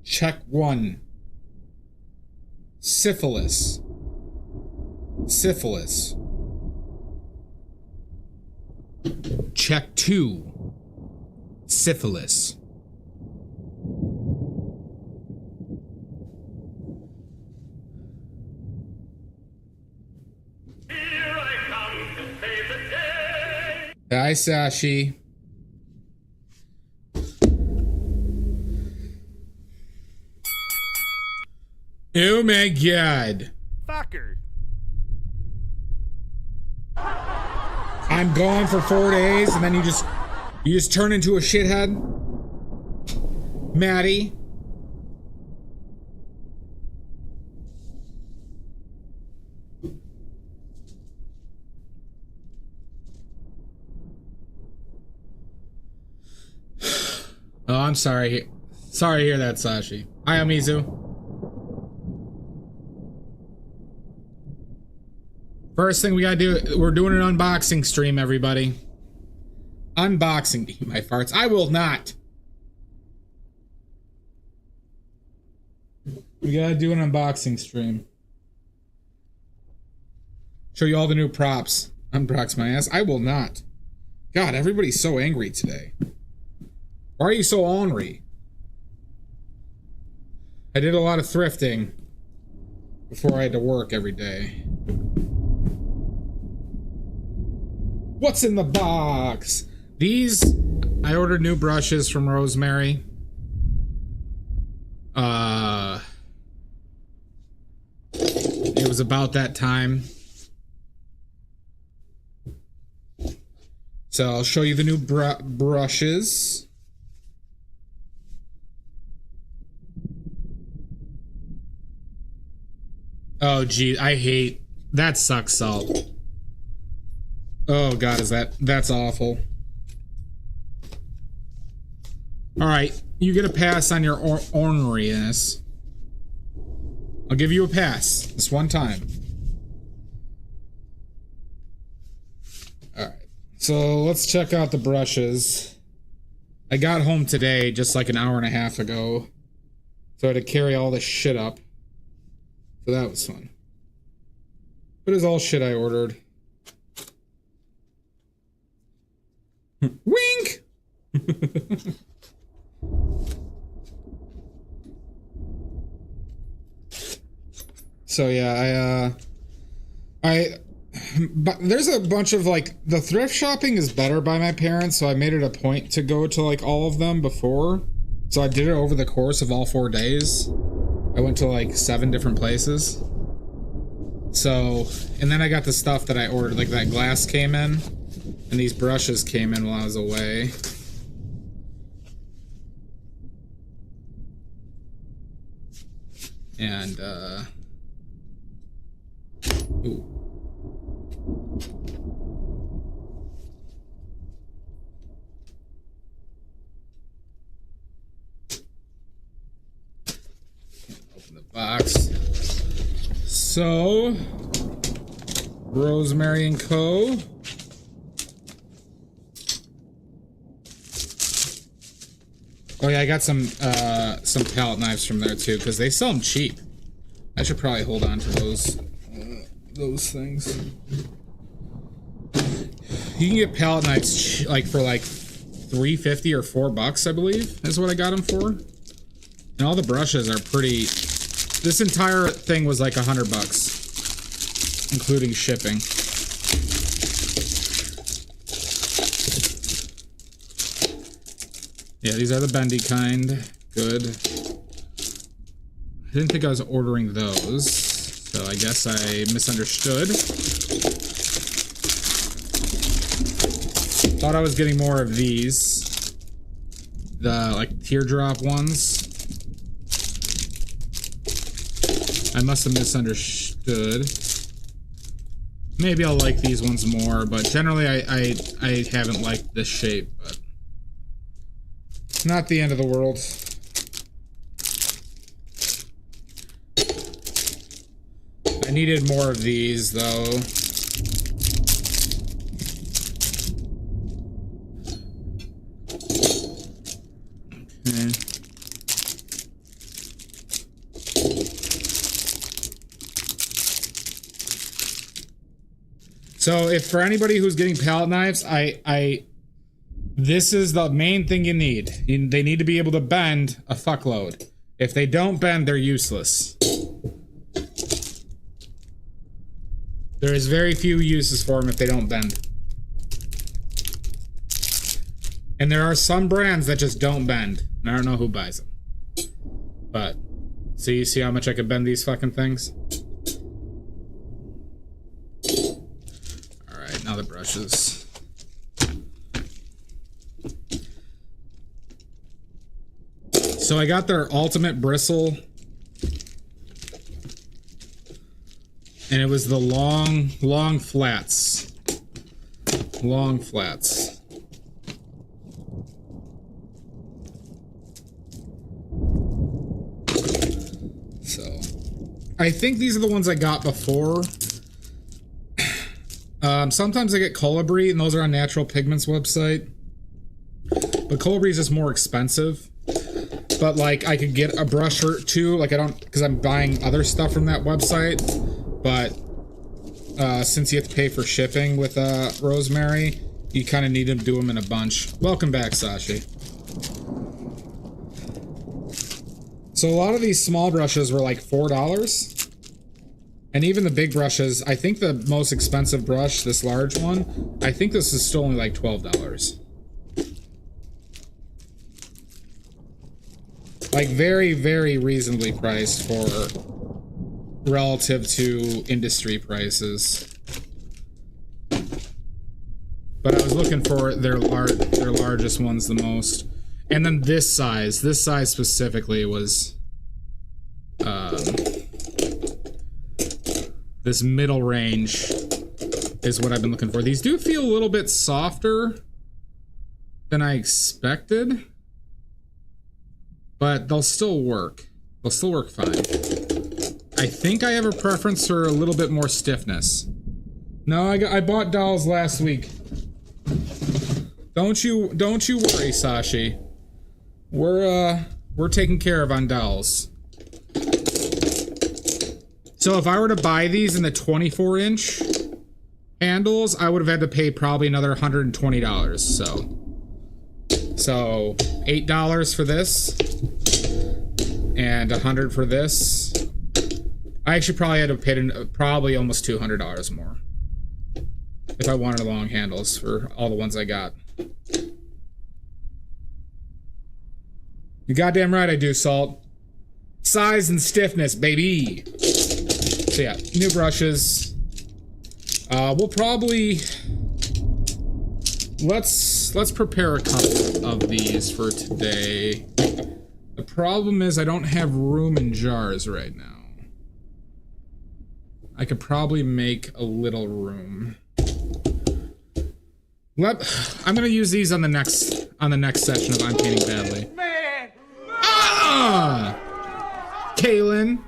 Check 1. Syphilis. Syphilis. Check 2. Syphilis. Here I come to save the day. Hi, Sashi. Oh my god. Fucker. I'm gone for 4 days and then you just turn into a shithead? Maddie? Oh, I'm sorry. Sorry to hear that, Sashi. Hi, Amizu. First thing we gotta do, we're doing an unboxing stream, everybody. Unboxing. Eat my farts. I will not. We gotta do an unboxing stream. Show you all the new props. Unbox my ass. I will not. God, everybody's so angry today. Why are you so ornery? I did a lot of thrifting before I had to work every day. What's in the box? These, I ordered new brushes from Rosemary. It was about that time. So I'll show you the new brushes. Oh gee, I hate that. Sucks salt. Oh god, that's awful. Alright, you get a pass on your orneriness. I'll give you a pass this one time. Alright, so let's check out the brushes. I got home today just like an hour and a half ago, so I had to carry all this shit up. So that was fun. But it's all shit I ordered. Wink! So yeah, but there's a bunch of like, the thrift shopping is better by my parents, so I made it a point to go to like all of them before. So I did it over the course of all 4 days. I went to like 7 different places. So, and then I got the stuff that I ordered, like that glass came in, and these brushes came in while I was away. And, ooh. Open the box. So, Rosemary and Co. Oh yeah, I got some palette knives from there too, because they sell them cheap. I should probably hold on to those things. You can get palette knives like for like $3.50 or $4, I believe, is what I got them for. And all the brushes are pretty. This entire thing was like $100, including shipping. Yeah, these are the bendy kind. Good. I didn't think I was ordering those, so I guess I misunderstood. Thought I was getting more of these. The, like, teardrop ones. I must have misunderstood. Maybe I'll like these ones more, but generally I haven't liked this shape, but not the end of the world. I needed more of these, though. So if for anybody who's getting palette knives, this is the main thing you need. They need to be able to bend a fuckload. If they don't bend, they're useless. There is very few uses for them if they don't bend. And there are some brands that just don't bend. And I don't know who buys them. But, see how much I can bend these fucking things? Alright, now the brushes. So I got their ultimate bristle. And it was the long flats. Long flats. So, I think these are the ones I got before. Sometimes I get Colibri, and those are on Natural Pigments website. But Colibri is just more expensive. But like, I could get a brush or two. Like I don't, because I'm buying other stuff from that website. But since you have to pay for shipping with Rosemary, you kind of need to do them in a bunch. Welcome back, Sashi. So a lot of these small brushes were like $4. And even the big brushes, I think the most expensive brush, this large one, I think this is still only like $12. Like very, very reasonably priced for relative to industry prices. But I was looking for their largest ones the most. And then this size specifically was this middle range is what I've been looking for. These do feel a little bit softer than I expected, but they'll still work. They'll still work fine. I think I have a preference for a little bit more stiffness. No, I bought dowels last week. Don't you worry, Sashi. We're taken care of on dowels. So if I were to buy these in the 24-inch handles, I would have had to pay probably another $120. So $8 for this and $100 for this. I actually probably had to pay probably almost $200 more if I wanted long handles for all the ones I got. You goddamn right I do, Salt. Size and stiffness, baby. So yeah, new brushes. We'll probably let's prepare a couple of these for today. The problem is I don't have room in jars right now. I could probably make a little room. I'm gonna use these on the next section of I'm Painting Badly. Kaylin.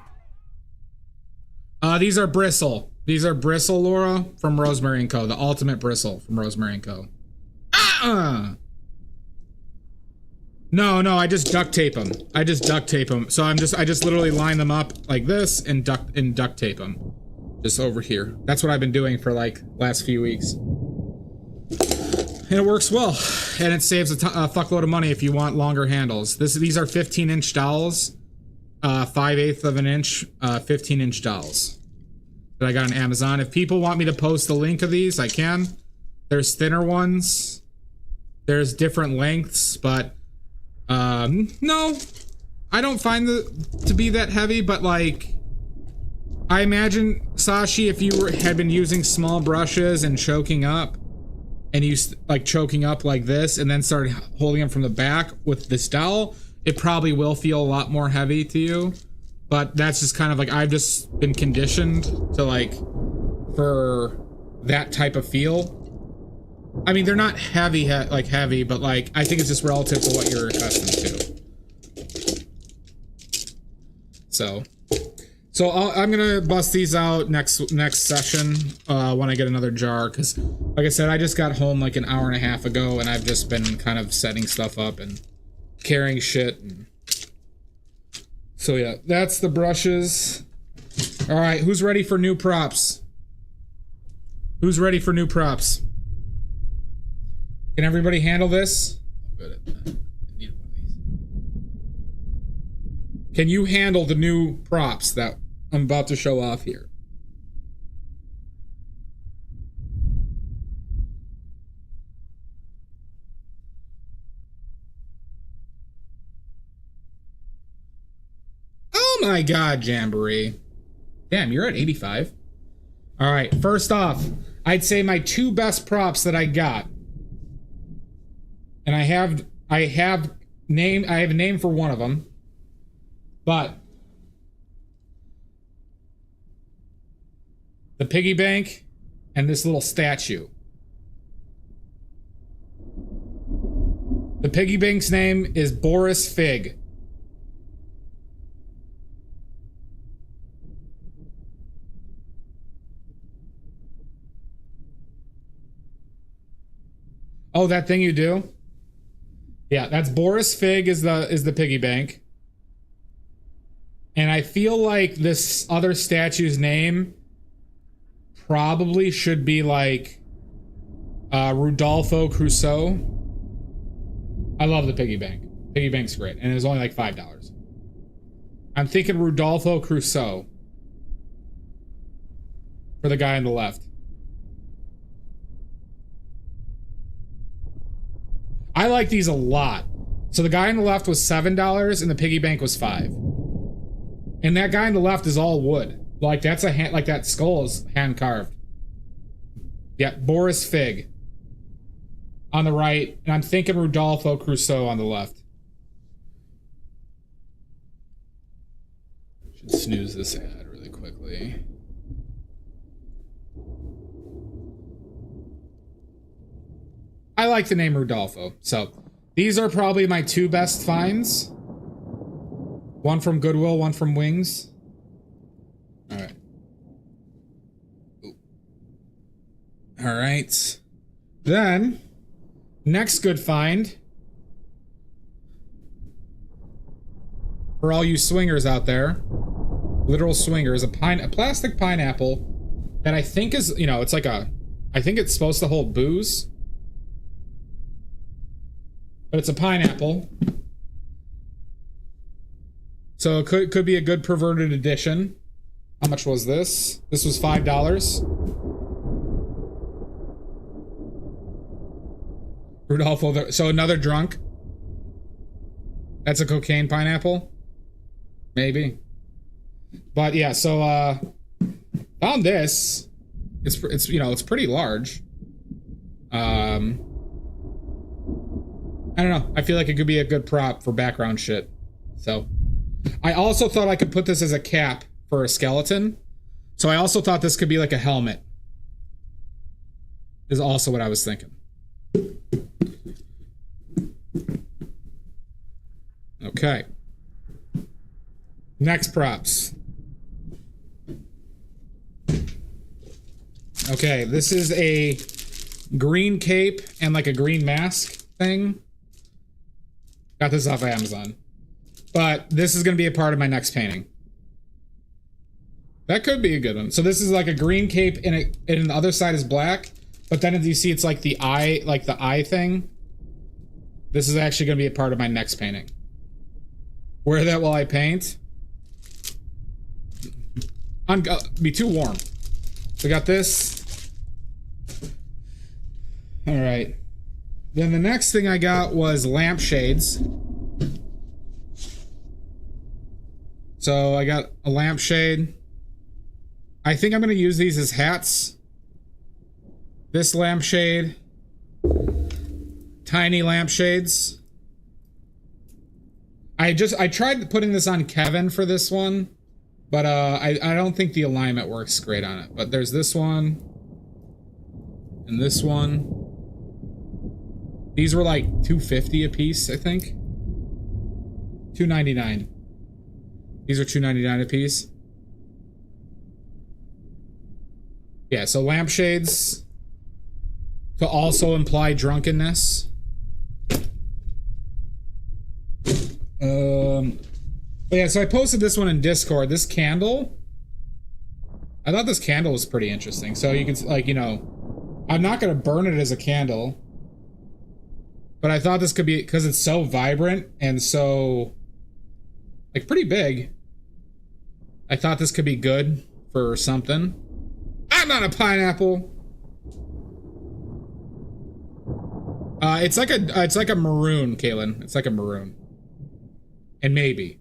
These are bristle. These are bristle, Laura, from Rosemary & Co. The ultimate bristle from Rosemary & Co. No, I just duct tape them. So I just literally line them up like this and duct tape them. Just over here. That's what I've been doing for like last few weeks. And it works well. And it saves a fuckload of money if you want longer handles. These are 15-inch dowels. 5/8 of an inch, 15-inch dowels that I got on Amazon. If people want me to post the link of these, I can. There's thinner ones. There's different lengths, but no, I don't find to be that heavy. But like, I imagine, Sashi, if you had been using small brushes and choking up, and you like choking up like this, and then started holding them from the back with this dowel, it probably will feel a lot more heavy to you. But that's just kind of like, I've just been conditioned to like, for that type of feel. I mean, they're not heavy, but like, I think it's just relative to what you're accustomed to. So I'm gonna bust these out next session when I get another jar, because like I said, I just got home like an hour and a half ago, and I've just been kind of setting stuff up and carrying shit. So yeah, that's the brushes. All right, who's ready for new props? Who's ready for new props? Can everybody handle this? I'm good at that. I need one of these. Can you handle the new props that I'm about to show off here? Oh my God, Jamboree. Damn, you're at 85. All right, first off, I'd say my two best props that I got. And I have a name for one of them. But the piggy bank and this little statue. The piggy bank's name is Boris Fig. Oh, that thing you do? Yeah, that's Boris Fig is the piggy bank. And I feel like this other statue's name probably should be like Rudolfo Crusoe. I love the piggy bank. Piggy bank's great, and it was only like $5. I'm thinking Rudolfo Crusoe for the guy on the left. I like these a lot. So the guy on the left was $7 and the piggy bank was $5. And that guy on the left is all wood. Like that's a hand, like that skull is hand carved. Yeah, Boris Fig on the right, and I'm thinking Rudolfo Crusoe on the left. Should snooze this ad really quickly. I like the name Rudolfo. So these are probably my two best finds. One from Goodwill, one from Wings. All right. All right. Then, next good find. For all you swingers out there, literal swingers, a plastic pineapple that I think is, you know, it's like I think it's supposed to hold booze. But it's a pineapple. So it could be a good perverted addition. How much was this? This was $5. Rudolfo, so another drunk. That's a cocaine pineapple? Maybe. But yeah, so found this. It's you know, it's pretty large. I don't know. I feel like it could be a good prop for background shit. So, I also thought I could put this as a cap for a skeleton. So I also thought this could be like a helmet. Is also what I was thinking. Okay. Next props. Okay, this is a green cape and like a green mask thing. Got this off of Amazon. But this is going to be a part of my next painting. That could be a good one. So this is like a green cape and the other side is black. But then as you see, it's like the eye thing. This is actually going to be a part of my next painting. Wear that while I paint. Be too warm. So I got this. All right. Then the next thing I got was lampshades. So I got a lampshade. I think I'm going to use these as hats. This lampshade. Tiny lampshades. I tried putting this on Kevin for this one, but I don't think the alignment works great on it. But there's this one and this one. These were like $2.50 a piece, I think. $2.99. These are $2.99 a piece. Yeah, so lampshades to also imply drunkenness. But yeah, so I posted this one in Discord. This candle I thought this candle was pretty interesting. So you can, like, you know, I'm not going to burn it as a candle. But I thought this could be, because it's so vibrant and so, like, pretty big. I thought this could be good for something. I'm not a pineapple. It's like a maroon, Kaylin. It's like a maroon. And maybe.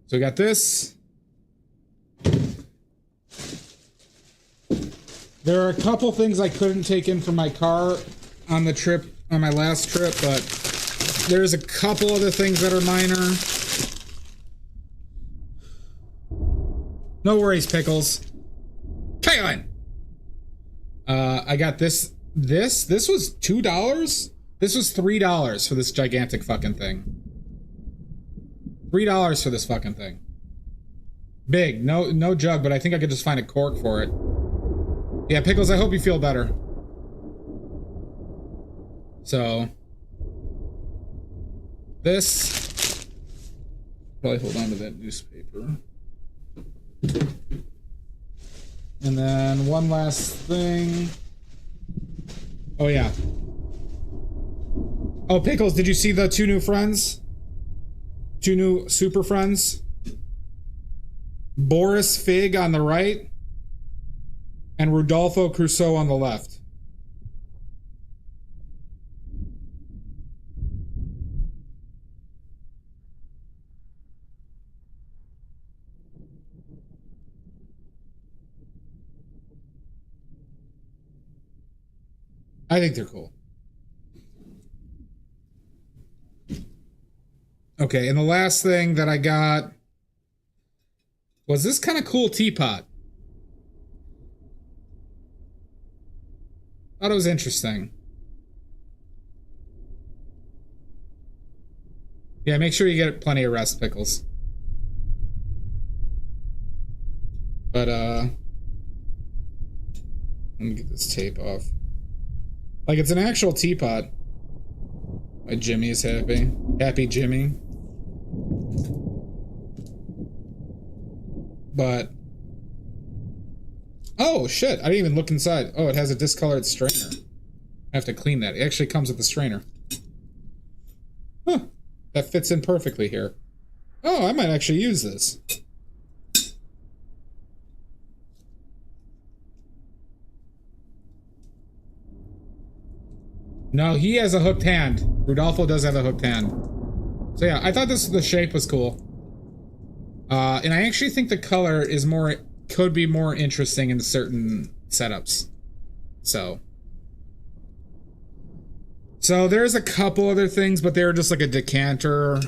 So we got this. There are a couple things I couldn't take in from my car on the trip, on my last trip, but there's a couple other things that are minor. No worries, Pickles. Kaylin! I got this. This was $2? This was $3 for this gigantic fucking thing. $3 for this fucking thing. Big, no jug, but I think I could just find a cork for it. Yeah, Pickles, I hope you feel better. So, this, probably hold on to that newspaper. And then one last thing. Oh yeah. Oh, Pickles, did you see the two new friends? Two new super friends? Boris Fig on the right and Rudolfo Crusoe on the left. I think they're cool. Okay, and the last thing that I got was this kind of cool teapot. Thought it was interesting. Yeah, make sure you get plenty of rest, Pickles. But, let me get this tape off. Like, it's an actual teapot. My Jimmy is happy. Happy Jimmy. But... oh, shit. I didn't even look inside. Oh, it has a discolored strainer. I have to clean that. It actually comes with the strainer. Huh. That fits in perfectly here. Oh, I might actually use this. No, he has a hooked hand. Rudolfo does have a hooked hand. So yeah, I thought the shape was cool. And I actually think the color is could be more interesting in certain setups. So there's a couple other things, but they were just like a decanter.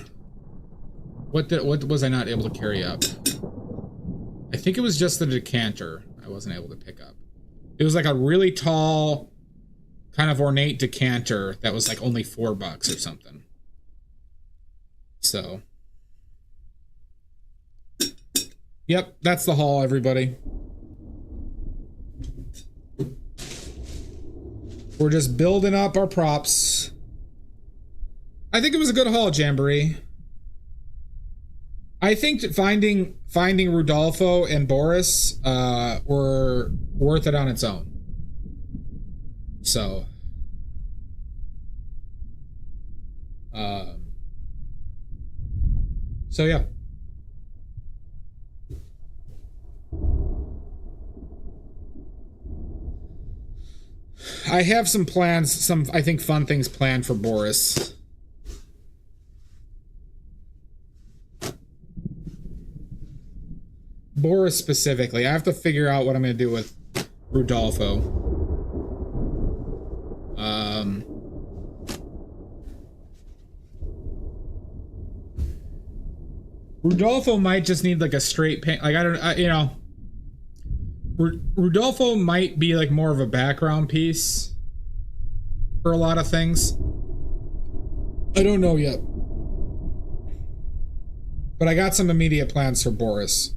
What was I not able to carry up? I think it was just the decanter I wasn't able to pick up. It was like a really tall, kind of ornate decanter that was like only $4 or something. So, yep, that's the haul, everybody. We're just building up our props. I think it was a good haul, Jamboree. I think finding Rudolfo and Boris were worth it on its own. So, yeah. I have some plans, I think, fun things planned for Boris. Boris specifically. I have to figure out what I'm going to do with Rudolfo. Rudolfo might just need like a straight paint. Like, you know, Rudolfo might be like more of a background piece for a lot of things. I don't know yet. But I got some immediate plans for Boris.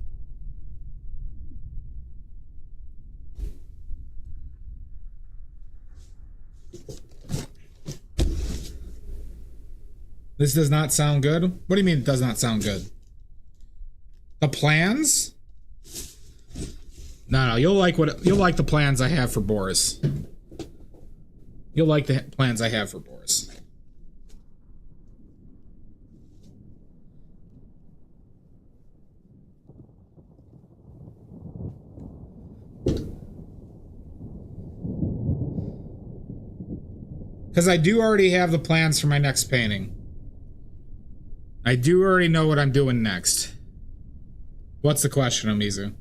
This does not sound good? What do you mean it does not sound good? The plans? No, you'll like the plans I have for Boris. You'll like the plans I have for Boris. Because I do already have the plans for my next painting. I do already know what I'm doing next. What's the question, Omizu?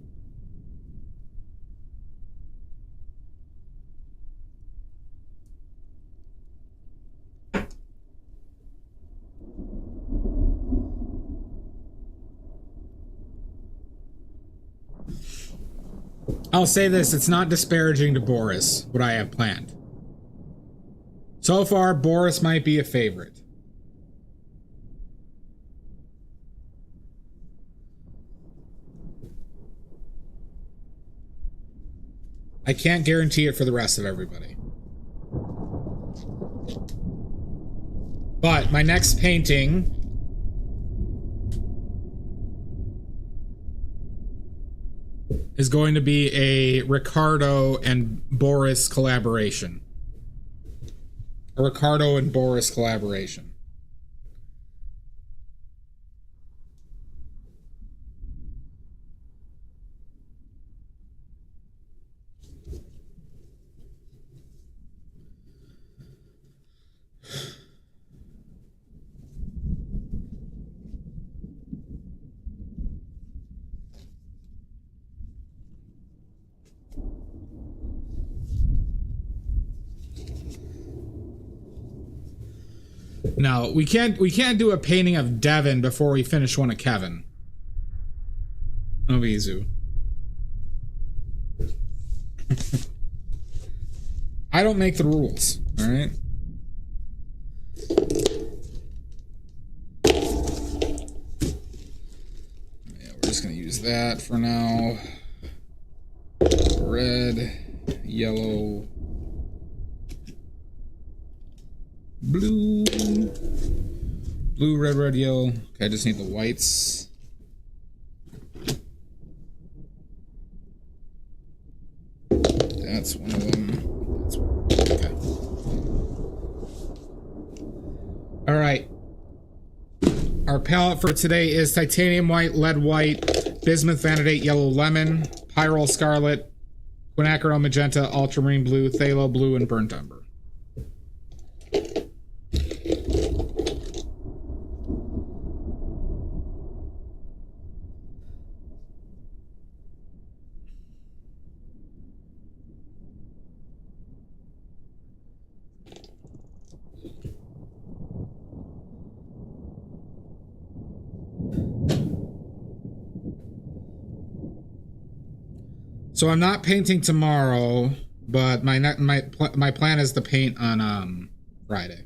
I'll say this, it's not disparaging to Boris, what I have planned. So far, Boris might be a favorite. I can't guarantee it for the rest of everybody. But my next painting is going to be a Ricardo and Boris collaboration. A Ricardo and Boris collaboration. No, we can't do a painting of Devin before we finish one of Kevin. Ovizu. I don't make the rules, alright? Yeah, we're just gonna use that for now. Red, yellow, blue, blue, red, yellow. Okay, I just need the whites. That's one of them. That's one. Okay. All right. Our palette for today is titanium white, lead white, bismuth vanadate, yellow lemon, pyrrole scarlet, quinacridone magenta, ultramarine blue, phthalo blue, and burnt umber. So I'm not painting tomorrow, but my plan is to paint on Friday.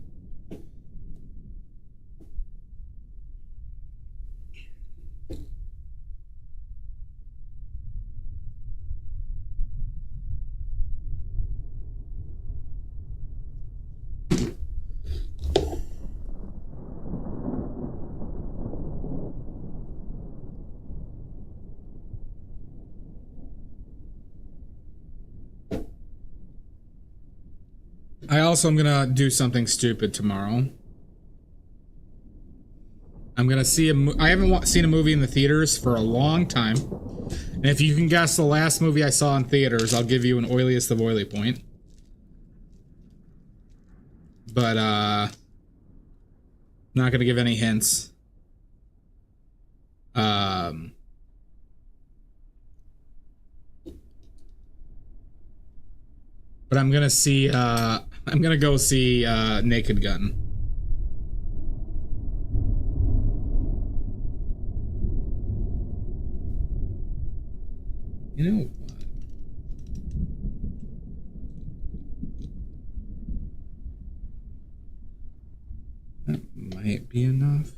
I also am gonna do something stupid tomorrow. I'm gonna see I haven't seen a movie in the theaters for a long time. And if you can guess the last movie I saw in theaters, I'll give you an oiliest of oily point. But not gonna give any hints. But I'm gonna see I'm gonna go see Naked Gun. You know what? That might be enough.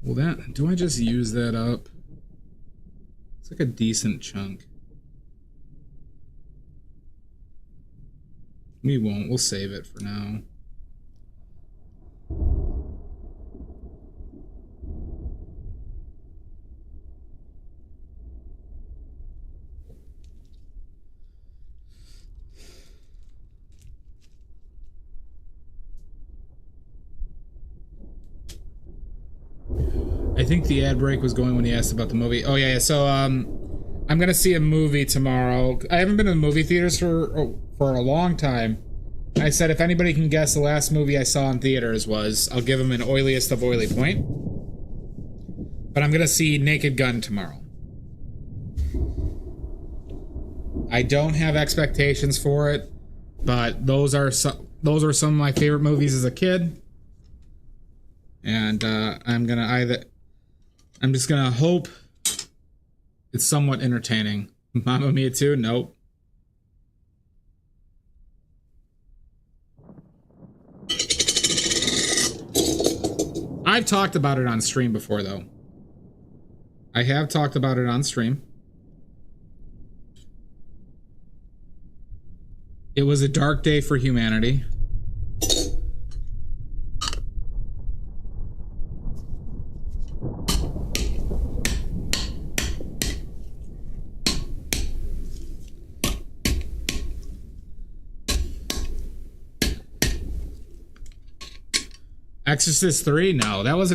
Well, that, do I just use that up? It's like a decent chunk. We won't. We'll save it for now. I think the ad break was going when he asked about the movie. Oh yeah, so I'm gonna see a movie tomorrow. I haven't been in the movie theaters for a long time. I said if anybody can guess the last movie I saw in theaters was, I'll give them an oiliest of oily point. But I'm gonna see Naked Gun tomorrow. I don't have expectations for it, but those are some of my favorite movies as a kid. And I'm just gonna hope it's somewhat entertaining. Mamma Mia 2? Nope. I've talked about it on stream before, though. I have talked about it on stream. It was a dark day for humanity. Exorcist 3? No, that was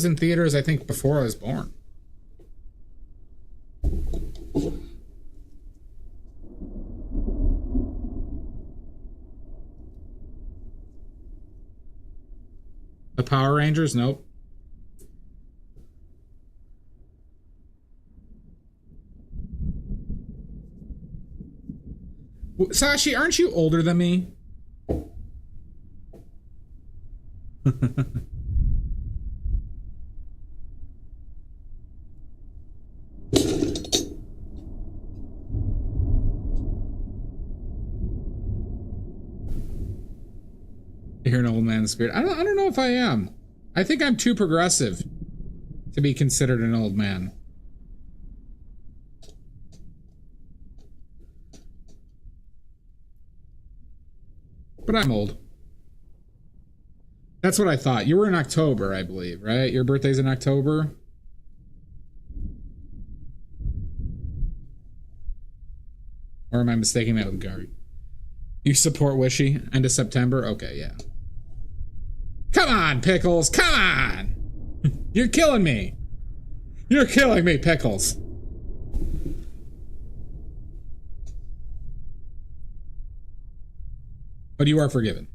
in theaters, I think, before I was born. The Power Rangers? Nope. Sashi, aren't you older than me? You're an old man spirit. I don't know if I am. I think I'm too progressive to be considered an old man. But I'm old. That's what I thought. You were in October, I believe, right? Your birthday's in October? Or am I mistaking that with Gary? You support Wishy? End of September? Okay, yeah. Come on, Pickles! Come on! You're killing me! You're killing me, Pickles! But you are forgiven.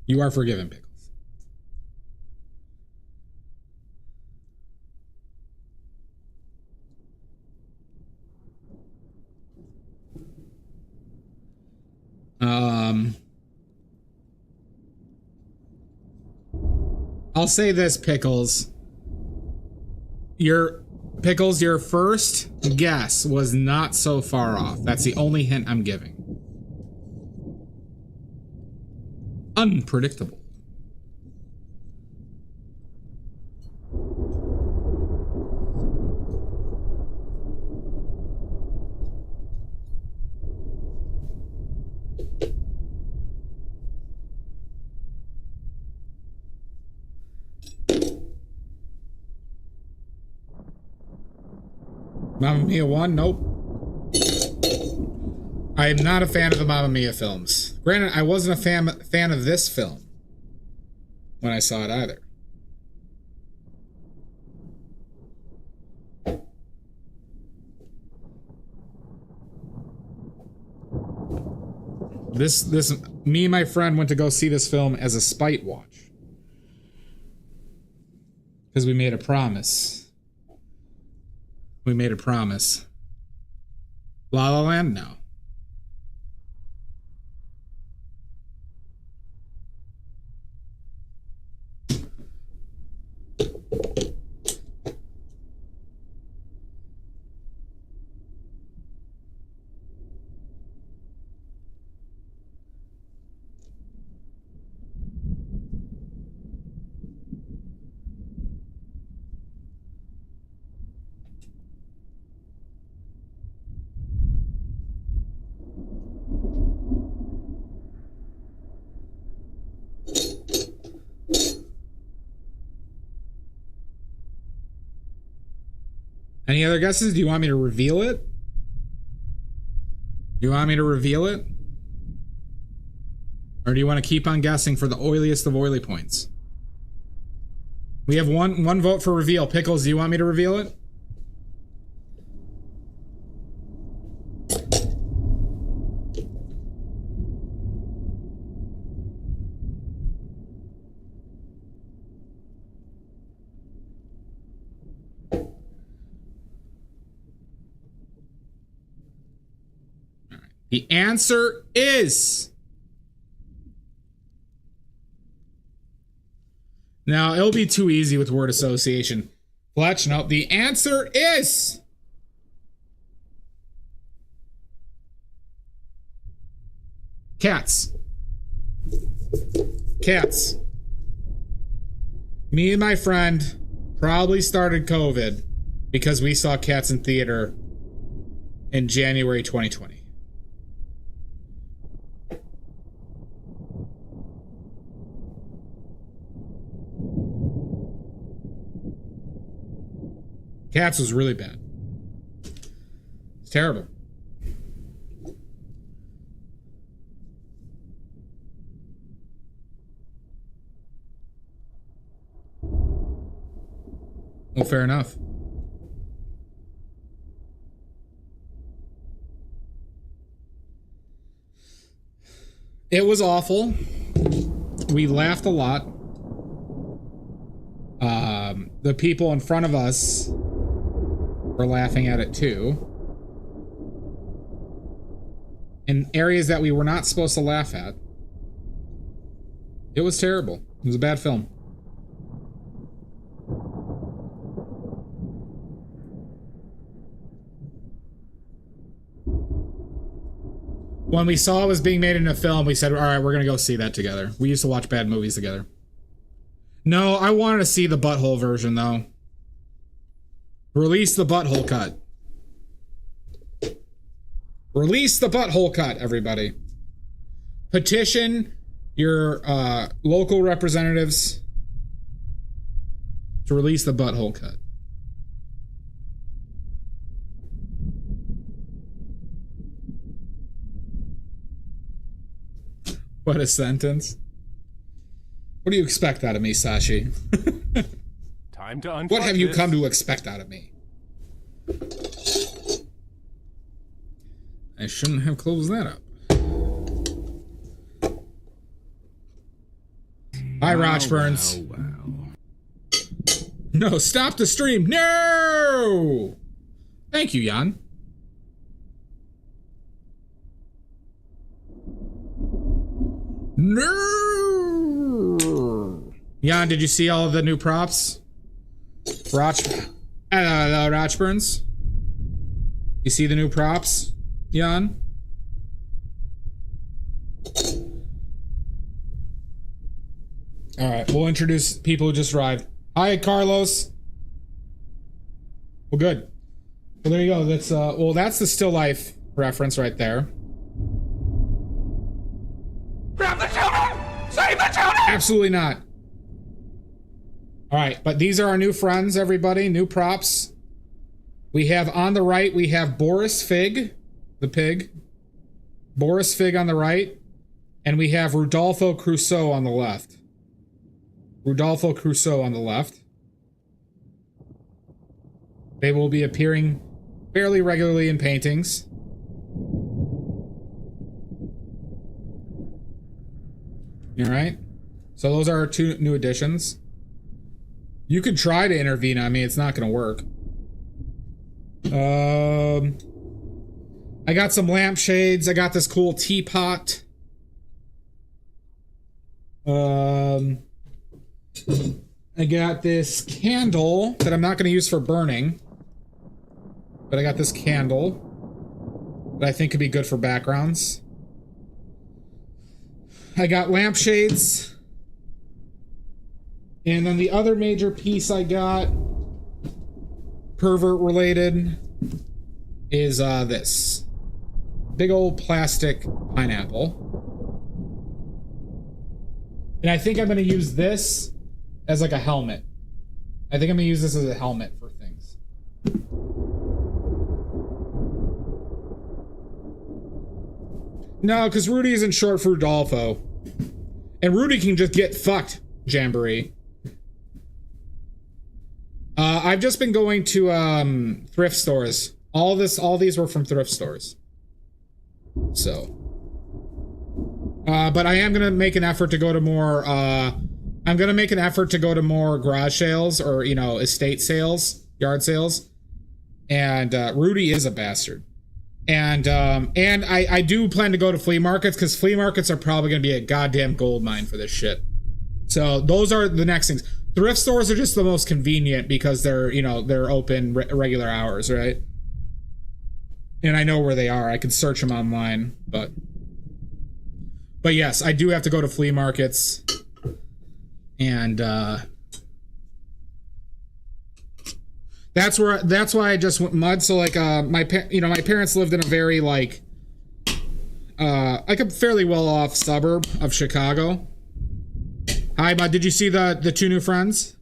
You are forgiven, Pickles. I'll say this, Pickles. Your first guess was not so far off. That's the only hint I'm giving. Unpredictable. Mamma Mia 1? Nope. I am not a fan of the Mamma Mia films. Granted, I wasn't a fan of this film when I saw it either. Me and my friend went to go see this film as a spite watch. Because we made a promise. We made a promise. La La Land? No. Any other guesses? Do you want me to reveal it? Do you want me to reveal it? Or do you want to keep on guessing for the oiliest of oily points? We have one vote for reveal. Pickles, do you want me to reveal it? The answer is... Now, it'll be too easy with word association. Fletch, no. The answer is... Cats. Cats. Me and my friend probably started COVID because we saw Cats in theater in January 2020. Cats was really bad. It's terrible. Well, fair enough. It was awful. We laughed a lot. The people in front of us were laughing at it too. In areas that we were not supposed to laugh at. It was terrible. It was a bad film. When we saw it was being made into a film, we said, all right, we're going to go see that together. We used to watch bad movies together. No, I wanted to see the butthole version, though. Release the butthole cut. Release the butthole cut, everybody. Petition your local representatives to release the butthole cut. What a sentence. What do you expect out of me, Sashi? Time to unplug. What have you come to expect out of me? I shouldn't have closed that up. Hi, Rochburns. Wow. No, stop the stream. No! Thank you, Jan. No! Jan, did you see all of the new props? Rochburns? You see the new props, Jan? Alright, we'll introduce people who just arrived. Hi, Carlos. Well, good. Well, there you go. That's well, that's the Still Life reference right there. Grab the children! Save the children! Absolutely not. All right, but these are our new friends, everybody. New props. We have on the right, we have Boris Fig, the pig. Boris Fig on the right. And we have Rudolfo Crusoe on the left. Rudolfo Crusoe on the left. They will be appearing fairly regularly in paintings. All right. So those are our two new additions. You could try to intervene on me. It's not going to work. I got some lampshades. I got this cool teapot. I got this candle that I'm not going to use for burning. But I got this candle that I think could be good for backgrounds. I got lampshades. And then the other major piece I got, pervert related, is this. Big old plastic pineapple. And I think I'm going to use this as like a helmet. I think I'm going to use this as a helmet for things. No, because Rudy isn't short for Rudolfo. And Rudy can just get fucked, Jamboree. I've just been going to thrift stores. All these were from thrift stores. So. But I am gonna make an effort to go to more I'm gonna make an effort to go to more garage sales or, you know, estate sales, yard sales. And Rudy is a bastard. And I do plan to go to flea markets, because flea markets are probably going to be a goddamn gold mine for this shit. So those are the next things. Thrift stores are just the most convenient because they're, you know, they're open regular hours, right? And I know where they are. I can search them online, but yes, I do have to go to flea markets. And that's why I just went mud. So like my parents lived in a very like a fairly well off suburb of Chicago. Hi bud, did you see the two new friends?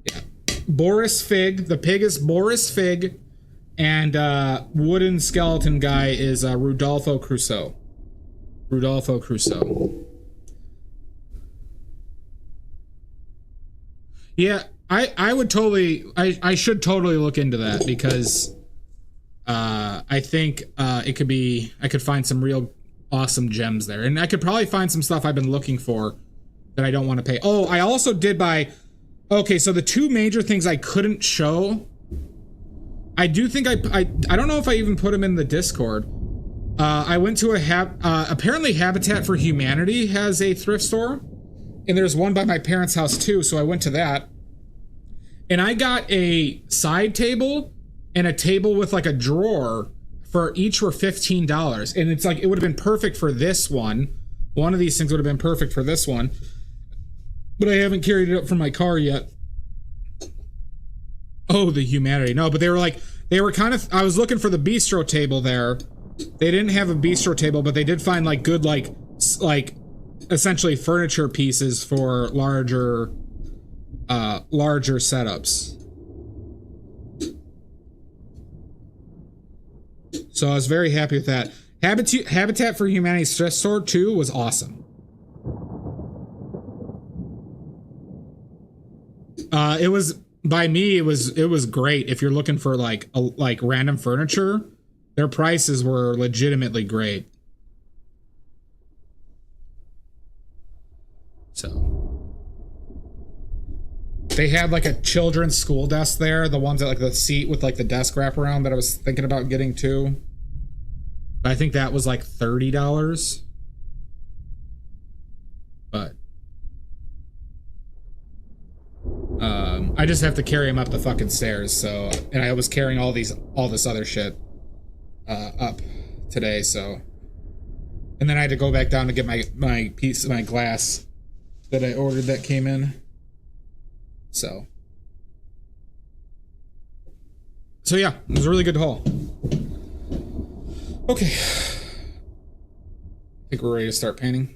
Yeah. Boris Fig, the pig is Boris Fig, and wooden skeleton guy is Rudolfo Crusoe. Rudolfo Crusoe. Yeah, I would totally, I should totally look into that, because I think it could be, I could find some real awesome gems there. And I could probably find some stuff I've been looking for that I don't want to pay. Oh, I also did buy, okay, so the two major things I couldn't show, I do think I don't know if I even put them in the Discord. I went to apparently Habitat for Humanity has a thrift store. And there's one by my parents' house too, so I went to that. And I got a side table and a table with like a drawer for each were $15. And it's like, it would have been perfect for this one. One of these things would have been perfect for this one. But I haven't carried it up from my car yet. Oh, the humanity. No, but they were kind of, I was looking for the bistro table there. They didn't have a bistro table, but they did find like good, like essentially furniture pieces for larger setups. So I was very happy with that. Habitat for Humanity's thrift store too was awesome. It was, by me, it was great. If you're looking for like random furniture, their prices were legitimately great. So they had like a children's school desk there, the ones that like the seat with like the desk wraparound that I was thinking about getting too. But I think that was like $30. But I just have to carry him up the fucking stairs. So, and I was carrying all this other shit up today. So, and then I had to go back down to get my piece of my glass that I ordered that came in. So yeah, it was a really good haul. Okay. I think we're ready to start painting.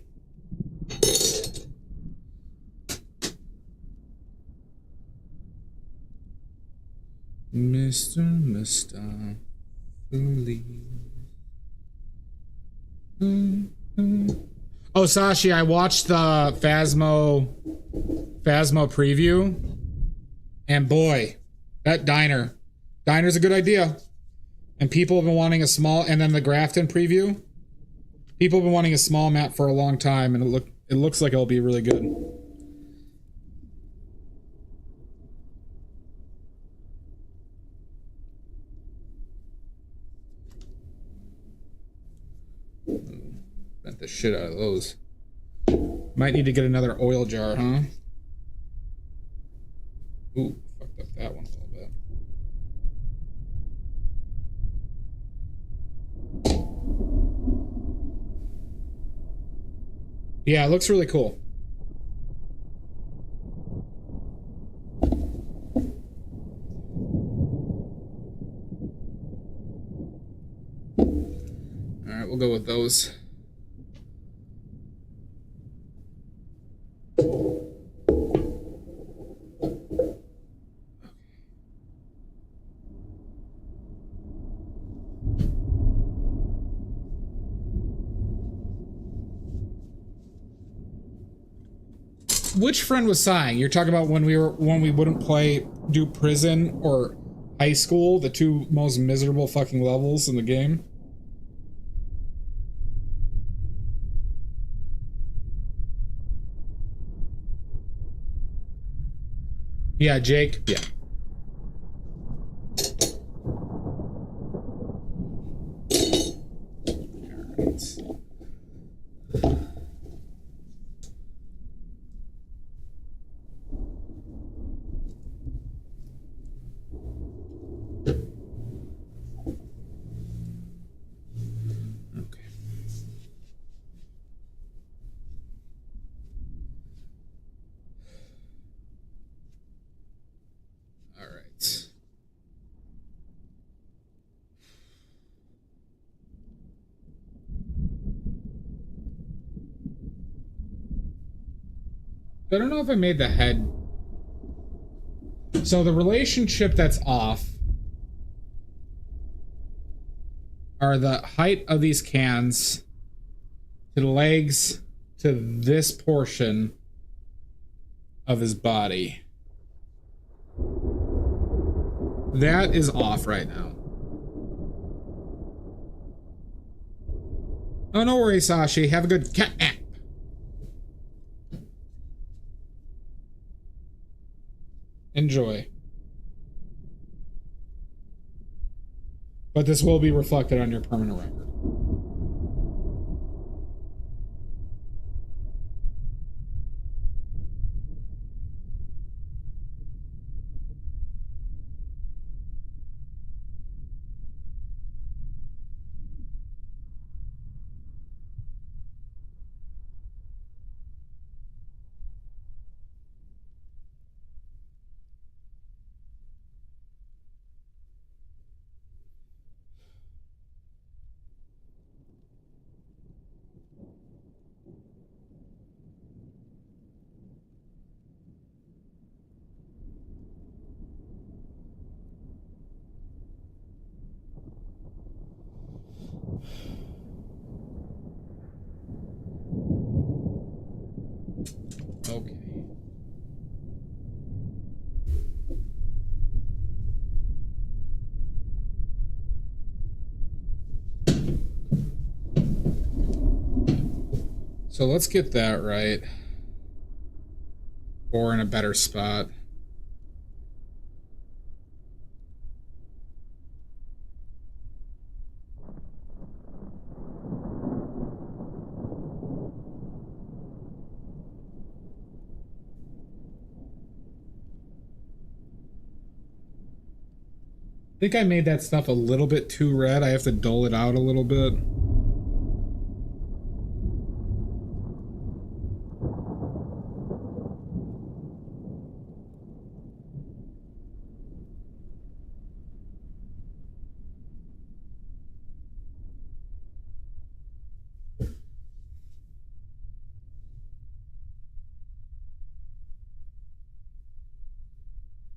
Mr. Believe. Oh, Sashi, I watched the Phasmo preview, and boy, that diner's a good idea. And people have been wanting a small, and then the Grafton preview, people have been wanting a small map for a long time, and it looks like it'll be really good. Bent the shit out of those. Might need to get another oil jar, huh? Ooh, fucked up that one a little bit. Yeah, it looks really cool. All right, we'll go with those. which friend was sighing? You're talking about when we wouldn't do prison or high school, the two most miserable fucking levels in the game. Yeah, Jake. Yeah. I don't know if I made the head. So the relationship that's off are the height of these cans to the legs to this portion of his body. That is off right now. Oh, no worries, Sashi. Have a good cat nap. Enjoy. But this will be reflected on your permanent record. Okay. So let's get that right. Or in a better spot. I think I made that stuff a little bit too red. I have to dull it out a little bit.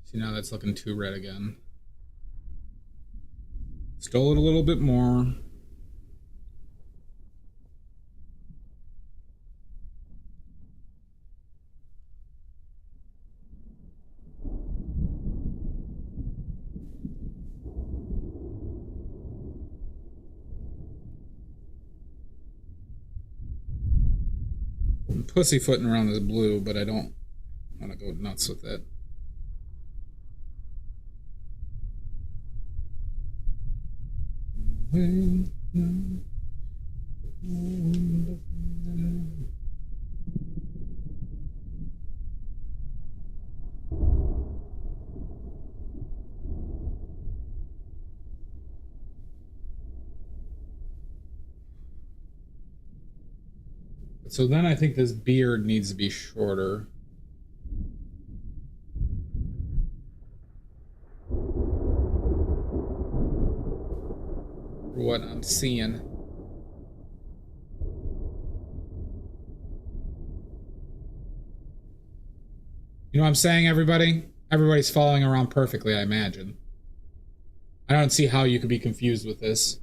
See, now that's looking too red again. Stole it a little bit more. I'm pussyfooting around this blue, but I don't want to go nuts with it. So then I think this beard needs to be shorter. For what I'm seeing. You know what I'm saying, everybody? Everybody's following around perfectly, I imagine. I don't see how you could be confused with this.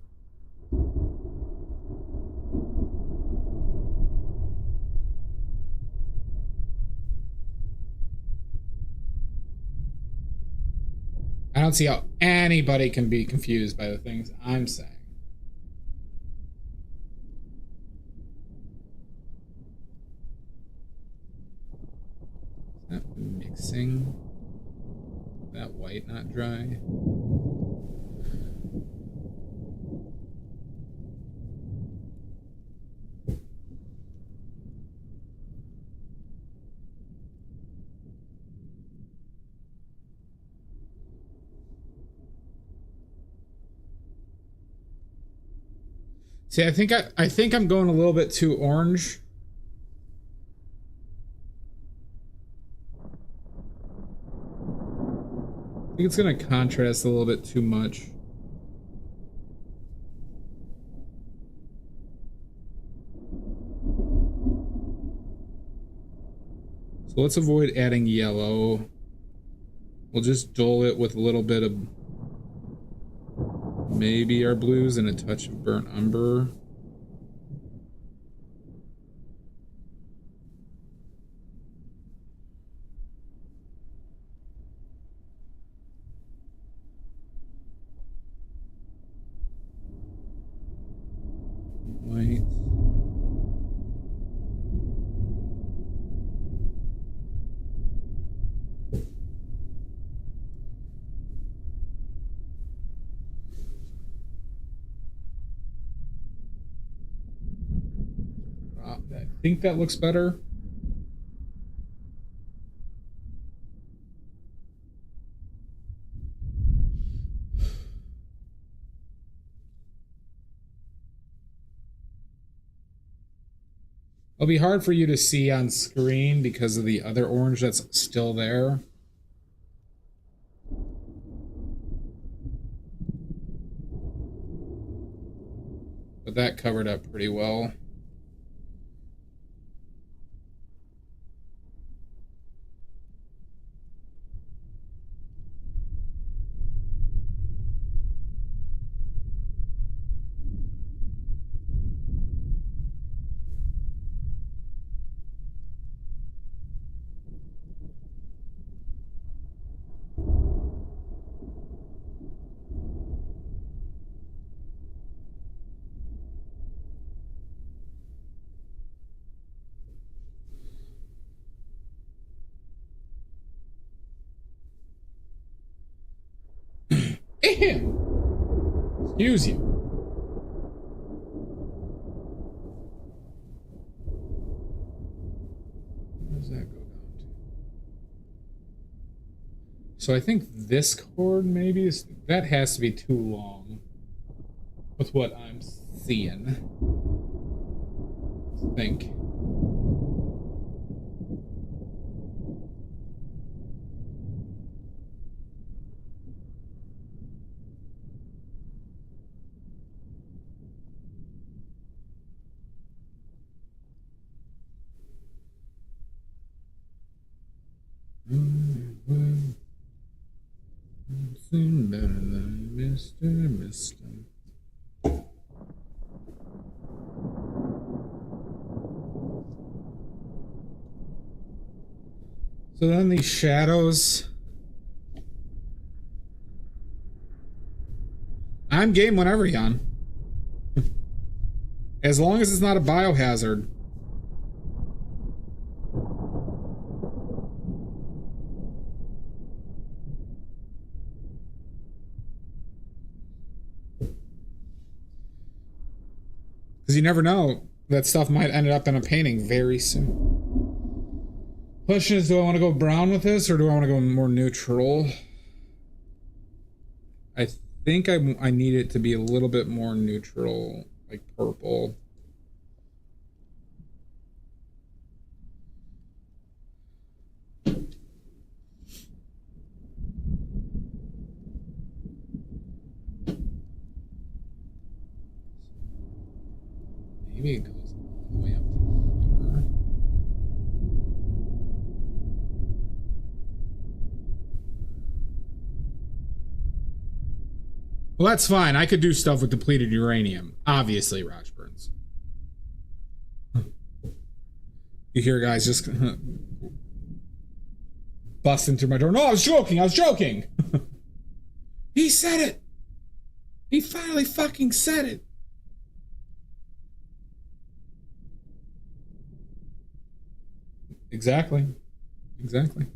don't see how anybody can be confused by the things I'm saying. Is that mixing? That white not dry? See, I think I'm going a little bit too orange. I think it's gonna contrast a little bit too much. So let's avoid adding yellow. We'll just dull it with a little bit of maybe our blues and a touch of burnt umber. White. I think that looks better. It'll be hard for you to see on screen because of the other orange that's still there. But that covered up pretty well. Excuse you. Where does that go down to? So I think this chord maybe is, that has to be too long with what I'm seeing. I think. Something better than Mr. So then these shadows. I'm game whenever, Jan. As long as it's not a biohazard. Because you never know, that stuff might end up in a painting very soon. Question is, do I want to go brown with this or do I want to go more neutral? I think I need it to be a little bit more neutral, like purple. Maybe it goes all the way up to here. Well, that's fine. I could do stuff with depleted uranium. Obviously, Rochburns. You hear guys just busting through my door. No, I was joking. I was joking. He said it. He finally fucking said it. Exactly. Exactly.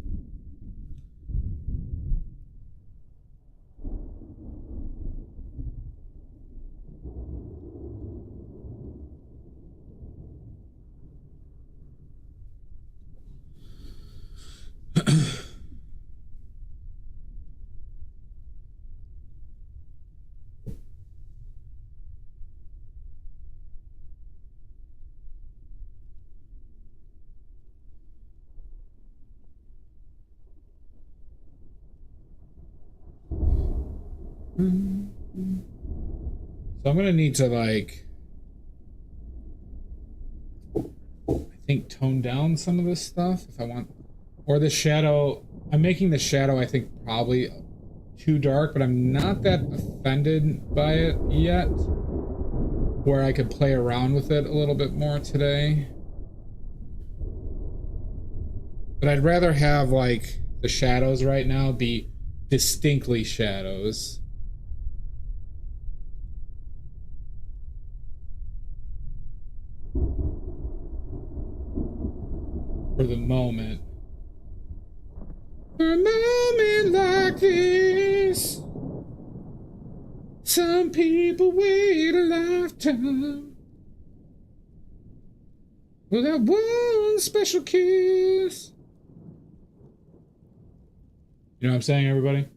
So I'm gonna need to like, I think tone down some of this stuff if I want, or the shadow. I'm making the shadow, I think, probably too dark, but I'm not that offended by it yet, where I could play around with it a little bit more today. But I'd rather have like the shadows right now be distinctly shadows. For the moment. For a moment like this, some people wait a lifetime for that one special kiss. You know what I'm saying, everybody?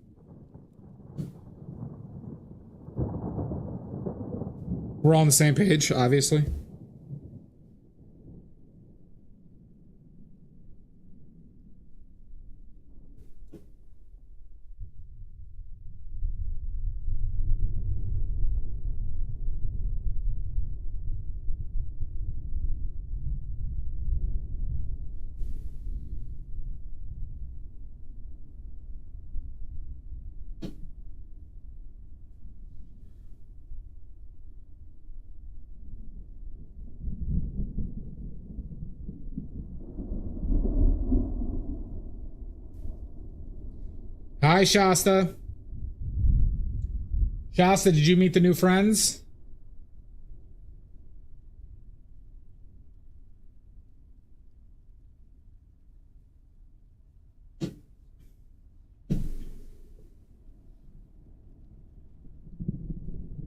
We're all on the same page, obviously. Hi, Shasta. Shasta, did you meet the new friends?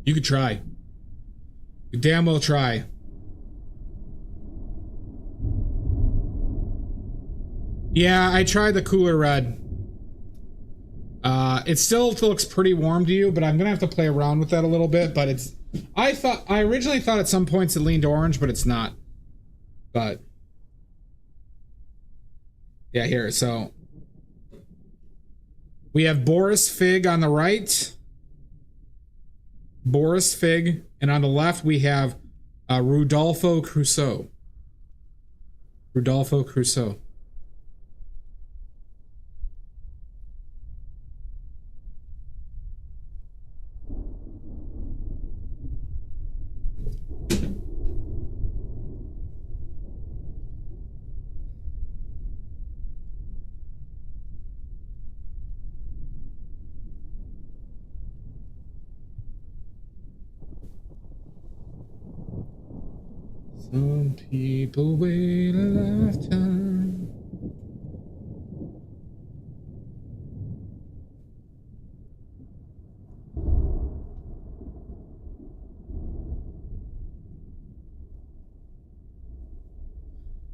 You could try. You damn well try. Yeah, I tried the cooler red. It still looks pretty warm to you, but I'm gonna have to play around with that a little bit. But it's, I originally thought at some points it leaned orange, but it's not. But yeah, here. So we have Boris Fig on the right. Boris Fig, and on the left we have Rudolfo Crusoe. Rudolfo Crusoe. Some people wait a lifetime.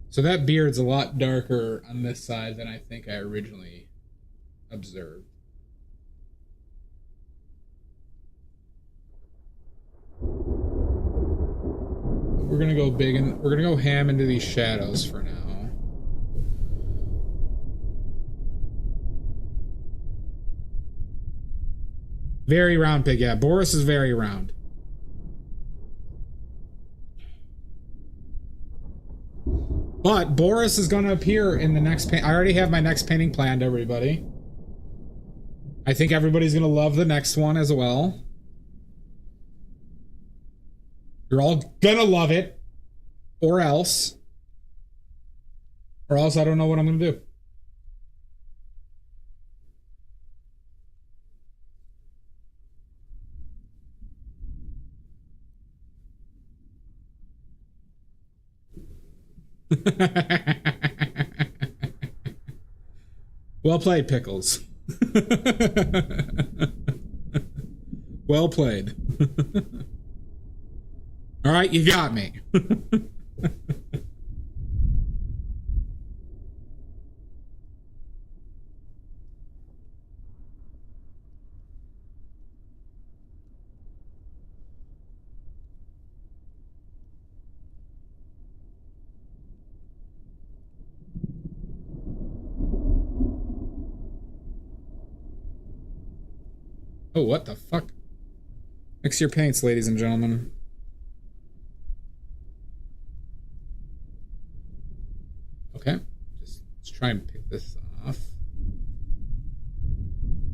So that beard's a lot darker on this side than I think I originally observed. We're gonna go big and we're gonna go ham into these shadows for now. Very round pig, yeah. Boris is very round. But Boris is gonna appear in the next paint. I already have my next painting planned, everybody. I think everybody's gonna love the next one as well. You're all gonna love it. Or else I don't know what I'm gonna do. Well played, Pickles. Well played. All right, you got me. Oh, what the fuck? Mix your paints, ladies and gentlemen. Okay, just let's try and pick this off.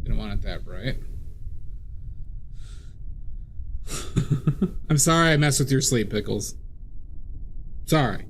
Didn't want it that bright. I'm sorry I messed with your sleep, Pickles. Sorry.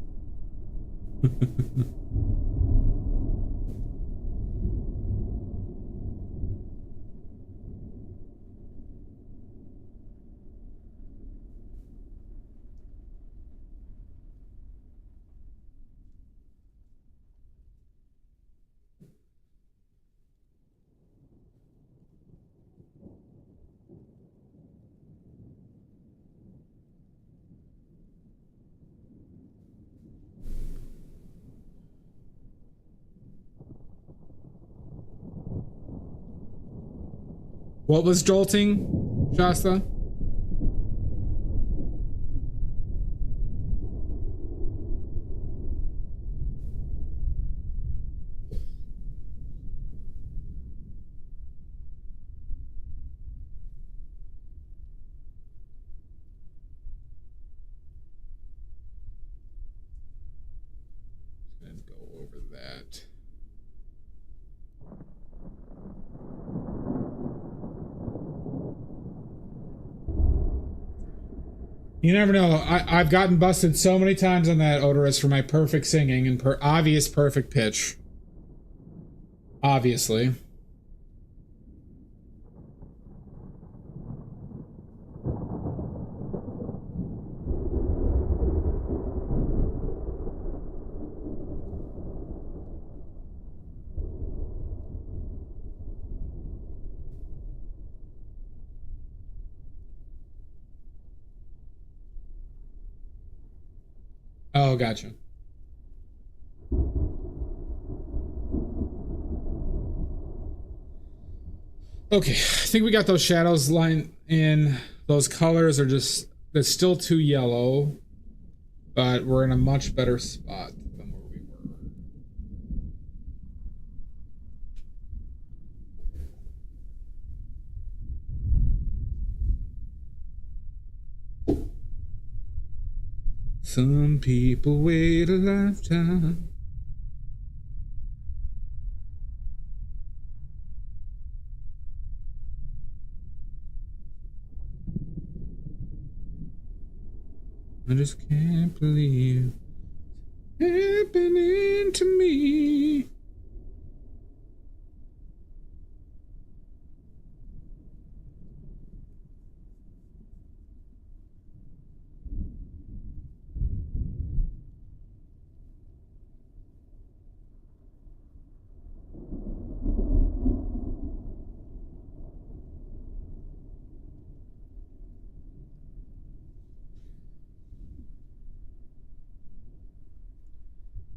What was jolting, Shasta? Let's go over that. You never know. I've gotten busted so many times on that, Odorous, for my perfect singing and obvious perfect pitch. Obviously. Oh, gotcha. Okay, I think we got those shadows lined in. Those colors are just, they're still too yellow, but we're in a much better spot than where we were. Some people wait a lifetime. I just can't believe it's happening to me.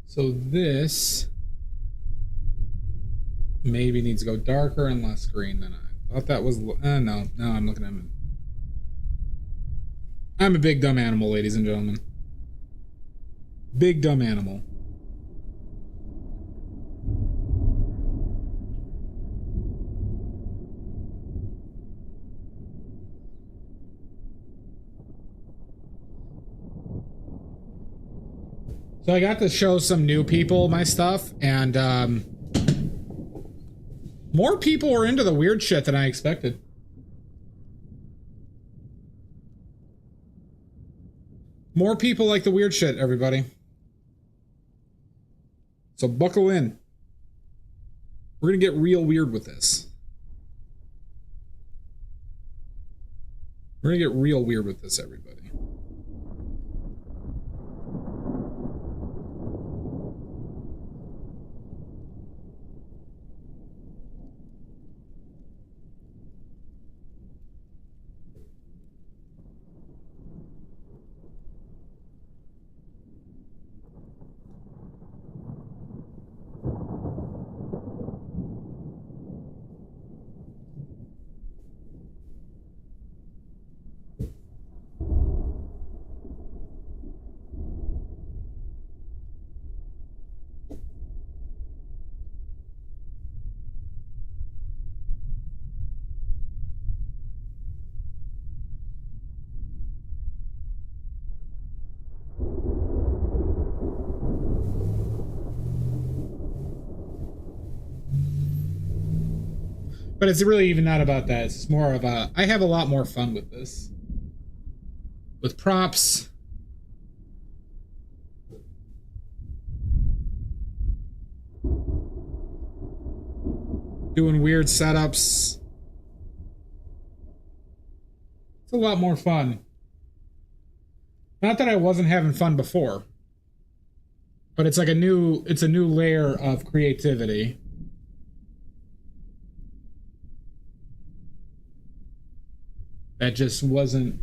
So this maybe needs to go darker and less green than I thought that was. No, I'm looking at him. I'm a big dumb animal, ladies and gentlemen. Big dumb animal. So I got to show some new people my stuff, and more people were into the weird shit than I expected. More people like the weird shit, everybody. So buckle in. We're gonna get real weird with this. We're gonna get real weird with this, everybody. But it's really even not about that. It's more of a, I have a lot more fun with this. With props. Doing weird setups. It's a lot more fun. Not that I wasn't having fun before. But it's like a new layer of creativity. That just wasn't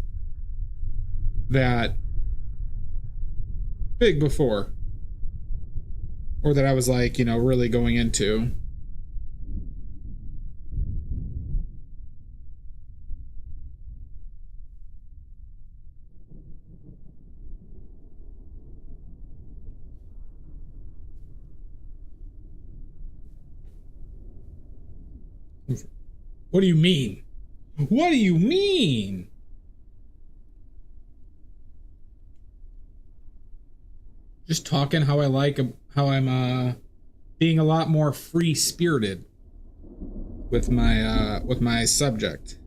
that big before. Or that I was like, you know, really going into. What do you mean? What do you mean? Just talking how I like, how I'm being a lot more free-spirited with my subjects.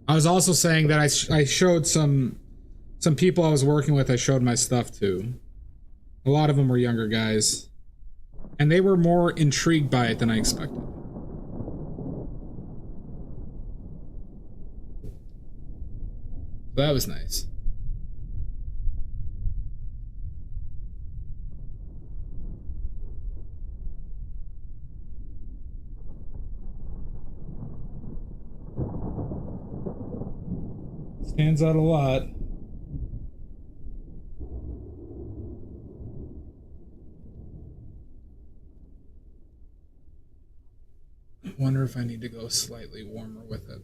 I was also saying that I showed some people I was working with, I showed my stuff to. A lot of them were younger guys. And they were more intrigued by it than I expected. That was nice. Stands out a lot. I wonder if I need to go slightly warmer with it.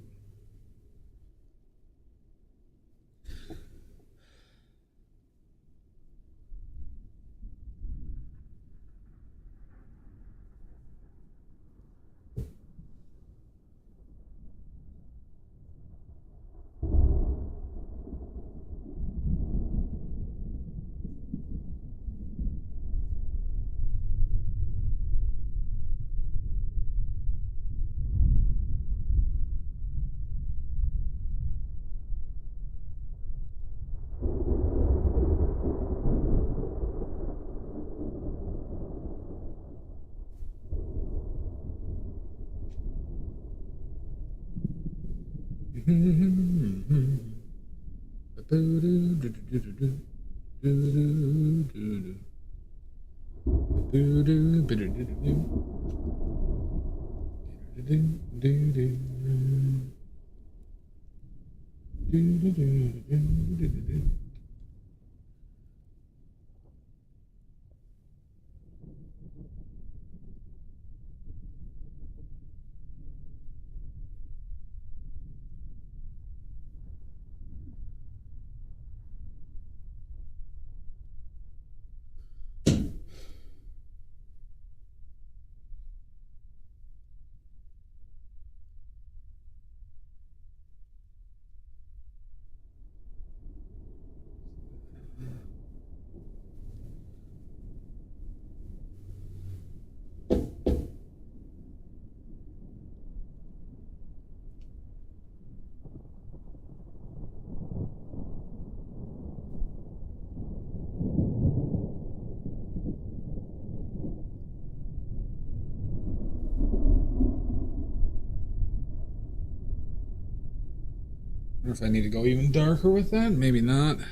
I wonder if I need to go even darker with that. Maybe not. I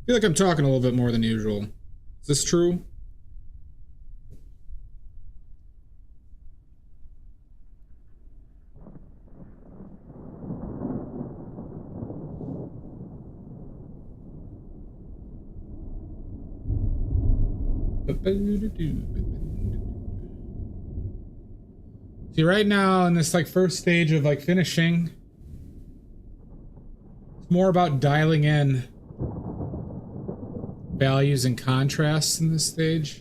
feel like I'm talking a little bit more than usual. Is this true? See, right now in this like first stage of like finishing, it's more about dialing in values and contrasts in this stage,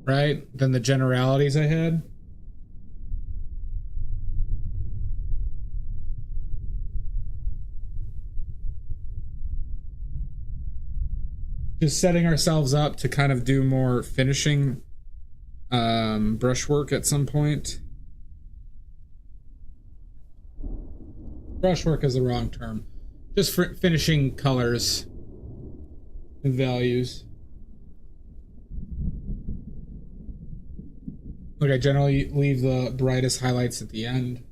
right? Than the generalities I had. Just setting ourselves up to kind of do more finishing brushwork at some point. Brushwork is the wrong term. Just for finishing colors and values. Like I generally leave the brightest highlights at the end.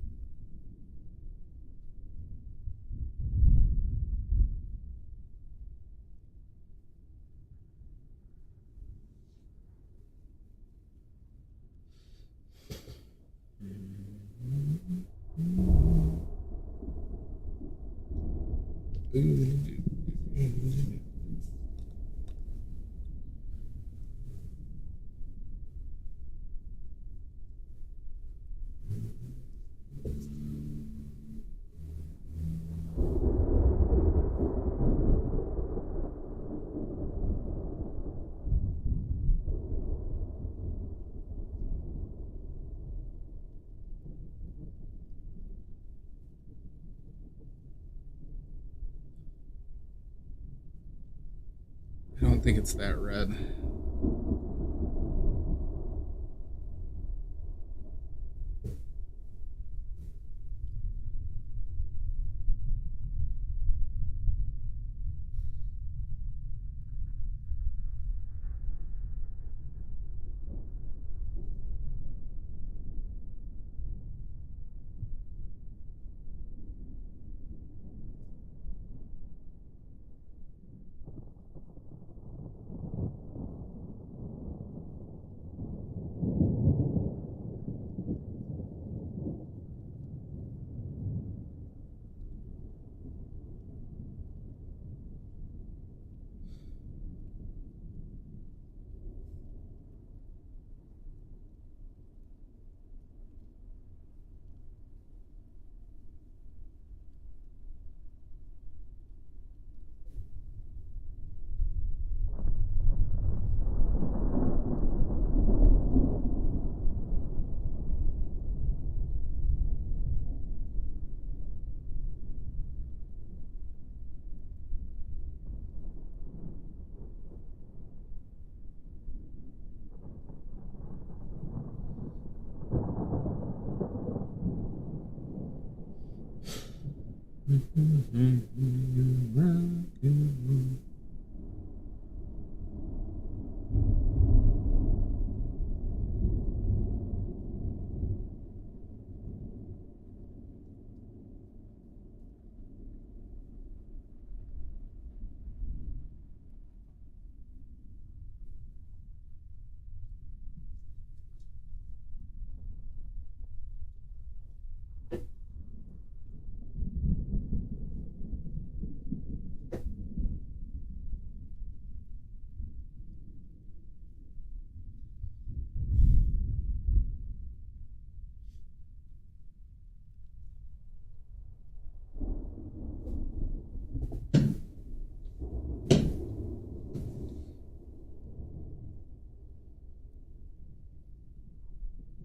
I don't think it's that red.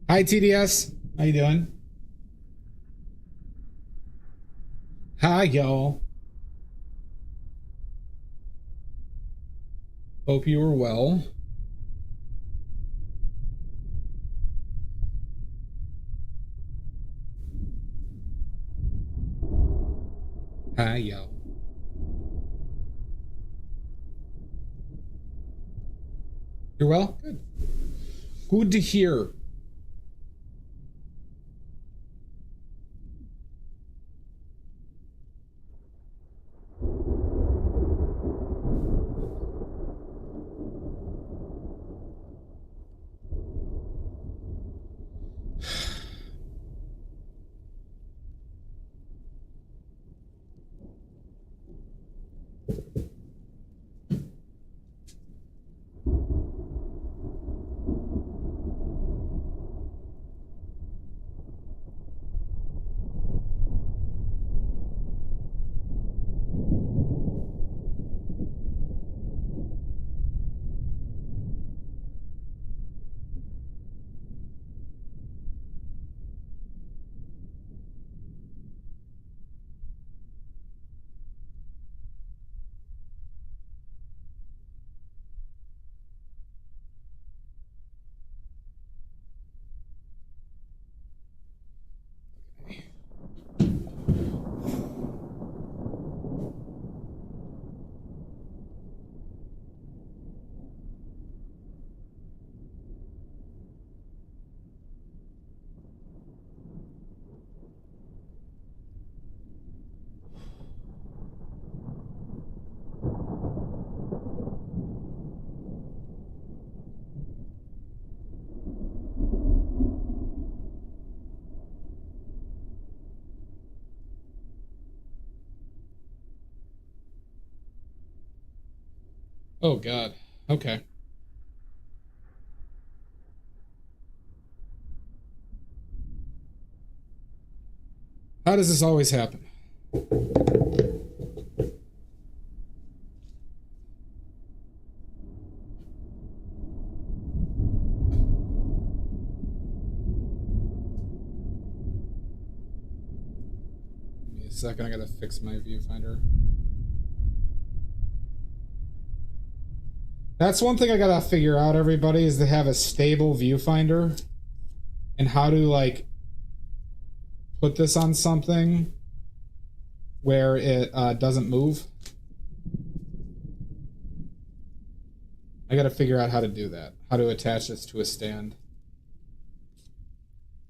Hi TDS, how you doing? Hi y'all. Hope you are well. Hi y'all. You're well? Good. Good to hear. Oh God. Okay. How does this always happen? Give me a second, I gotta fix my viewfinder. That's one thing I gotta figure out, everybody, is to have a stable viewfinder and how to like put this on something where it doesn't move. I gotta figure out how to do that, how to attach this to a stand,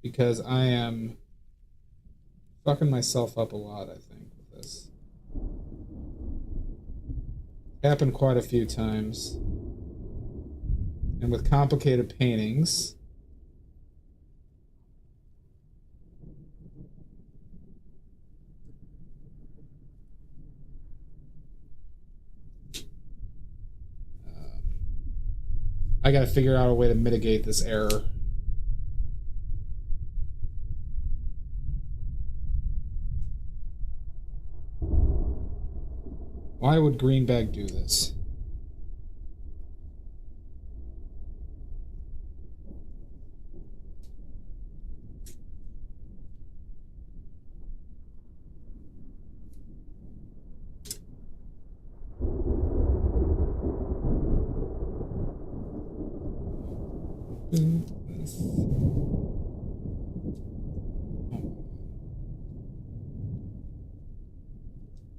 because I am fucking myself up a lot, I think, with this. Happened quite a few times. And with complicated paintings, I gotta figure out a way to mitigate this error. Why would Greenbag do this?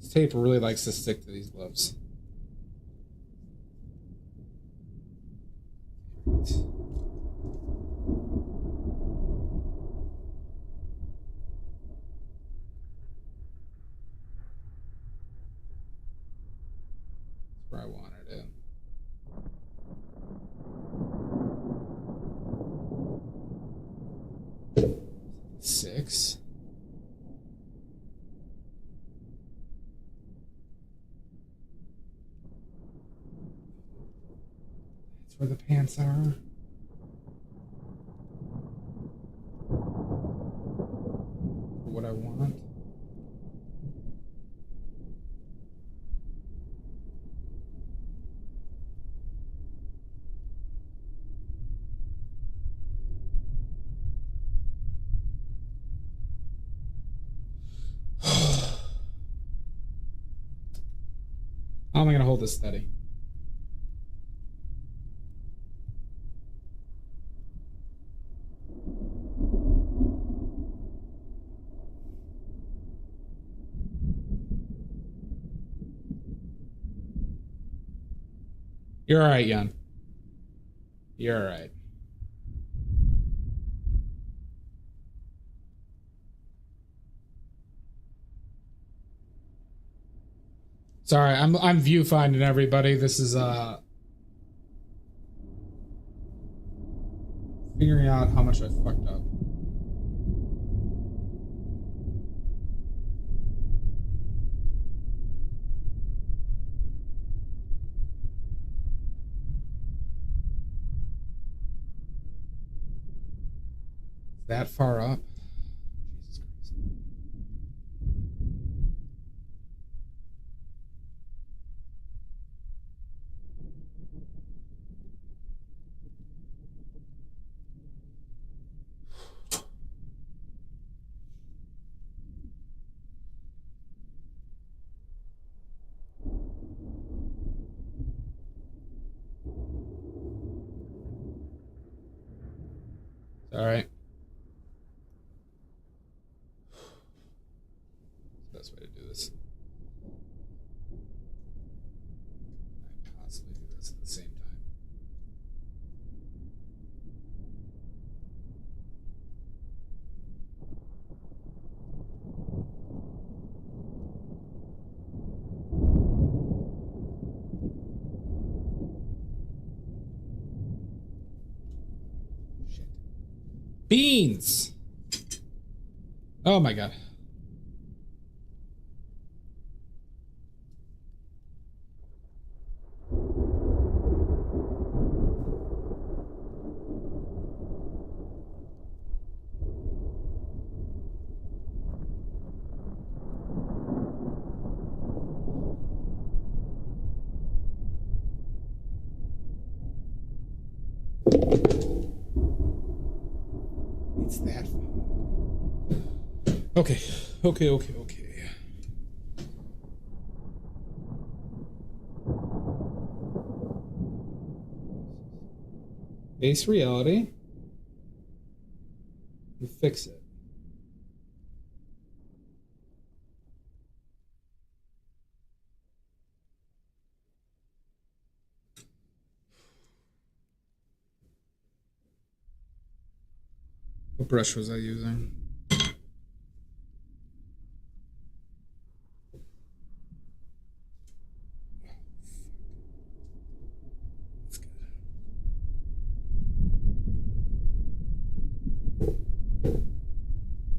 This tape really likes to stick to these gloves. That's where I wanted it. Six. That's where the pants are. For what I want. How am I gonna hold this steady? You're all right, Jan. You're all right. Sorry, I'm viewfinding everybody. This is figuring out how much I fucked up. That far up? Jesus Christ. All right. Best way to do this. I possibly do this at the same time. Shit. Beans! Oh my god. It's that. Okay. Base reality. You fix it. What brush was I using? That's good.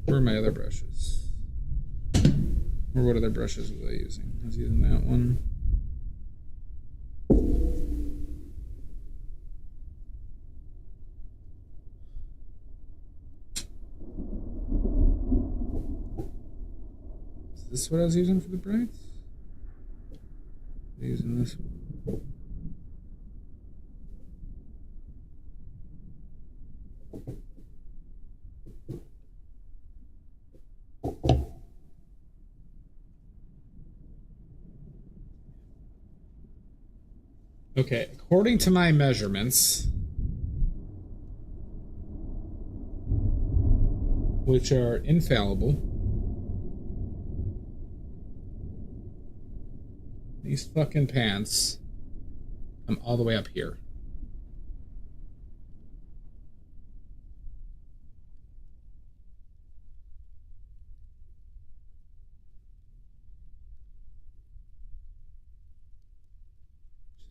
Where are my other brushes? Or what other brushes was I using? I was using that one. Is this what I was using for the brights? Using this one. Okay, according to my measurements, which are infallible, these fucking pants come all the way up here.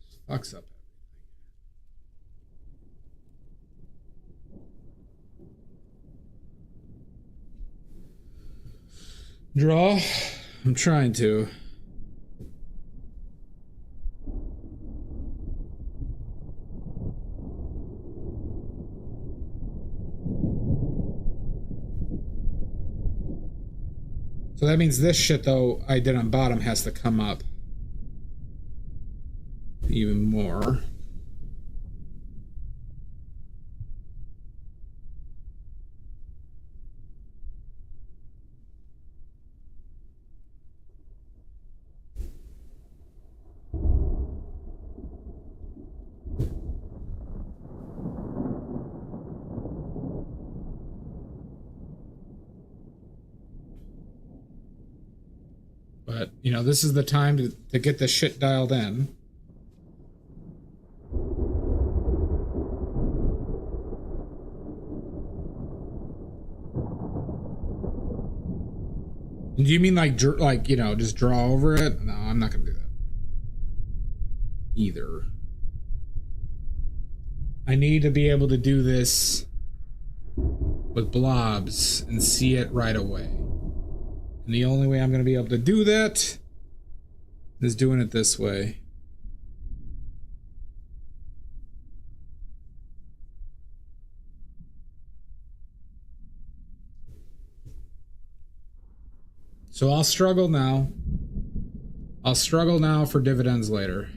Just fucks up everything. Draw. I'm trying to. So that means this shit, though, I did on bottom has to come up even more. But, you know, this is the time to get this shit dialed in. Do you mean like, you know, just draw over it? No, I'm not gonna do that. Either. I need to be able to do this with blobs and see it right away. And the only way I'm gonna be able to do that is doing it this way. So I'll struggle now. I'll struggle now for dividends later.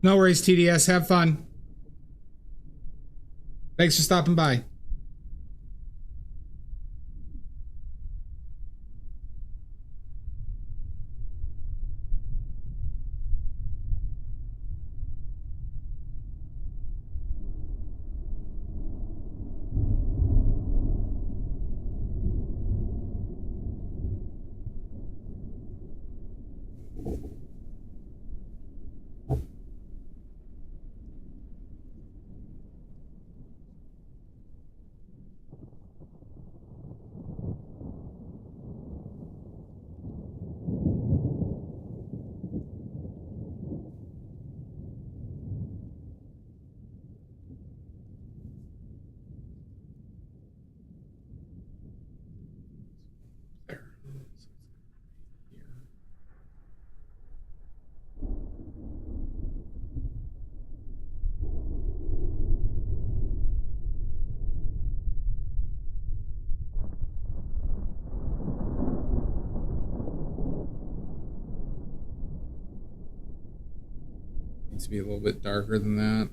No worries, TDS. Have fun. Thanks for stopping by. needs to be a little bit darker than that.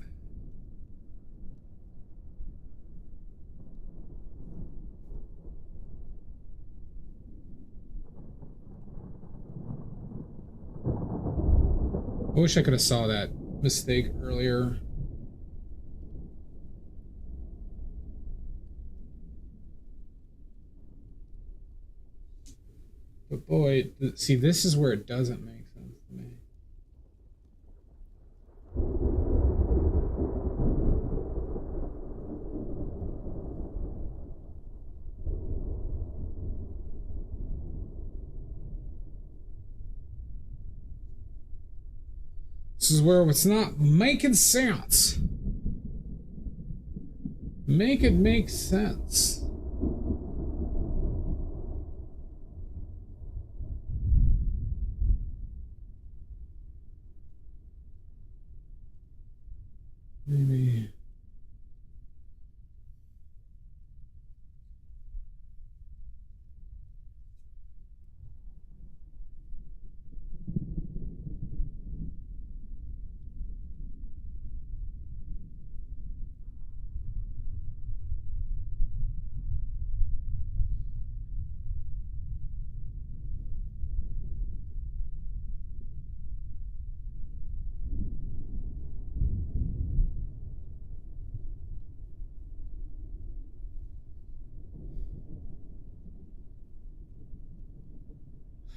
I wish I could have saw that mistake earlier. But boy, see, this is where it doesn't make sense to me. This is where it's not making sense. Make it make sense. Maybe.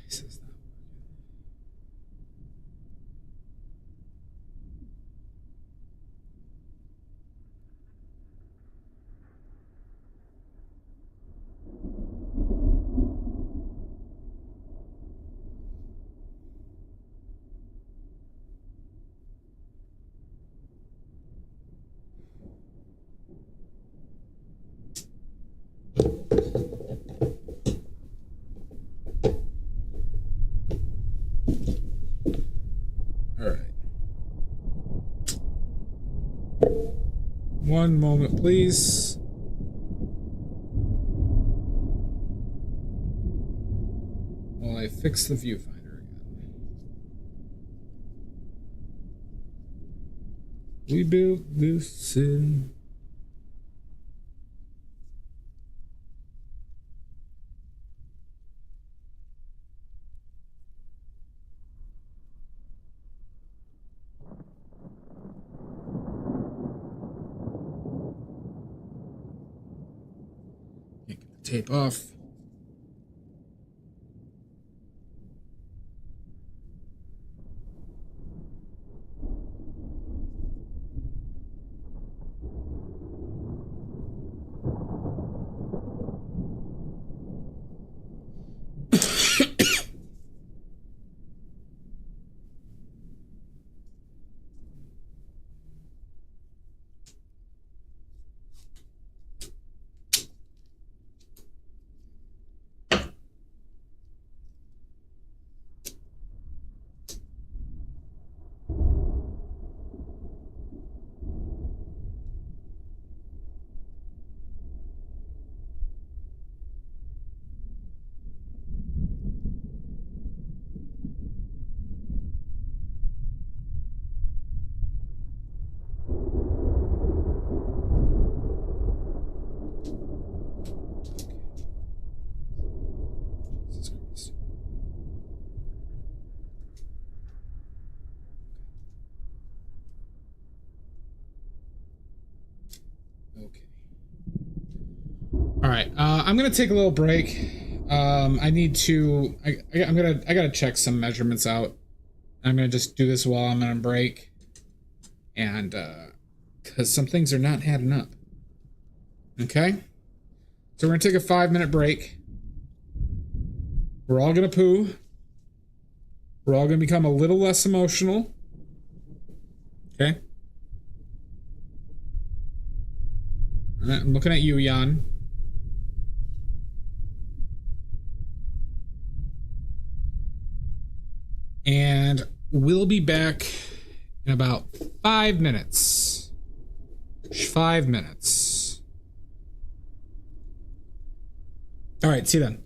This is not working. All right. One moment, please. While I fix the viewfinder again. We built this city. Can't get the tape off. Jesus Christ. Okay. All right. I'm gonna take a little break. I need to. I gotta check some measurements out. I'm gonna just do this while I'm on a break, and because some things are not adding up. Okay. So we're gonna take a 5-minute break. We're all gonna poo. We're all gonna become a little less emotional. Okay. All right, I'm looking at you, Jan. And we'll be back in about 5 minutes. 5 minutes. All right, see you then.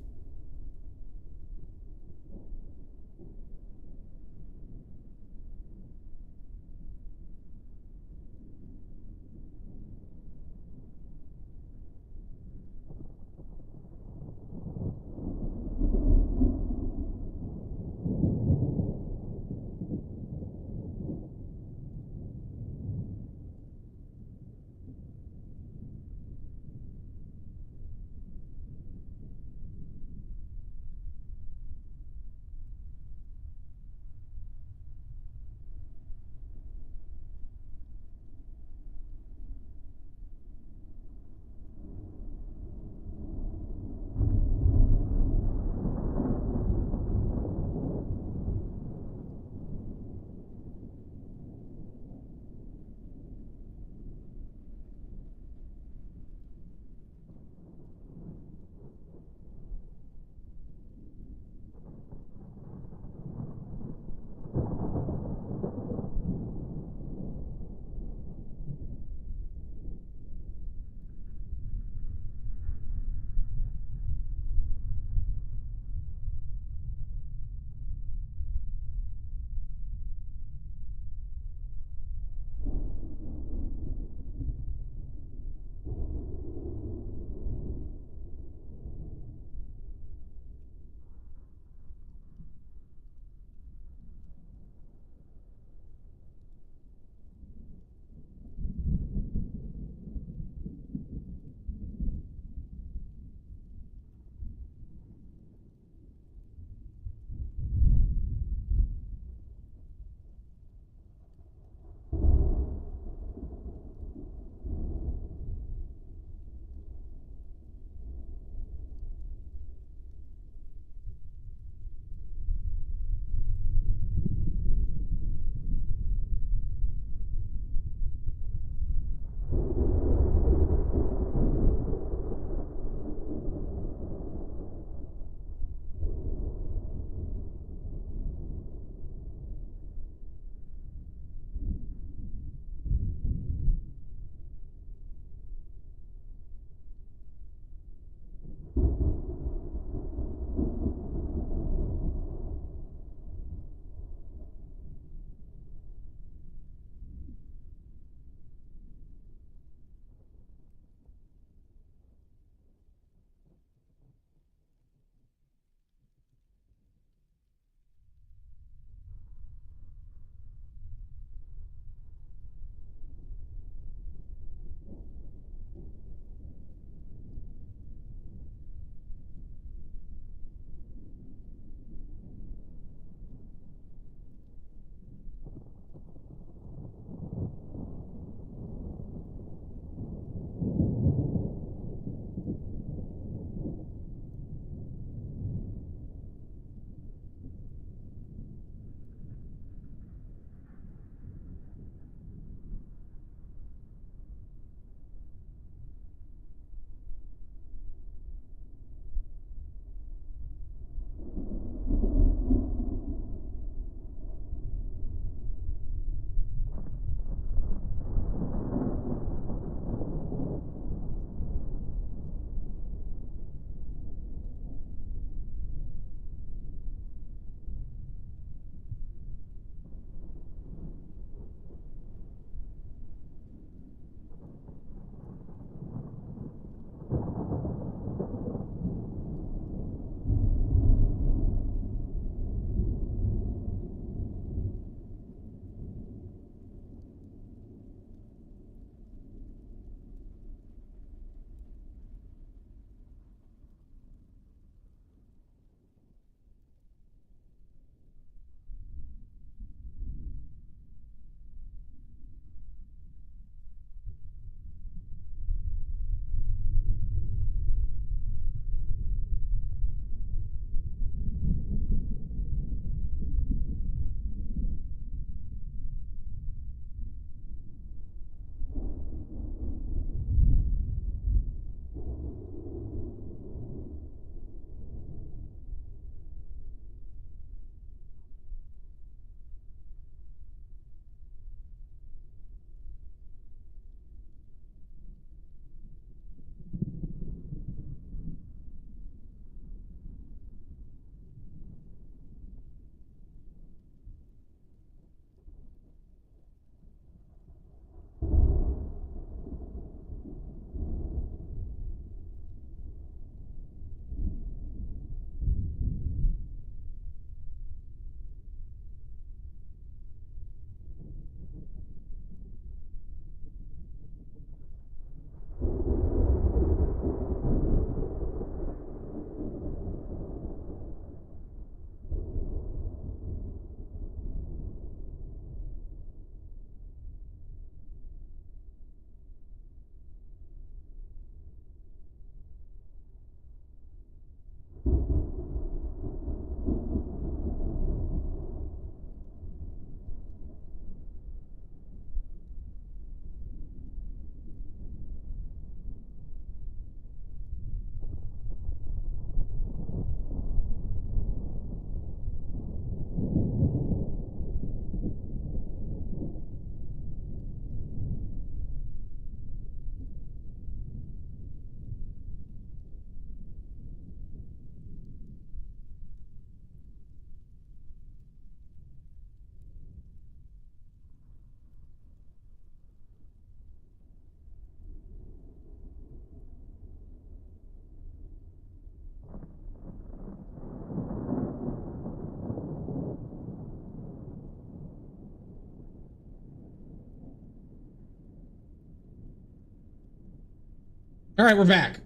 All right, we're back.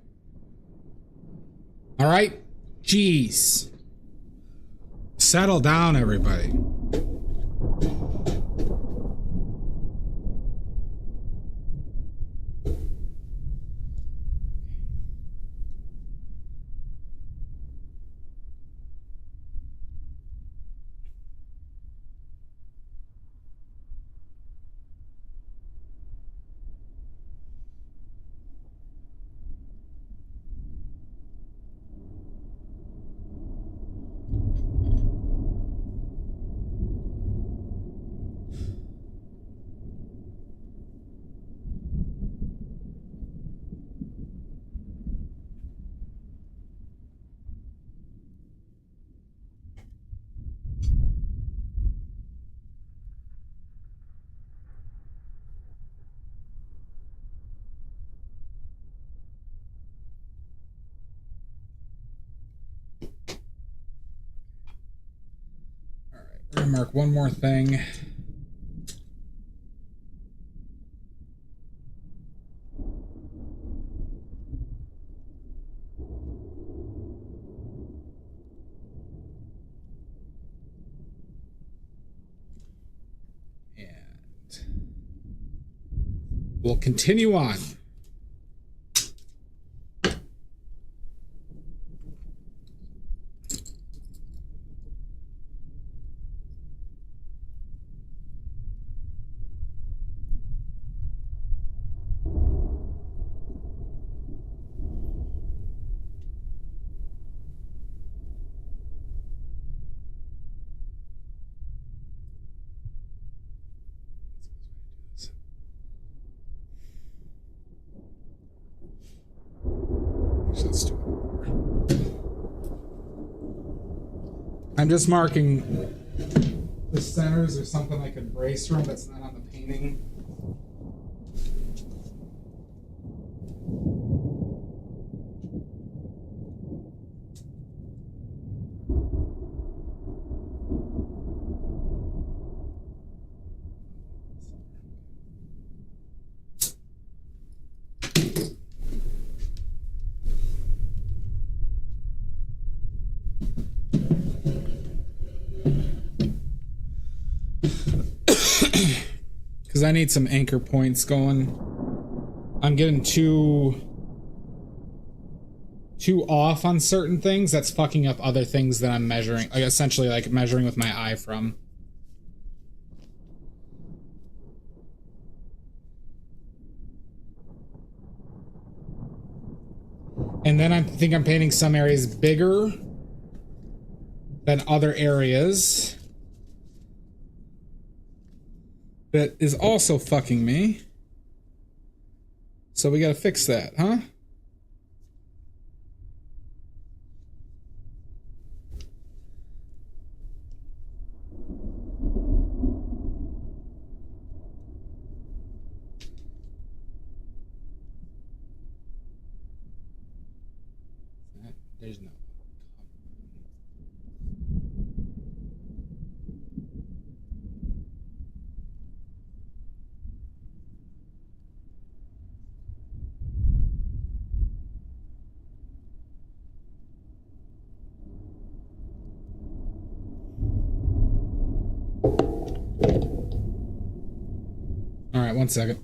All right. Jeez. Settle down, everybody. We're gonna mark one more thing. And we'll continue on. Let's do it. I'm just marking the centers or something I could brace from that's not on the painting. Because I need some anchor points going. I'm getting too off on certain things. That's fucking up other things that I'm measuring. Like essentially like measuring with my eye from. And then I think I'm painting some areas bigger than other areas. That is also fucking me. So we gotta fix that, huh? There's no. All right, 1 second.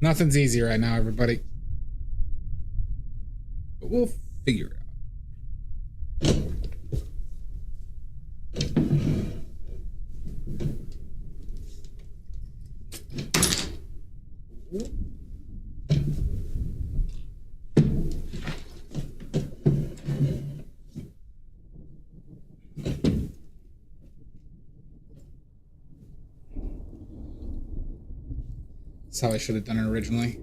Nothing's easy right now, everybody. But we'll figure it out. That's how I should have done it originally.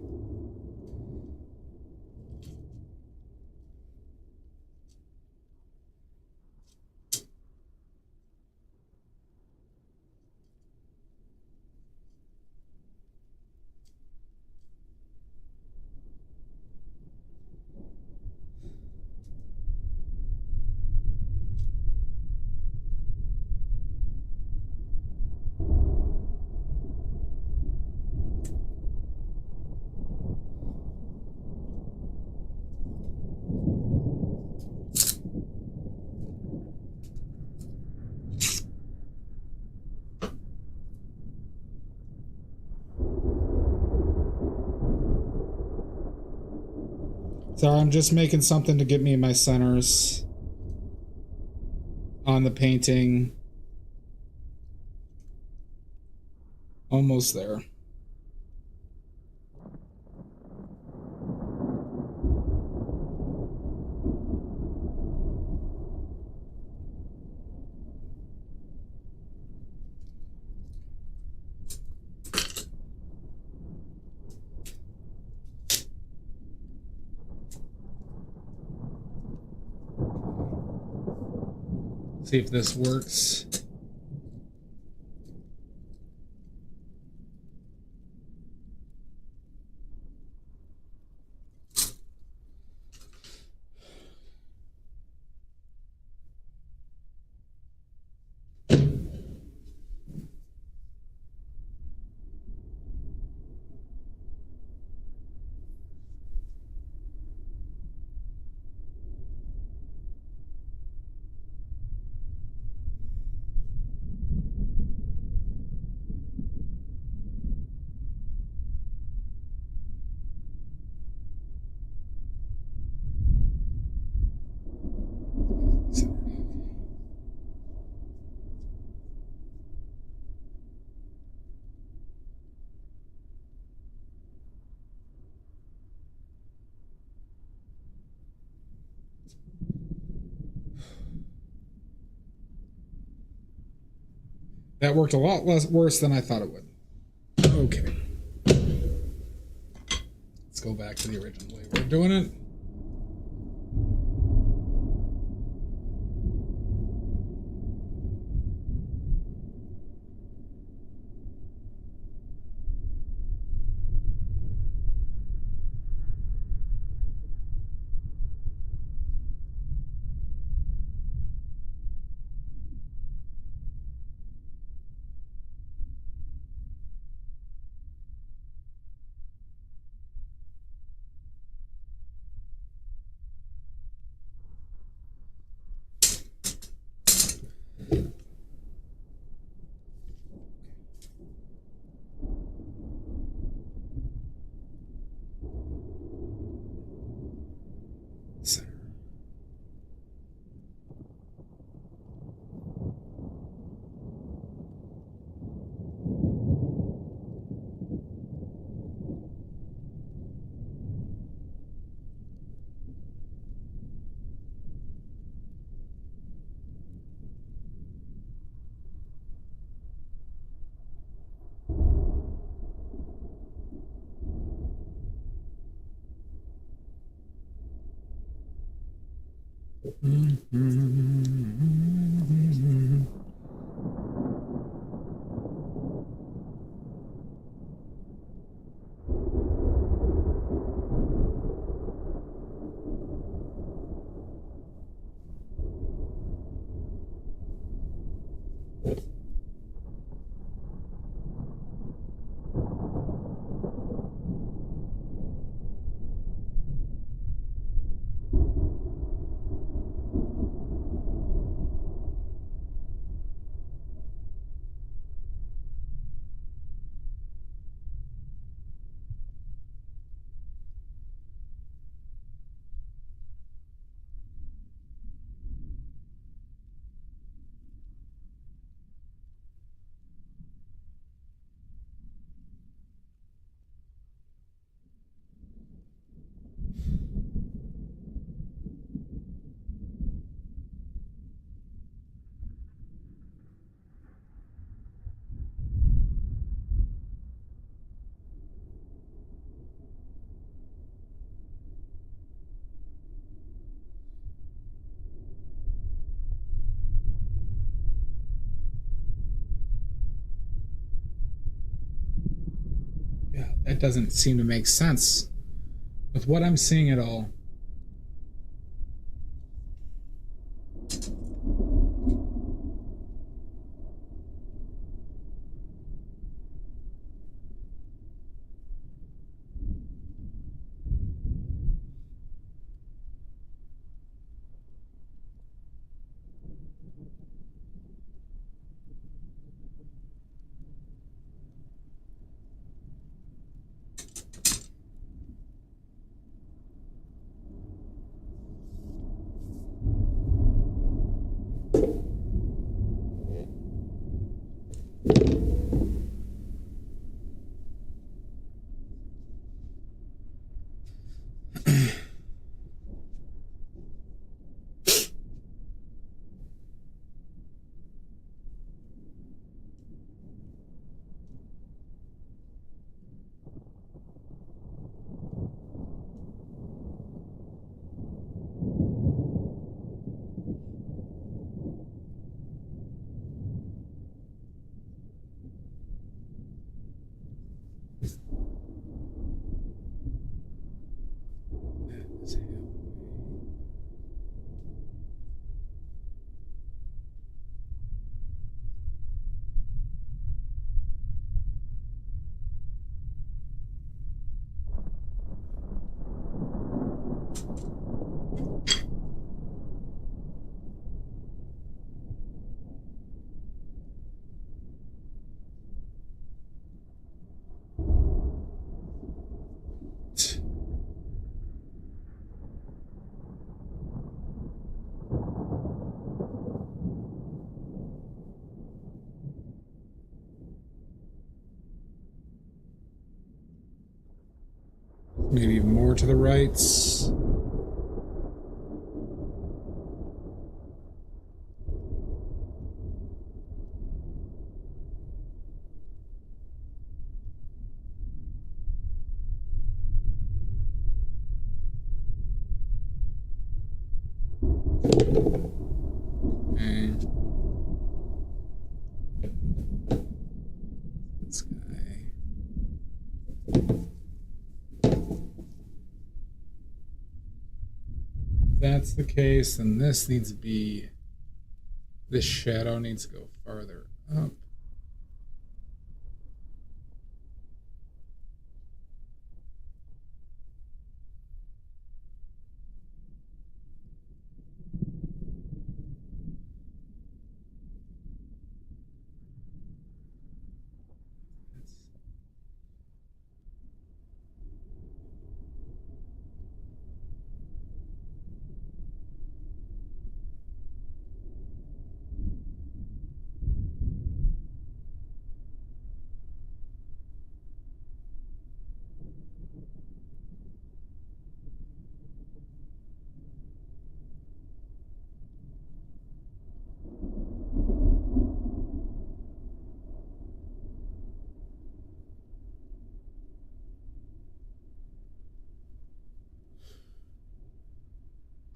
Sorry, I'm just making something to get me my centers on the painting. Almost there. See if this works. That worked a lot worse than I thought it would. Okay. Let's go back to the original way we're doing it. Yeah, that doesn't seem to make sense with what I'm seeing at all. Maybe even more to the right. Okay. This guy. If that's the case, then this needs to be, this shadow needs to go farther up.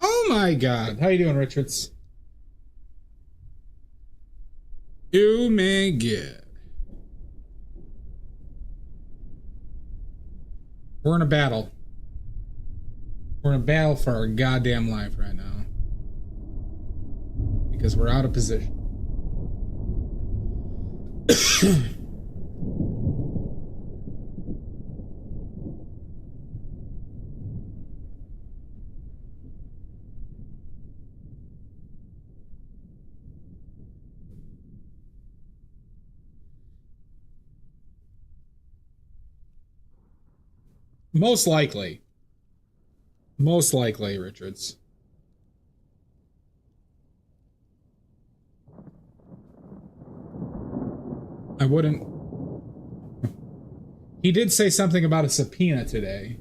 Oh my God. How you doing, Richards? You may get. We're in a battle. We're in a battle for our goddamn life right now. Because we're out of position. Most likely. Most likely, Richards. I wouldn't. He did say something about a subpoena today.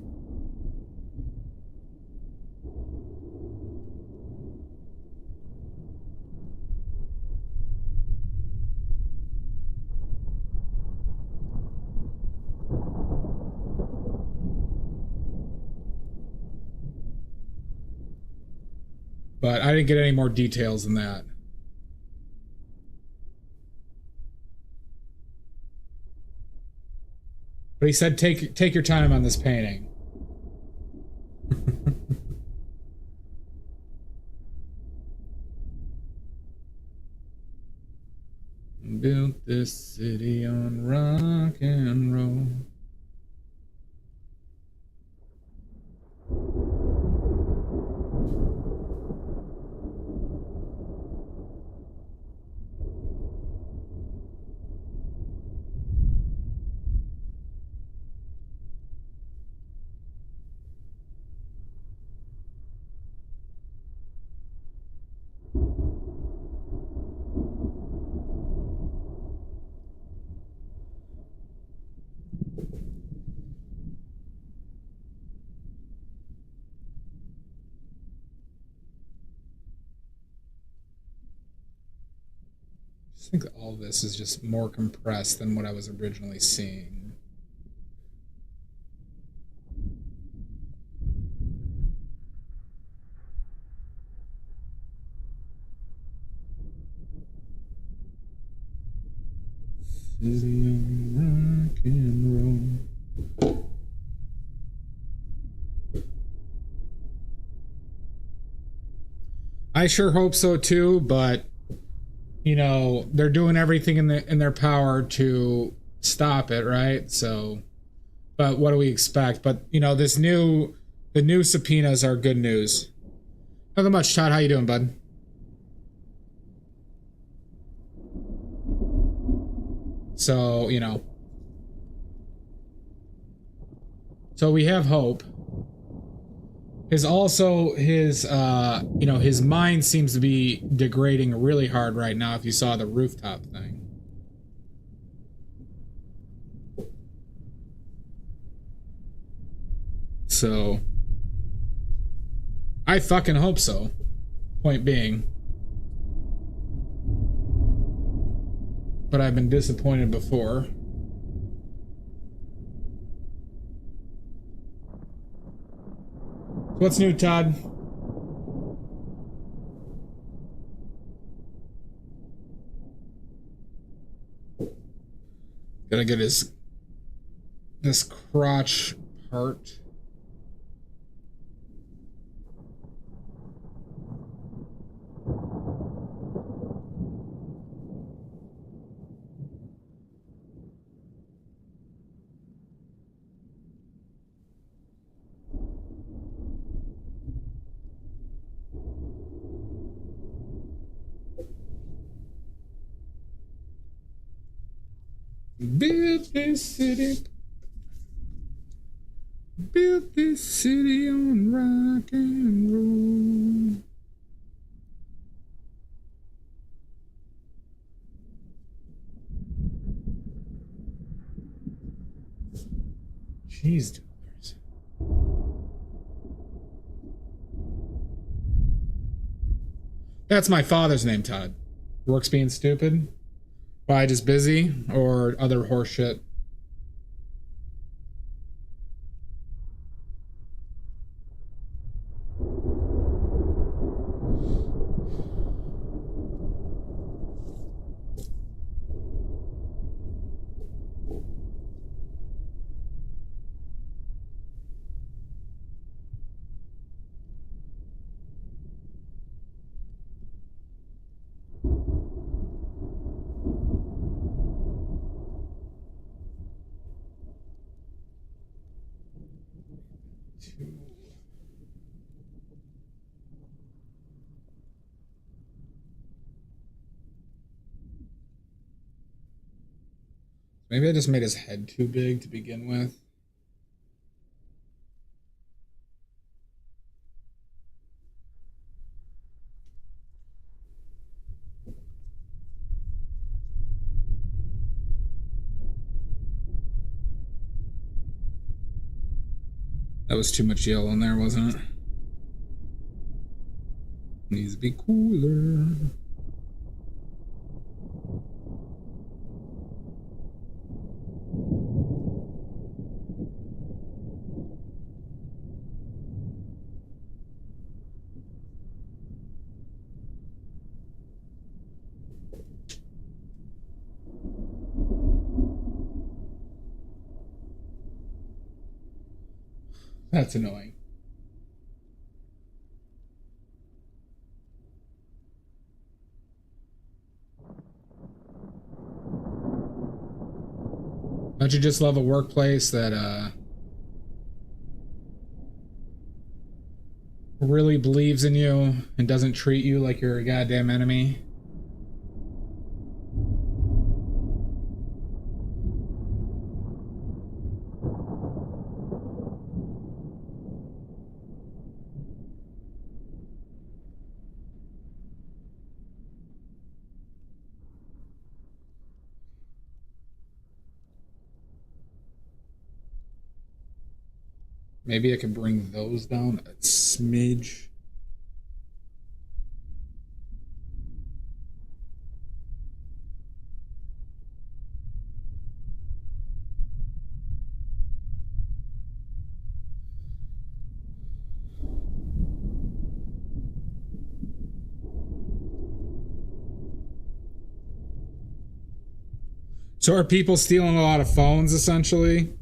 But I didn't get any more details than that. But he said, take your time on this painting. Built this city on rock and roll. I think all this is just more compressed than what I was originally seeing. City on rock and roll. I sure hope so too, but you know, they're doing everything in their power to stop it, right? So, but what do we expect? But you know, the new subpoenas are good news. Not much, Todd. How you doing, bud? So, you know, so we have hope. His mind seems to be degrading really hard right now if you saw the rooftop thing. so I fucking hope so. Point being. But I've been disappointed before. What's new, Todd? Gotta get this crotch part. Build this city. Build this city on rock and roll. Jeez, dollars. That's my father's name, Todd. Works being stupid. Why, just busy or other horse shit? Maybe I just made his head too big to begin with. That was too much yellow in there, wasn't it? Needs to be cooler. That's annoying. Don't you just love a workplace that really believes in you and doesn't treat you like you're a goddamn enemy? Maybe I can bring those down a smidge. So are people stealing a lot of phones, essentially?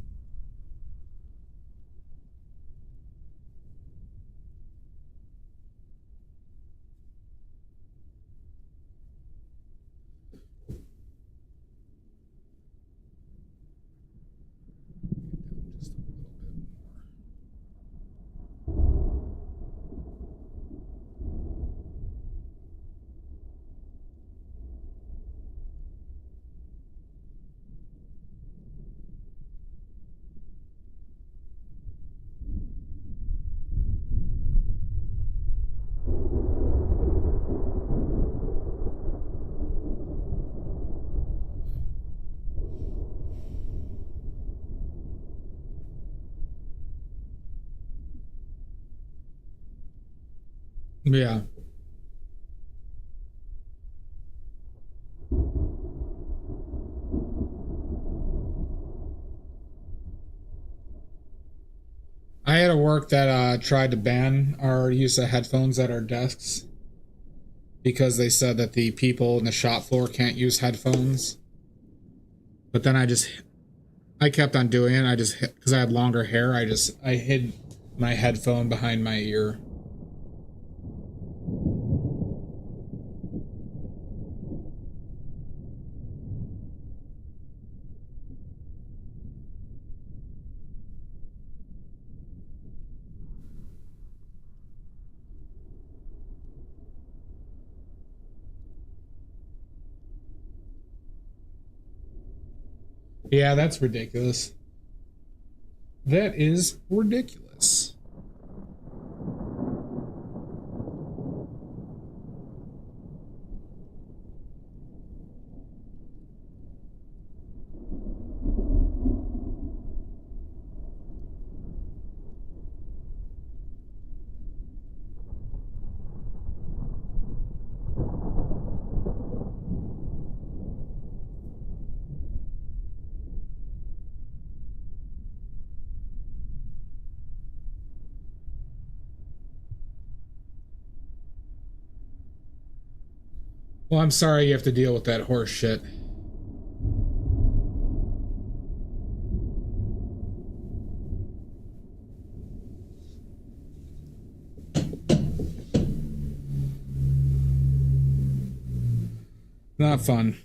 Yeah. I had a work that tried to ban our use of headphones at our desks because they said that the people in the shop floor can't use headphones. But then I kept on doing it. I just, because I had longer hair, I hid my headphone behind my ear. Yeah, that's ridiculous. That is ridiculous. Well, I'm sorry you have to deal with that horse shit. Not fun.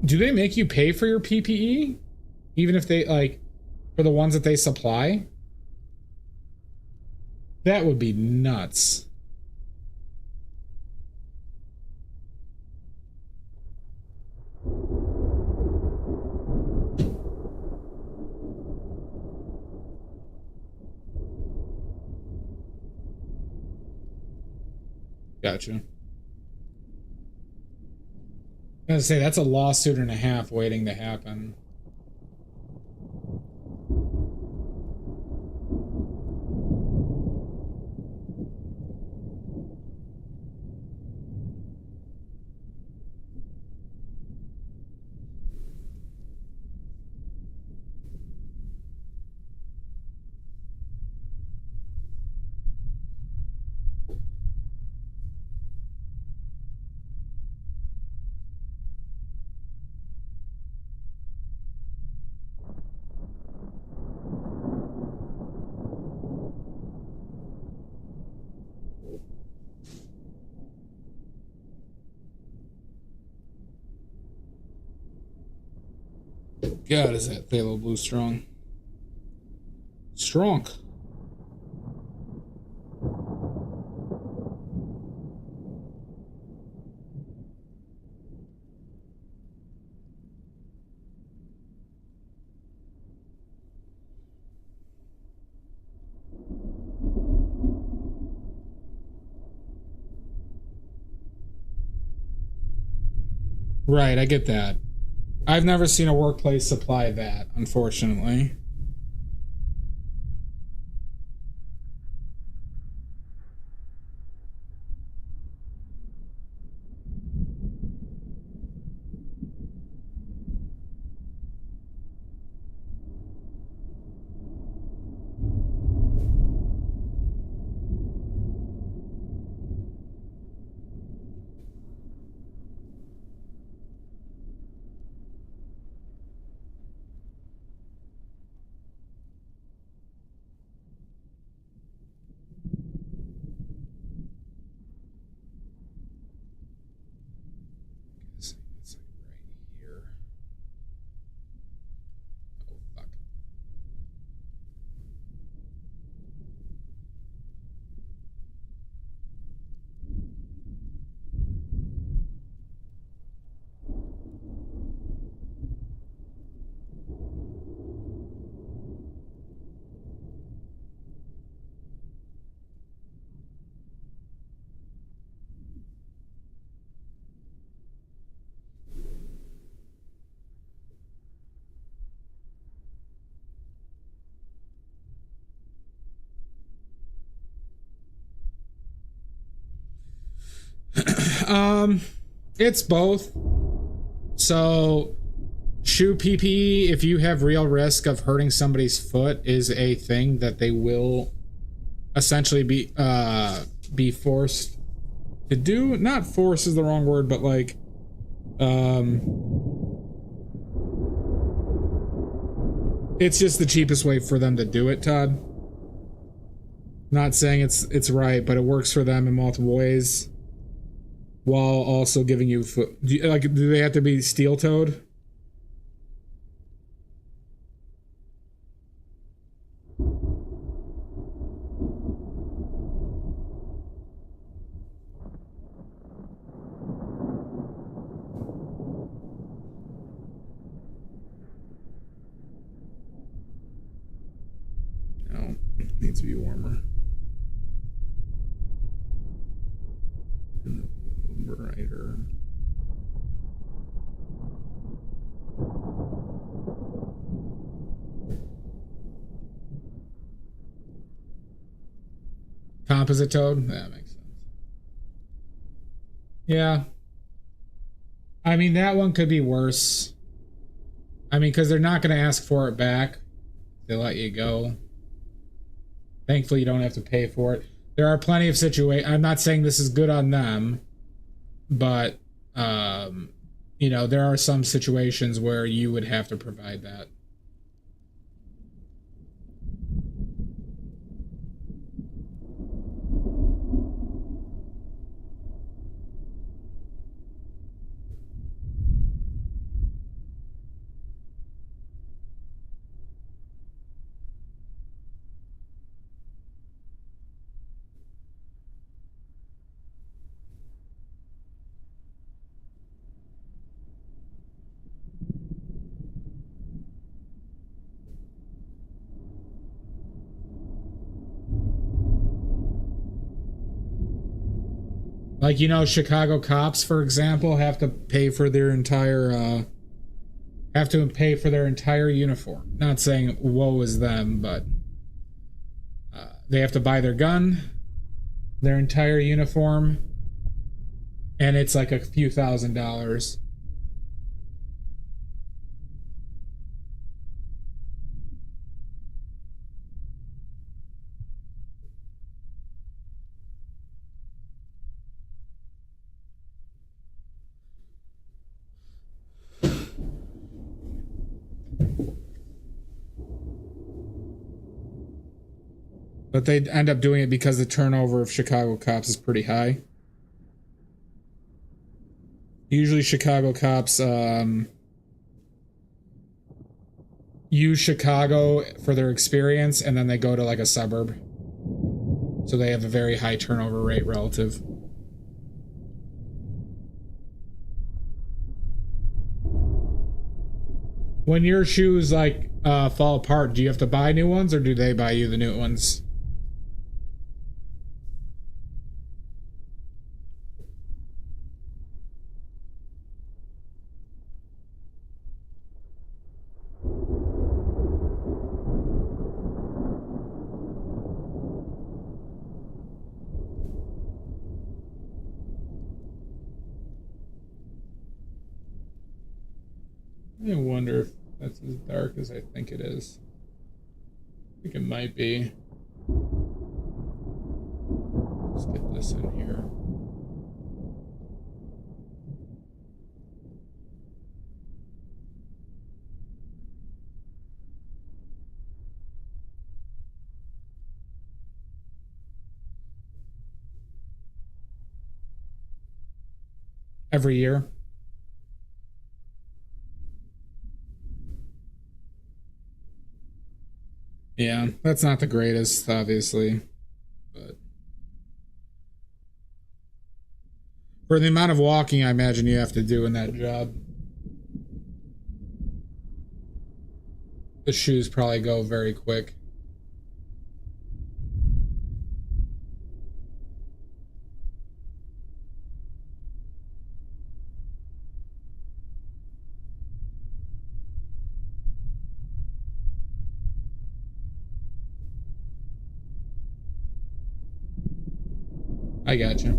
Do they make you pay for your PPE? Even if they, like, for the ones that they supply? That would be nuts. Gotcha. I was gonna say, that's a lawsuit and a half waiting to happen. God, is that Phthalo Blue strong? Strong. Right, I get that. I've never seen a workplace supply that, unfortunately. It's both. So shoe PPE, if you have real risk of hurting somebody's foot, is a thing that they will essentially be forced to do. Not force is the wrong word, but like it's just the cheapest way for them to do it, Todd. Not saying it's right, but it works for them in multiple ways, while also giving you foot. Do they have to be steel-toed? No, it needs to be warmer. Brighter. Composite toed? That makes sense. Yeah. I mean, that one could be worse. I mean, because they're not going to ask for it back. They let you go. Thankfully, you don't have to pay for it. There are plenty of situations. I'm not saying this is good on them, but, you know, there are some situations where you would have to provide that. Like, you know, Chicago cops, for example, have to pay for their entire uniform. Not saying woe is them, but they have to buy their gun, their entire uniform, and it's like a few $1,000s. But they end up doing it because the turnover of Chicago cops is pretty high. Usually Chicago cops use Chicago for their experience, and then they go to like a suburb. So they have a very high turnover rate relative. When your shoes like fall apart, do you have to buy new ones, or do they buy you the new ones? I wonder if that's as dark as I think it is. I think it might be. Let's get this in here. Every year. Yeah, that's not the greatest, obviously, but for the amount of walking I imagine you have to do in that job, the shoes probably go very quick. I got you.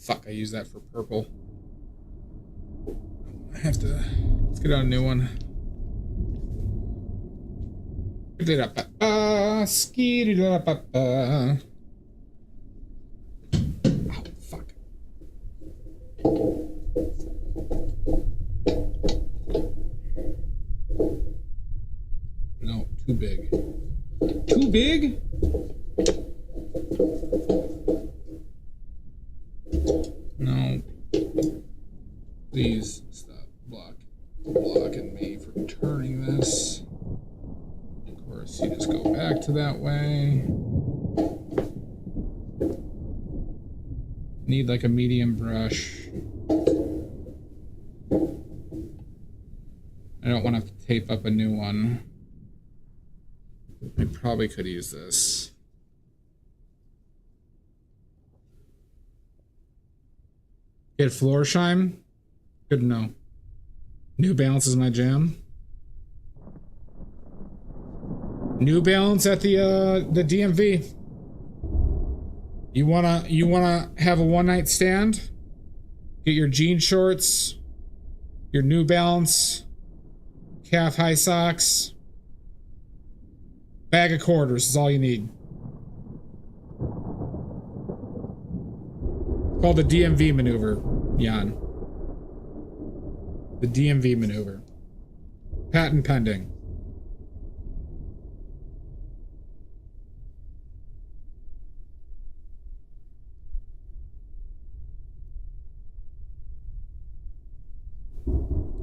fuck, I use that for purple. I have to, let's get out a new one. Oh, fuck. No, too big. Too big? No. Please stop blocking me from turning this. Of course, you just go back to that way. Need like a medium brush. I don't want to have to tape up a new one. I probably could use this. Get Florsheim? Good to know. New Balance is my jam. New Balance at the DMV. You wanna have a one night stand? Get your jean shorts, your New Balance, calf high socks, bag of quarters is all you need. It's called the DMV maneuver, Jan. The DMV maneuver. Patent pending.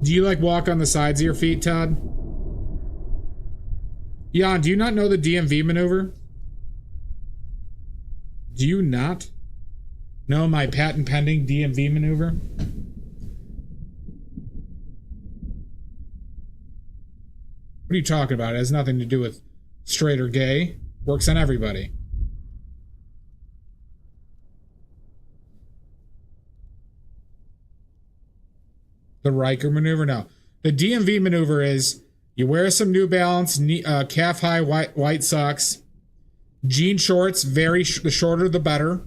Do you like walk on the sides of your feet, Todd? Jan, do you not know the DMV maneuver? Do you not know my patent pending DMV maneuver? What are you talking about? It has nothing to do with straight or gay. Works on everybody. The Riker maneuver? No. The DMV maneuver is you wear some New Balance, calf high white socks, jean shorts, the shorter the better,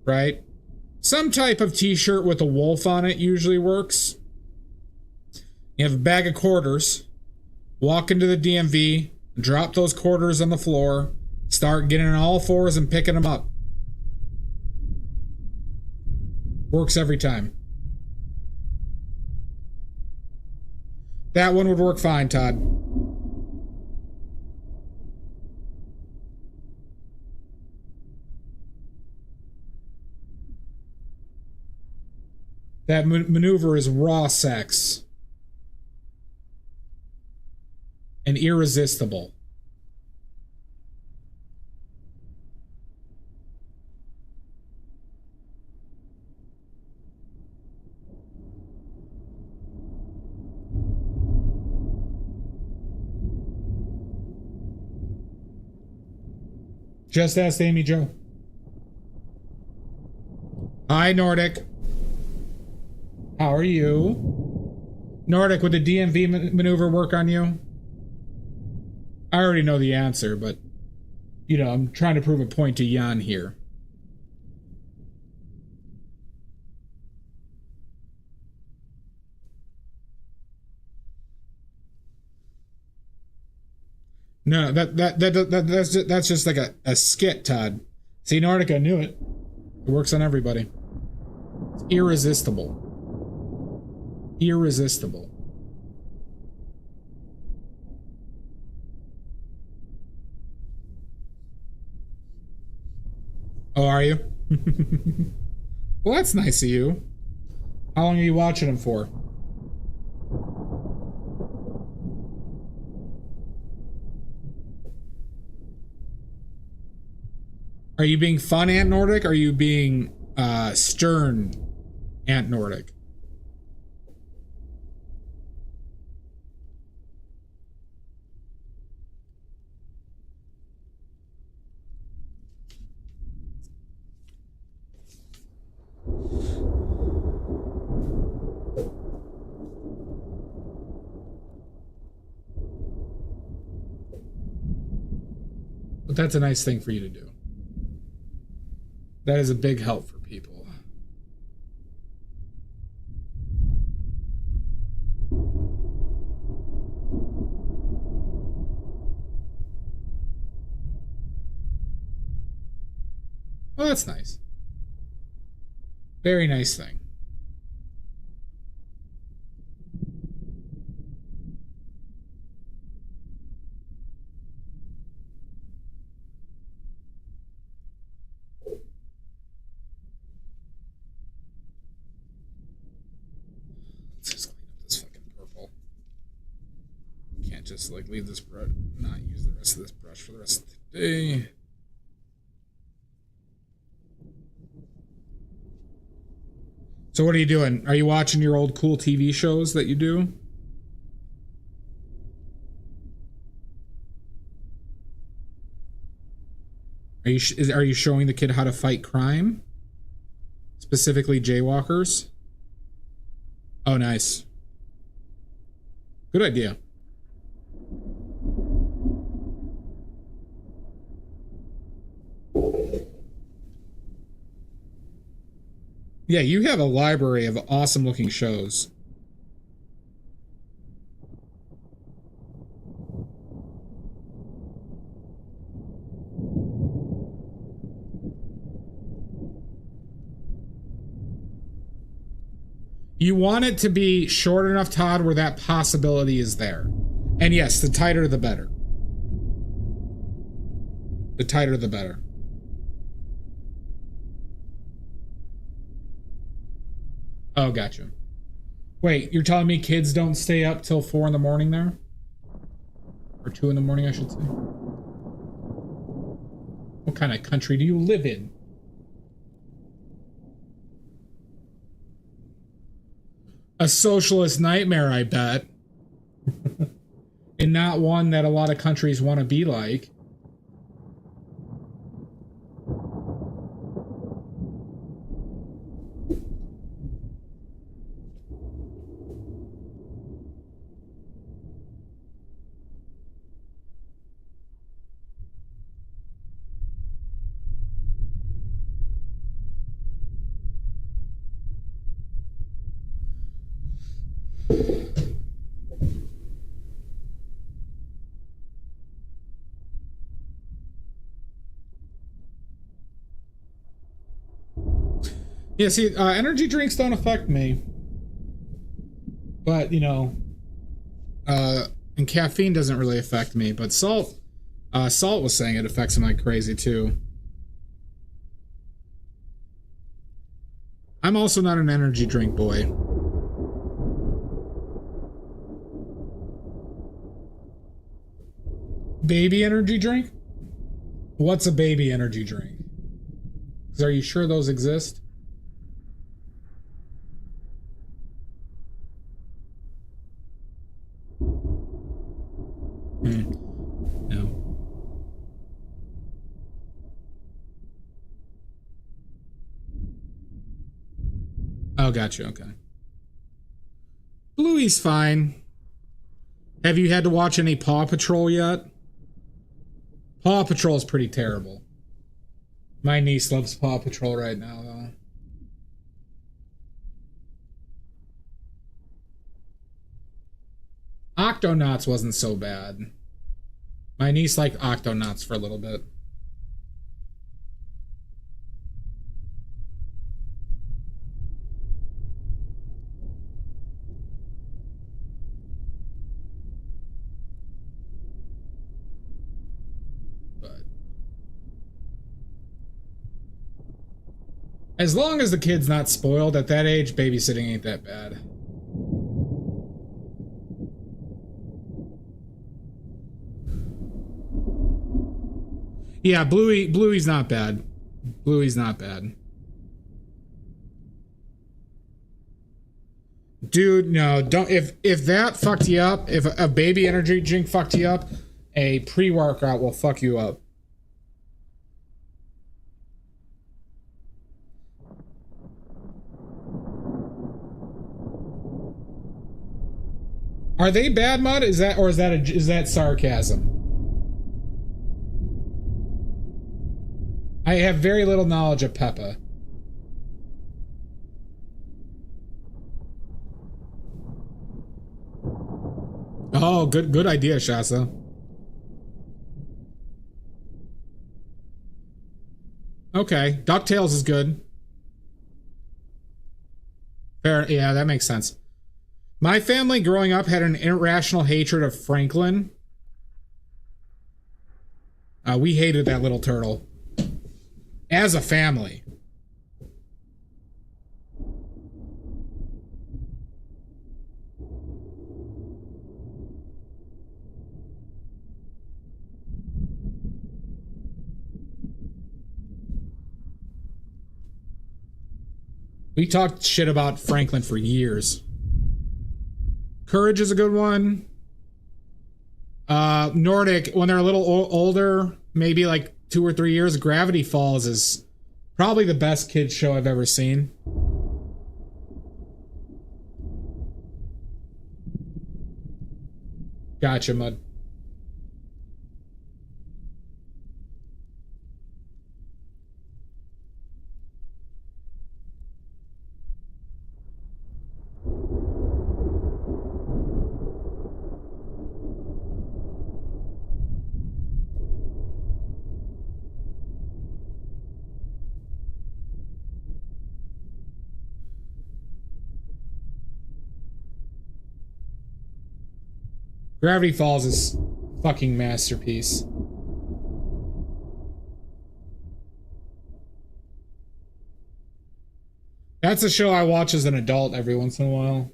right? Some type of t-shirt with a wolf on it usually works. You have a bag of quarters, walk into the DMV, drop those quarters on the floor, start getting on all fours and picking them up. Works every time. That one would work fine, Todd. That maneuver is raw sex. And irresistible. Just ask Amy Jo. Hi, Nordic. How are you? Nordic, would the DMV maneuver work on you? I already know the answer, but, you know, I'm trying to prove a point to Jan here. No, that's just like a skit, Todd. See, Nordica knew it. It works on everybody. It's irresistible. Irresistible. Oh, are you? Well, that's nice of you. How long are you watching them for? Are you being fun, Aunt Nordic? Or are you being stern, Aunt Nordic? But that's a nice thing for you to do. That is a big help for people. Oh, that's nice. Very nice thing. Let's just clean up this fucking purple. Can't just like leave this brush, not use the rest of this brush for the rest of the day. So what are you doing? Are you watching your old cool TV shows that you do? Are you showing the kid how to fight crime? Specifically jaywalkers? Oh, nice. Good idea. Yeah, you have a library of awesome looking shows. You want it to be short enough, Todd, where that possibility is there. And yes, the tighter the better. The tighter the better. Oh, gotcha. Wait, you're telling me kids don't stay up till 4 in the morning there? Or 2 in the morning, I should say. What kind of country do you live in? A socialist nightmare, I bet. And not one that a lot of countries want to be like. Yeah, see, energy drinks don't affect me. But, you know, and caffeine doesn't really affect me. But salt was saying it affects him like crazy, too. I'm also not an energy drink boy. Baby energy drink? What's a baby energy drink? 'Cause are you sure those exist? No. Oh, gotcha. Okay. Bluey's fine. Have you had to watch any Paw Patrol yet? Paw Patrol's pretty terrible. My niece loves Paw Patrol right now, though. Octonauts wasn't so bad. My niece liked Octonauts for a little bit. But as long as the kid's not spoiled at that age, babysitting ain't that bad. Yeah, Bluey's not bad. Bluey's not bad. Dude, no, don't. If that fucked you up, if a baby energy drink fucked you up, a pre-workout will fuck you up. Are they bad, Mud? Is that sarcasm? I have very little knowledge of Peppa. Oh, good idea, Shasta. Okay, DuckTales is good. Fair, yeah, that makes sense. My family growing up had an irrational hatred of Franklin. We hated that little turtle. As a family. We talked shit about Franklin for years. Courage is a good one. Nordic, when they're a little older, maybe like 2 or 3 years, Gravity Falls is probably the best kids show I've ever seen. Gotcha, Mud. Gravity Falls is fucking masterpiece. That's a show I watch as an adult every once in a while.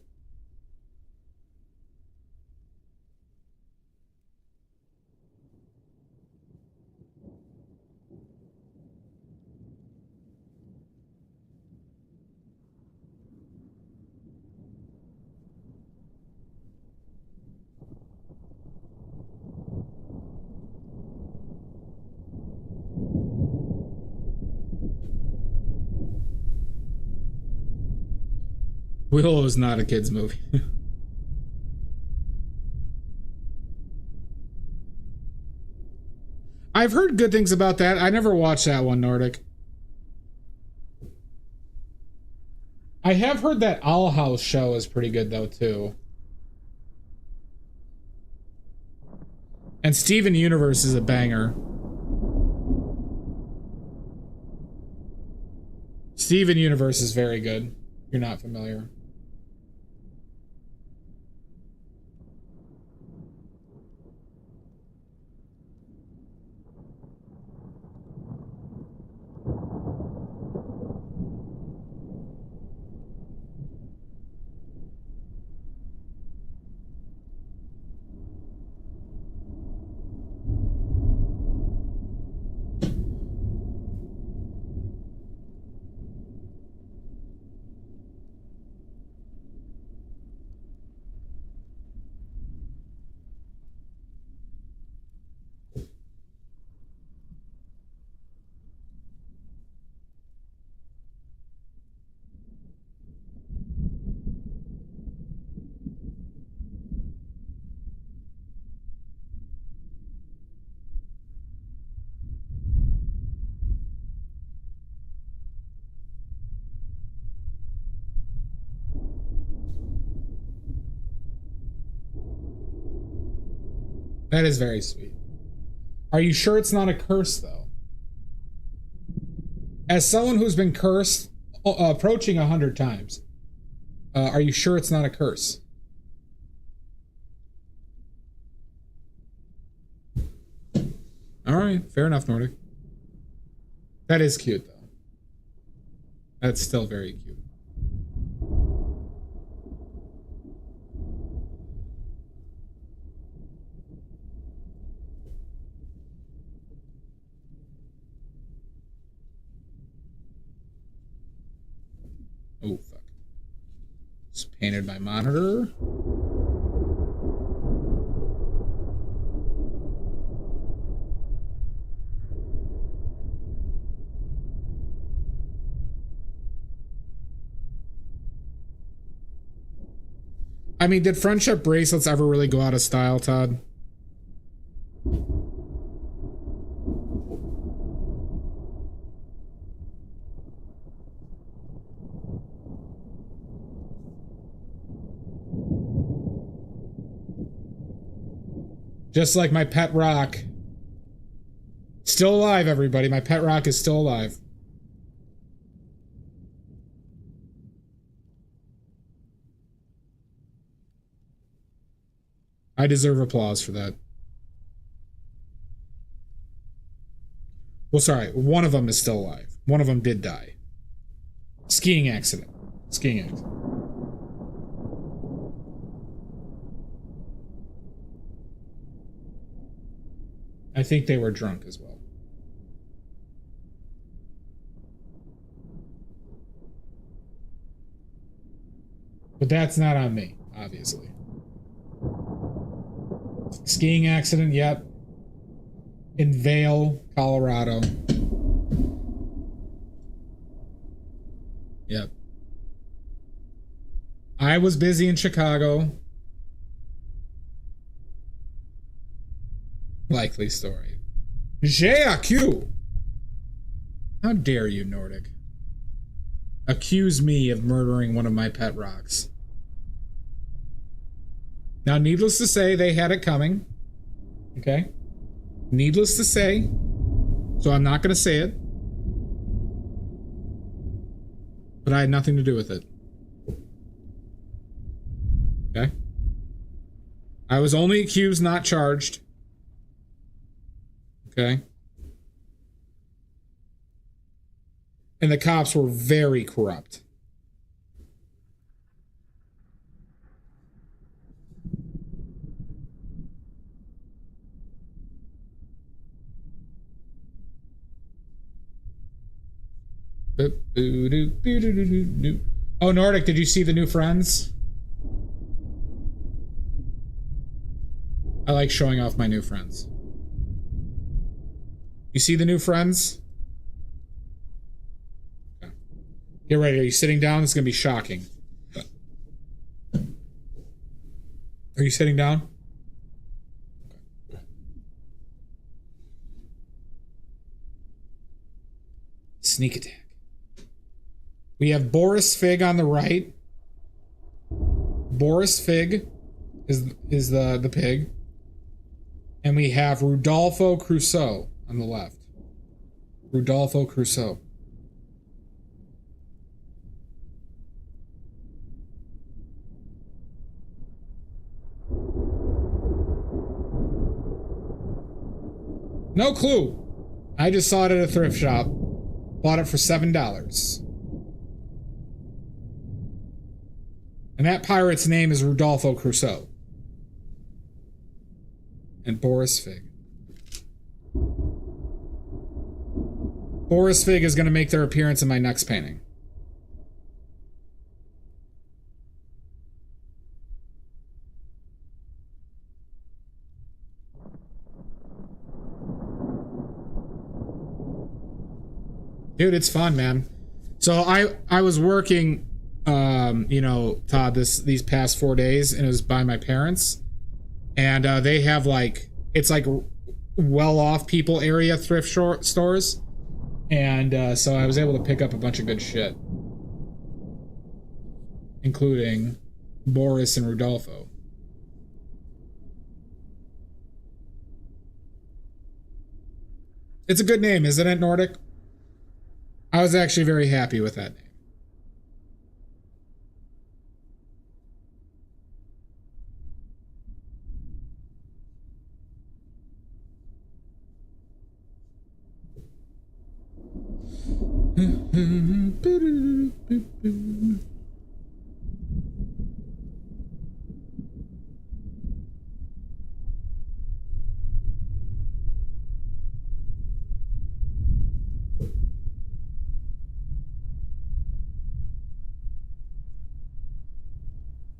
Willow is not a kid's movie. I've heard good things about that. I never watched that one, Nordic. I have heard that Owl House show is pretty good, though, too. And Steven Universe is a banger. Steven Universe is very good. If you're not familiar. That is very sweet. Are you sure it's not a curse, though? As someone who's been cursed approaching 100 times, are you sure it's not a curse? All right, fair enough, Nordic. That is cute, though. That's still very cute. Oh, fuck. Just painted my monitor. I mean, did friendship bracelets ever really go out of style, Todd? Just like my pet rock. Still alive, everybody. My pet rock is still alive. I deserve applause for that. Well, sorry, one of them is still alive. One of them did die. Skiing accident. Skiing accident. I think they were drunk as well. But that's not on me, obviously. Skiing accident, yep. In Vail, Colorado. Yep. I was busy in Chicago. Likely story. JAQ! How dare you, Nordic? Accuse me of murdering one of my pet rocks. Now, needless to say, they had it coming. Okay? Needless to say. So I'm not going to say it. But I had nothing to do with it. Okay? I was only accused, not charged. Okay? And the cops were very corrupt. Oh, Nordic, did you see the new friends? I like showing off my new friends. You see the new friends? Okay. Get ready. Are you sitting down? It's going to be shocking. Are you sitting down? Okay. Sneak attack. We have Boris Fig on the right. Boris Fig is the pig. And we have Rudolfo Crusoe on the left. Rudolfo Crusoe. No clue. I just saw it at a thrift shop. Bought it for $7. And that pirate's name is Rudolfo Crusoe. And Boris Fig. Boris Fig is going to make their appearance in my next painting. Dude, it's fun, man. So I was working, you know, Todd, these past 4 days, and it was by my parents, and they have like, it's like well-off people area thrift stores, and so I was able to pick up a bunch of good shit, including Boris and Rudolfo. It's a good name, isn't it, Nordic? I was actually very happy with that name.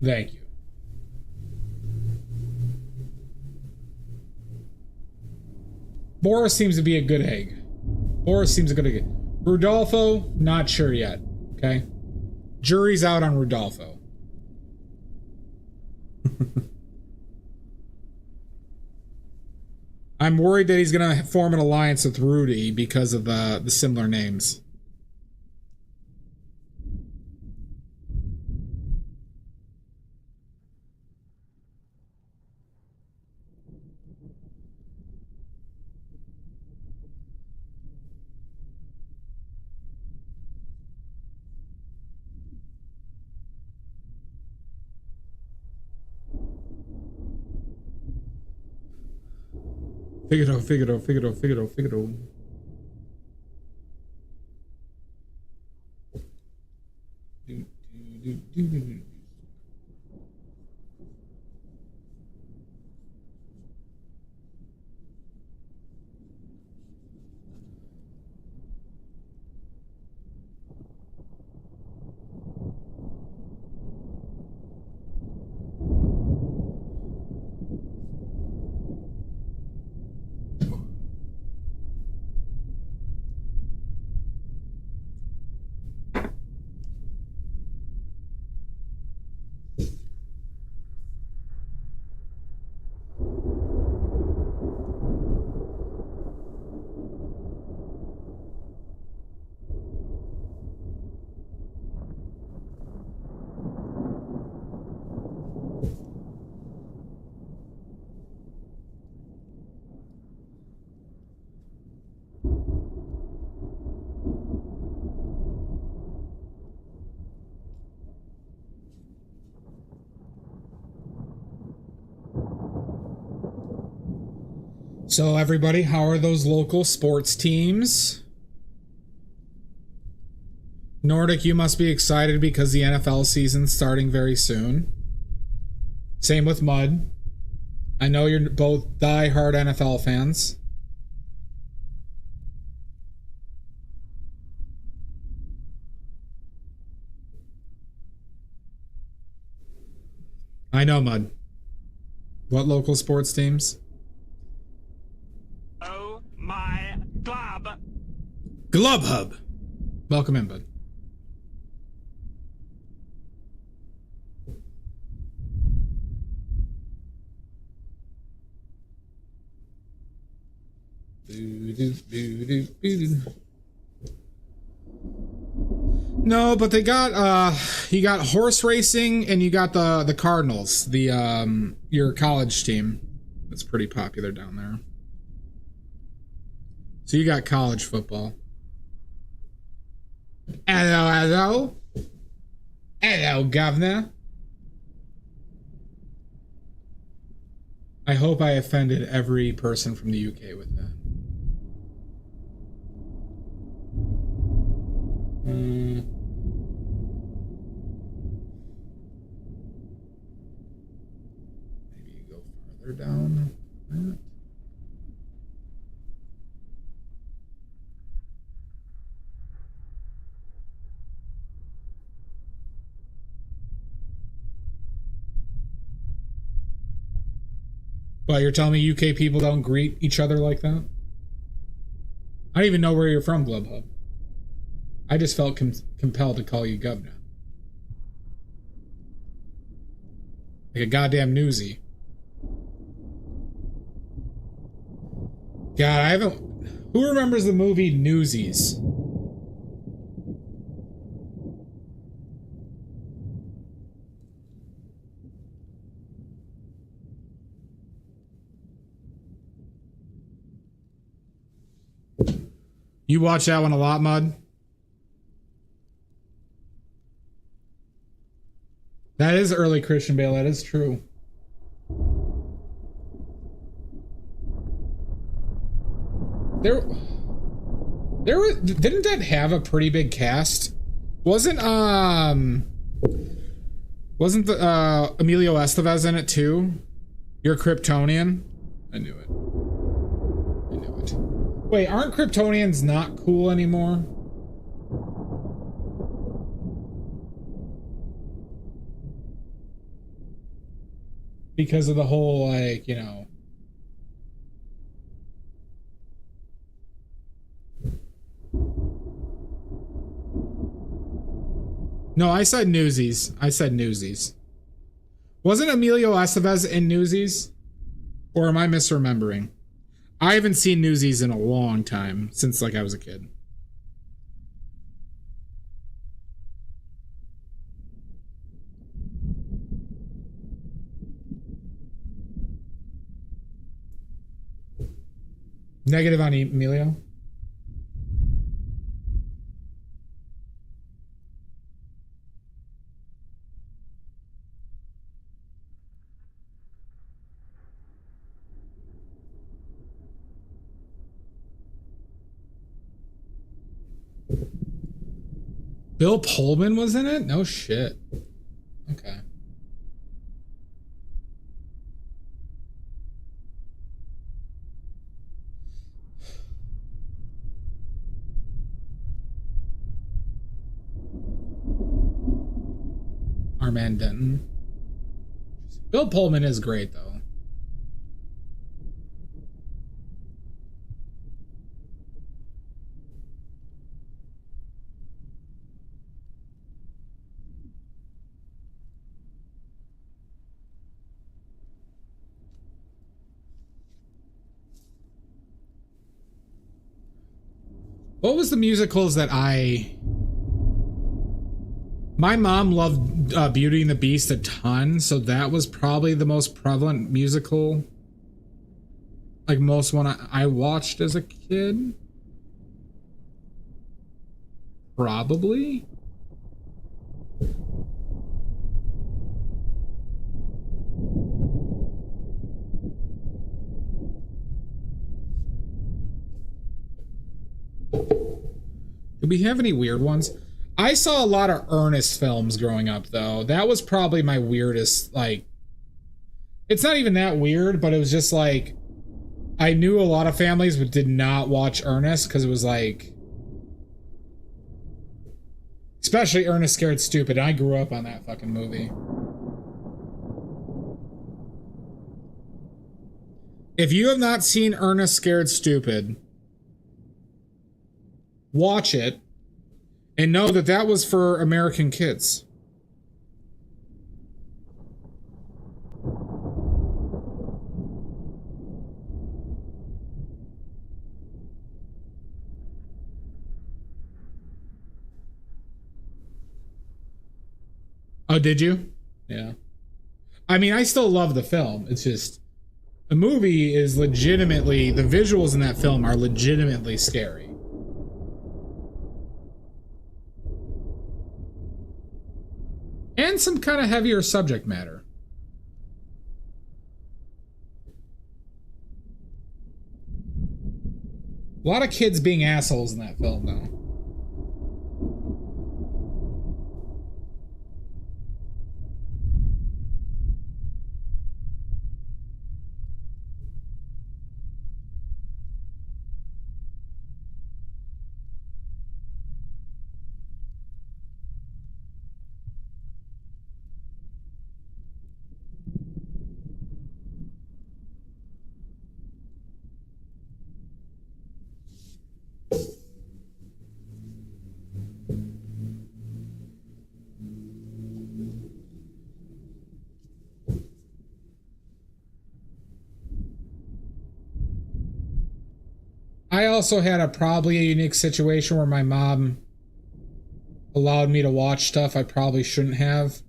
Thank you. Boris seems to be a good egg. Boris seems a good egg. Rudolfo, not sure yet. Okay? Jury's out on Rudolfo. I'm worried that he's going to form an alliance with Rudy because of the similar names. Figaro, Figaro, Figaro, Figaro, Figaro. So everybody, how are those local sports teams? Nordic, you must be excited because the NFL season's starting very soon. Same with Mud. I know you're both die-hard NFL fans. I know, Mud. What local sports teams? Oh my glob. Glub Hub. Welcome in, Bud. No, but they got you got horse racing and you got the Cardinals, the your college team. That's pretty popular down there. So you got college football. Hello, hello. Hello, governor. I hope I offended every person from the UK with that. Maybe you go farther down. Well, you're telling me UK people don't greet each other like that? I don't even know where you're from, Glub Hub. I just felt compelled to call you governor. Like a goddamn newsie. God, I haven't... Who remembers the movie Newsies? You watch that one a lot, Mud? That is early Christian Bale, that is true. Didn't that have a pretty big cast? Wasn't the Emilio Estevez in it too? You're Kryptonian? I knew it. Wait, aren't Kryptonians not cool anymore? Because of the whole, like, you know... No, I said Newsies. I said Newsies. Wasn't Emilio Estevez in Newsies? Or am I misremembering? I haven't seen Newsies in a long time, since, like, I was a kid. Negative on Emilio? Bill Pullman was in it? No shit. Okay. Armand Denton. Bill Pullman is great, though. What was the musicals that my mom loved Beauty and the Beast a ton, so that was probably the most prevalent musical, like most one I watched as a kid. Probably. Do we have any weird ones? I saw a lot of Ernest films growing up, though. That was probably my weirdest, like... It's not even that weird, but it was just like... I knew a lot of families but did not watch Ernest, because it was like... Especially Ernest Scared Stupid. I grew up on that fucking movie. If you have not seen Ernest Scared Stupid, watch it and know that that was for American kids. Oh, did you? Yeah. I mean, I still love the film. It's just the movie is legitimately, the visuals in that film are legitimately scary. And some kind of heavier subject matter. A lot of kids being assholes in that film, though. I also had probably a unique situation where my mom allowed me to watch stuff I probably shouldn't have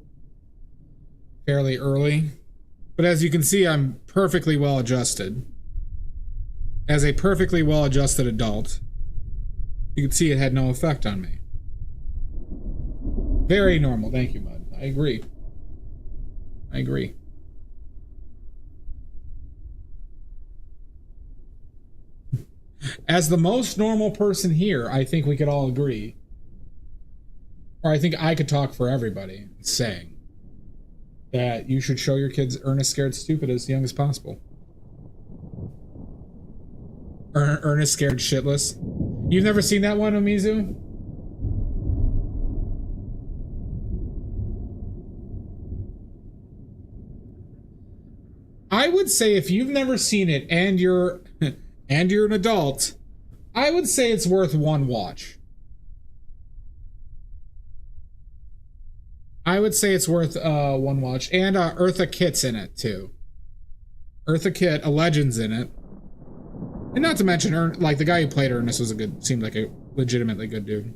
fairly early. But as you can see, I'm perfectly well adjusted. As a perfectly well adjusted adult, you can see it had no effect on me. Very normal. Thank you, Bud. I agree. I agree. As the most normal person here, I think we could all agree, or I think I could talk for everybody, saying that you should show your kids Ernest Scared Stupid as young as possible. Ernest Scared Shitless. You've never seen that one, Omizu? I would say if you've never seen it and you're an adult, I would say it's worth one watch. I would say it's worth one watch. And Eartha Kitt's in it, too. Eartha Kitt, a legend's in it. And not to mention, like, the guy who played Ernest seemed like a legitimately good dude.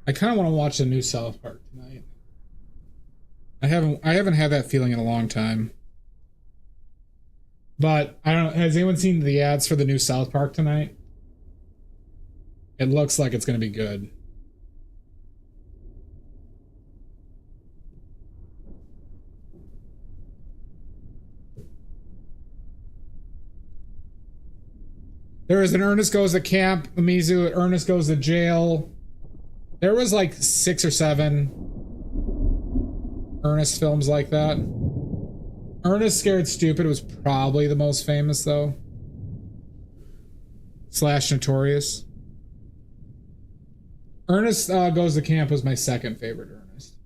I kind of want to watch the new South Park tonight. I haven't had that feeling in a long time. But I don't know, has anyone seen the ads for the new South Park tonight? It looks like it's going to be good. There was an Ernest Goes to Camp, Mizu, Ernest Goes to Jail. There was like 6 or 7 Ernest films like that. Ernest Scared Stupid was probably the most famous though. / notorious. Ernest Goes to Camp was my second favorite Ernest.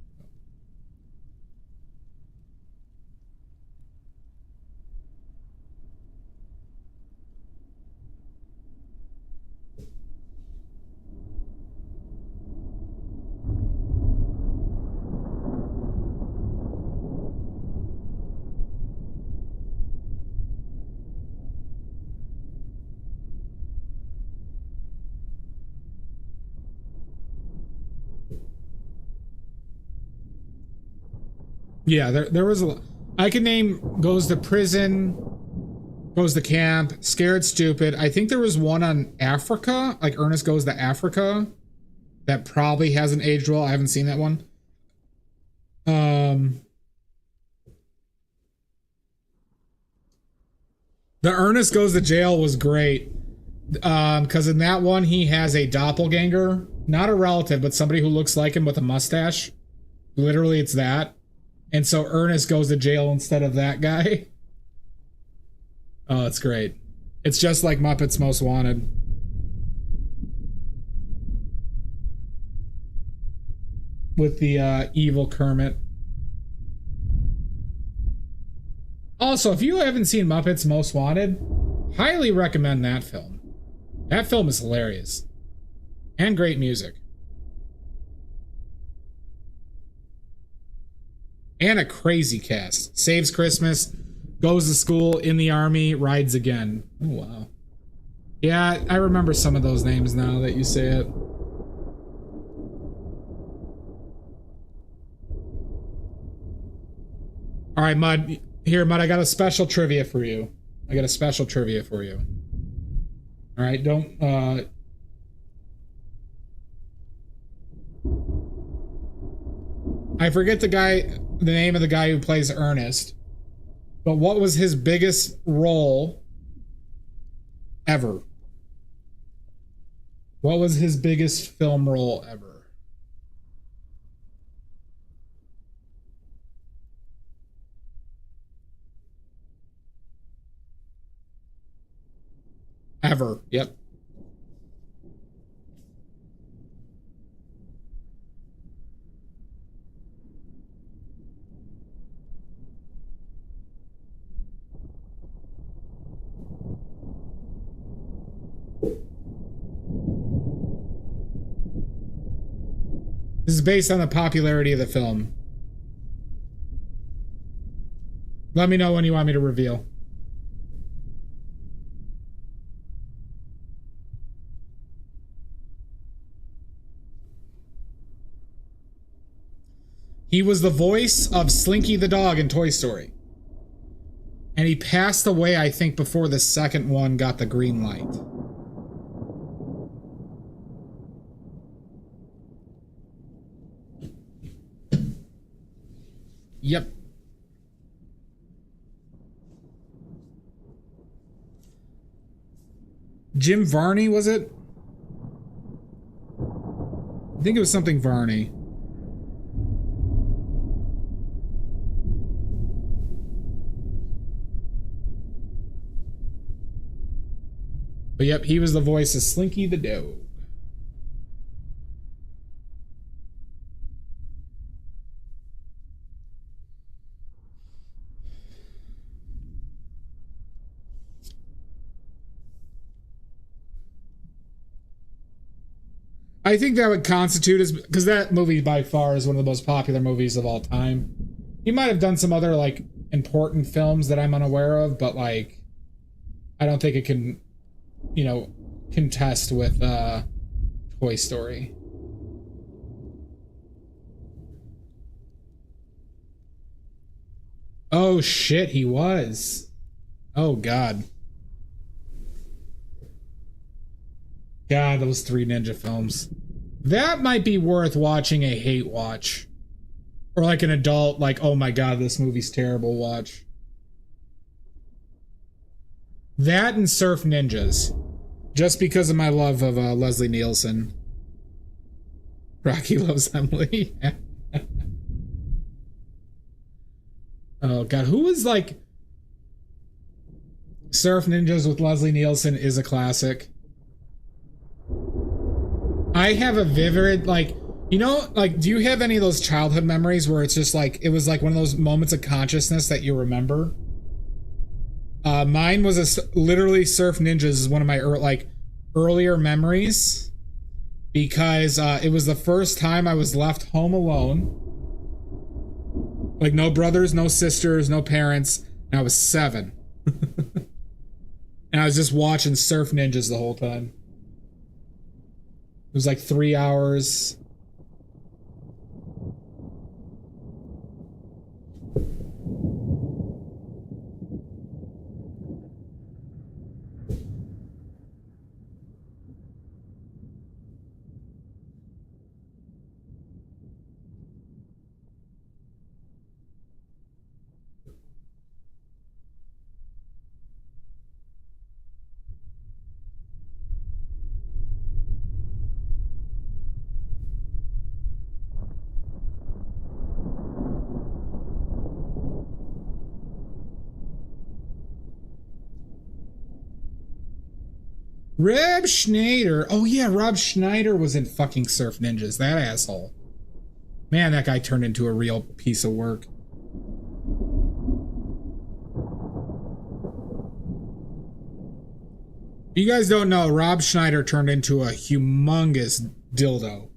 Yeah, there was a. I could name Goes to Prison, Goes to Camp, Scared Stupid. I think there was one on Africa, like Ernest Goes to Africa, that probably hasn't aged well. I haven't seen that one. The Ernest Goes to Jail was great. Because in that one he has a doppelganger, not a relative, but somebody who looks like him with a mustache. Literally, it's that. And so Ernest goes to jail instead of that guy. Oh, it's great. It's just like Muppets Most Wanted. With the evil Kermit. Also, if you haven't seen Muppets Most Wanted, highly recommend that film. That film is hilarious. And great music. And a crazy cast. Saves Christmas, goes to school, in the army, rides again. Oh, wow. Yeah, I remember some of those names now that you say it. All right, Mud. Here, Mud, I got a special trivia for you. All right, don't, I forget the name of the guy who plays Ernest, but what was his biggest role ever? What was his biggest film role ever? Ever, yep. This is based on the popularity of the film. Let me know when you want me to reveal. He was the voice of Slinky the dog in Toy Story. And he passed away, I think, before the second one got the green light. Yep. Jim Varney, was it? I think it was something Varney. But yep, he was the voice of Slinky the dog. I think that would constitute as, because that movie by far is one of the most popular movies of all time. He might have done some other like important films that I'm unaware of, but like I don't think it can, you know, contest with Toy Story. Oh shit, he was. Oh god. God, those 3 ninja films. That might be worth watching a hate watch. Or like an adult, like, oh my god, this movie's terrible watch. That and Surf Ninjas. Just because of my love of Leslie Nielsen. Rocky Loves Emily. Oh god, who was like... Surf Ninjas with Leslie Nielsen is a classic. I have a vivid, like, you know, like, do you have any of those childhood memories where it's just like, it was like one of those moments of consciousness that you remember? Mine was literally Surf Ninjas is one of my earlier memories because it was the first time I was left home alone. Like, no brothers, no sisters, no parents, and I was 7. And I was just watching Surf Ninjas the whole time. It was like 3 hours. Rob Schneider. Oh yeah, Rob Schneider was in fucking Surf Ninjas. That asshole. Man, that guy turned into a real piece of work. You guys don't know, Rob Schneider turned into a humongous dildo.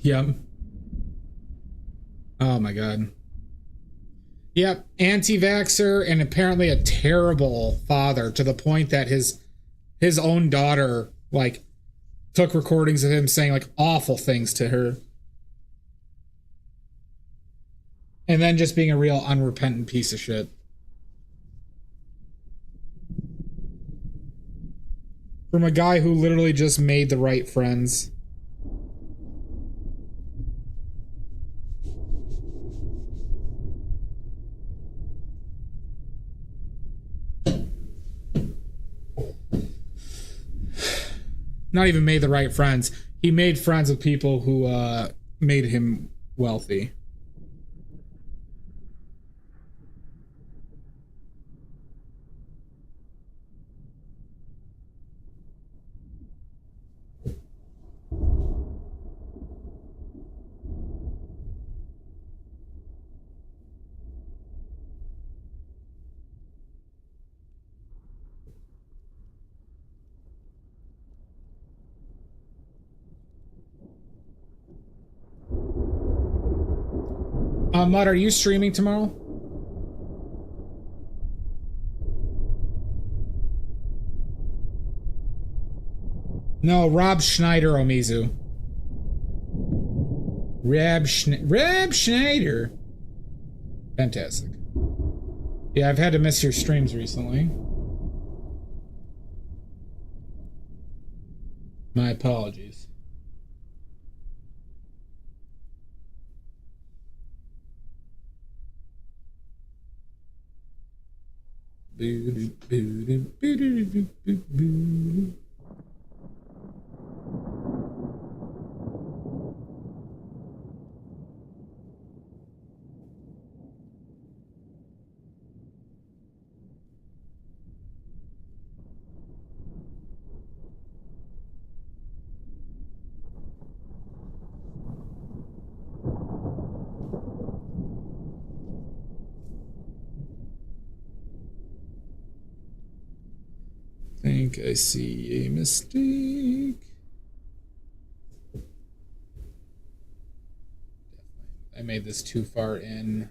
Yep. Oh my god. Yep, anti-vaxxer and apparently a terrible father to the point that his own daughter like took recordings of him saying like awful things to her. And then just being a real unrepentant piece of shit. From a guy who literally just made the right friends. Not even made the right friends. He made friends with people who made him wealthy. Mud, are you streaming tomorrow? No, Rob Schneider, Omizu. Rob Schneider. Fantastic. Yeah, I've had to miss your streams recently. My apologies. think I see a mistake. I made this too far in.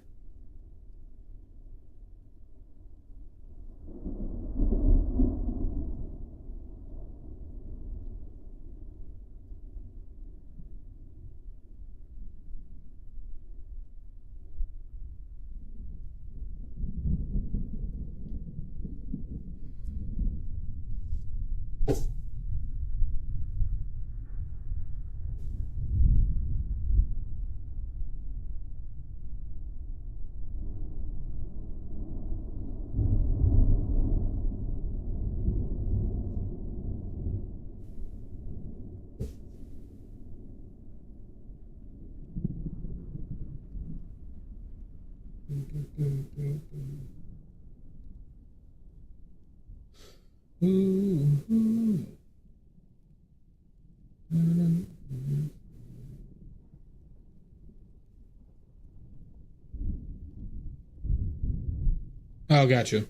Oh, got you.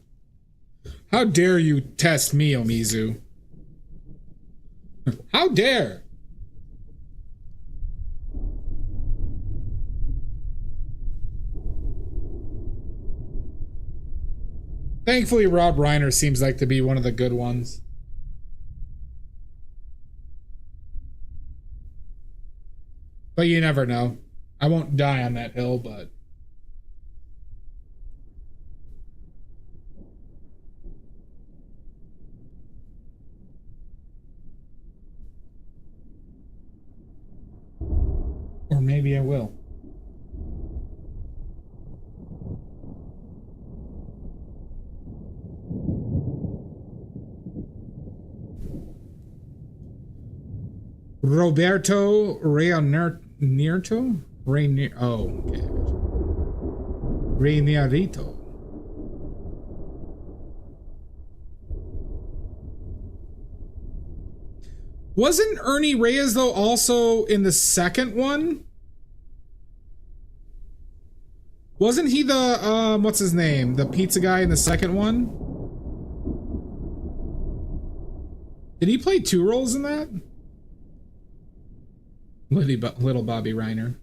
How dare you test me, Omizu? How dare? Thankfully, Rob Reiner seems like to be one of the good ones. But you never know. I won't die on that hill, but... Or maybe I will. Roberto Reinierto? Rainier. Oh, okay. Rainierito. Wasn't Ernie Reyes, though, also in the second one? Wasn't he the, what's his name? The pizza guy in the second one? Did he play two roles in that? Little Bobby Reiner.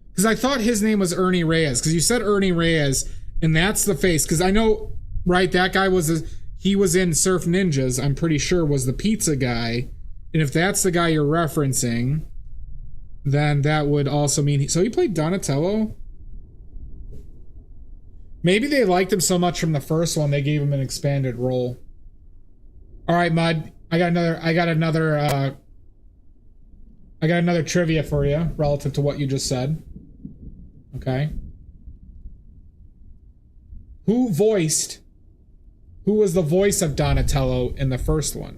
Because I thought his name was Ernie Reyes. Because you said Ernie Reyes, and that's the face. Because I know, right, that guy he was in Surf Ninjas, I'm pretty sure was the pizza guy. And if that's the guy you're referencing, then that would also mean... So he played Donatello? Maybe they liked him so much from the first one, they gave him an expanded role. Alright, Mud. I got another trivia for you, relative to what you just said. Okay. Who was the voice of Donatello in the first one?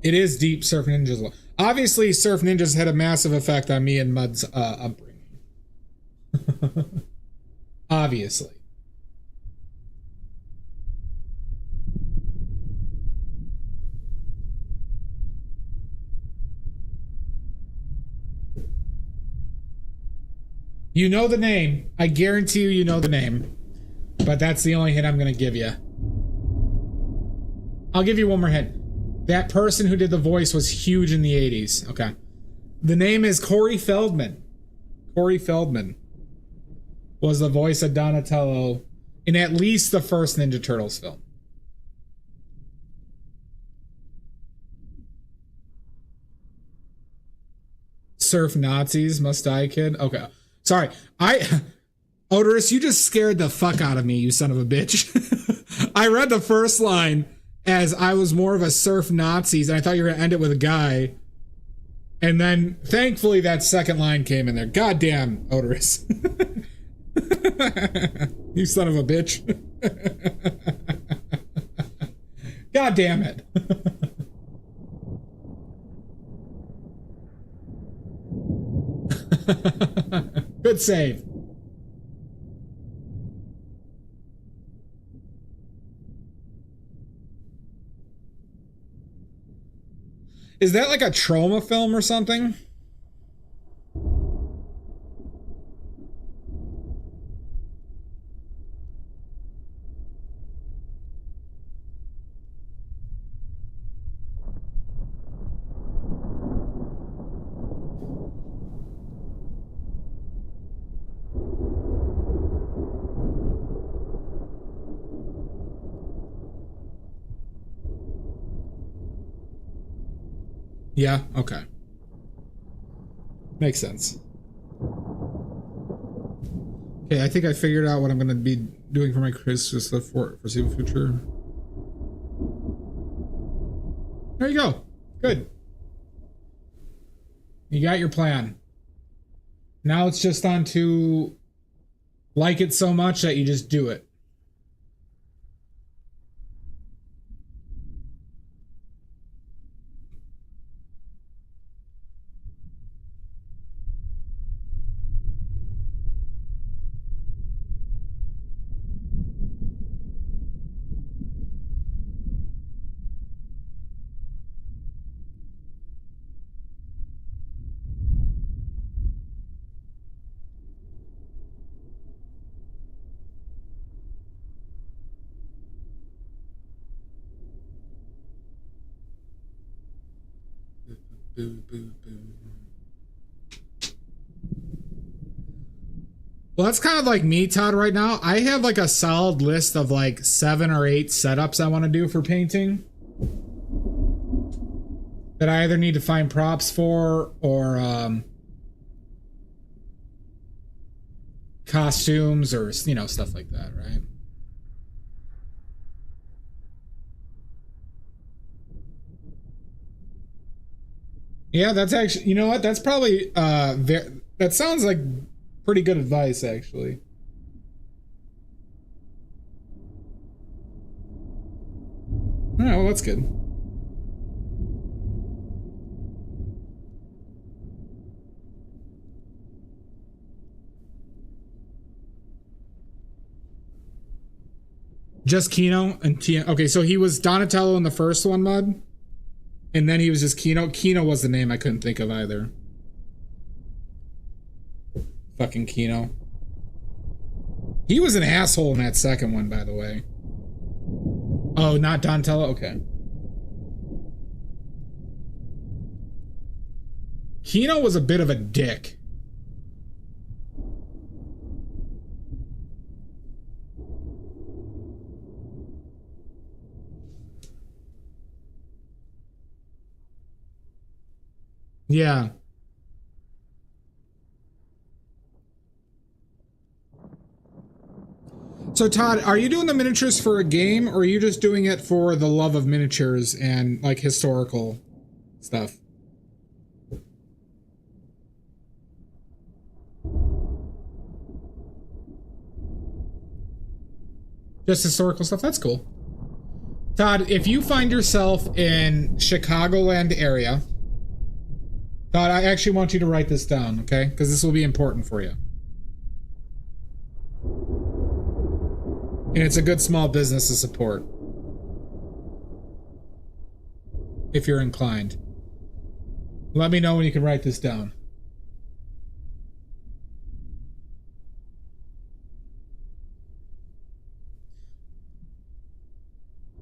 It is deep Surf Ninjas. Obviously, Surf Ninjas had a massive effect on me and Mud's upbringing. Obviously. You know the name. I guarantee you know the name. But that's the only hint I'm going to give you. I'll give you one more hint. That person who did the voice was huge in the 80s. Okay. The name is Corey Feldman. Corey Feldman was the voice of Donatello in at least the first Ninja Turtles film. Surf Nazis, Must Die Kid. Okay. Sorry. Odorous, you just scared the fuck out of me, you son of a bitch. I read the first line as I was more of a surf Nazis, and I thought you were going to end it with a guy. And then, thankfully, that second line came in there. Goddamn, Odorous. You son of a bitch. God damn it. Good save. Is that like a trauma film or something? Yeah, okay. Makes sense. Okay, I think I figured out what I'm gonna be doing for my Christmas stuff for foreseeable future. There you go. Good. You got your plan. Now it's just on to like it so much that you just do it. Boo, boo, boo. Well, that's kind of like me, Todd, right now. I have like a solid list of like 7 or 8 setups I want to do for painting that I either need to find props for or costumes or, you know, stuff like that, right? Yeah, that's actually, you know what? That's probably, that sounds like pretty good advice, actually. All right, well, that's good. Just Kino and Tia. Okay, so he was Donatello in the first one, Mud? And then he was just Kino. Kino was the name I couldn't think of either. Fucking Kino. He was an asshole in that second one, by the way. Oh, not Donatello? Okay. Kino was a bit of a dick. Yeah. So Todd, are you doing the miniatures for a game or are you just doing it for the love of miniatures and like historical stuff? Just historical stuff? That's cool. Todd, if you find yourself in Chicagoland area, Todd, I actually want you to write this down, okay? Because this will be important for you. And it's a good small business to support. If you're inclined. Let me know when you can write this down.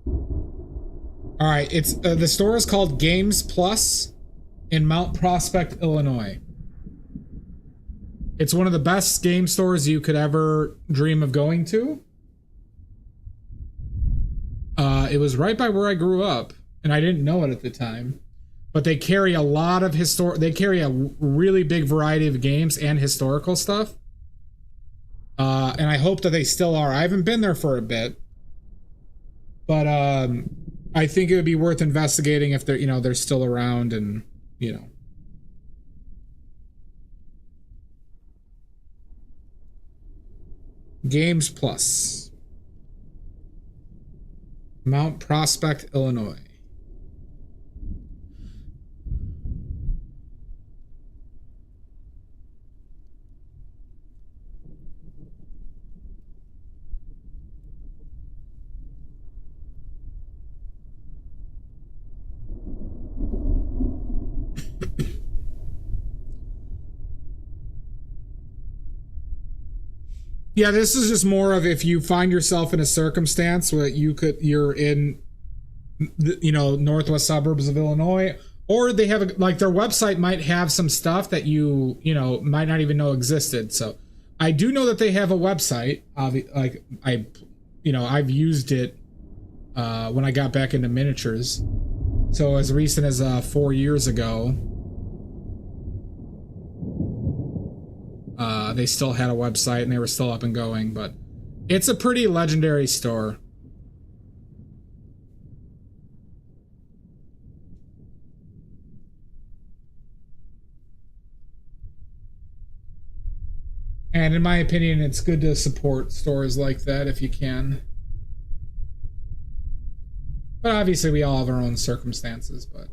All right, it's the store is called Games Plus in Mount Prospect, Illinois. It's one of the best game stores you could ever dream of going to. It was right by where I grew up, and I didn't know it at the time. But they carry a lot of they carry a really big variety of games and historical stuff. And I hope that they still are. I haven't been there for a bit, but I think it would be worth investigating if they're still around and, you know. Games Plus. Mount Prospect, Illinois. Yeah, this is just more of if you find yourself in a circumstance where you're in, northwest suburbs of Illinois, or they have like their website might have some stuff that might not even know existed. So I do know that they have a website. I've used it when I got back into miniatures. So as recent as 4 years ago, they still had a website and they were still up and going, but it's a pretty legendary store. And in my opinion, it's good to support stores like that if you can. But obviously we all have our own circumstances, but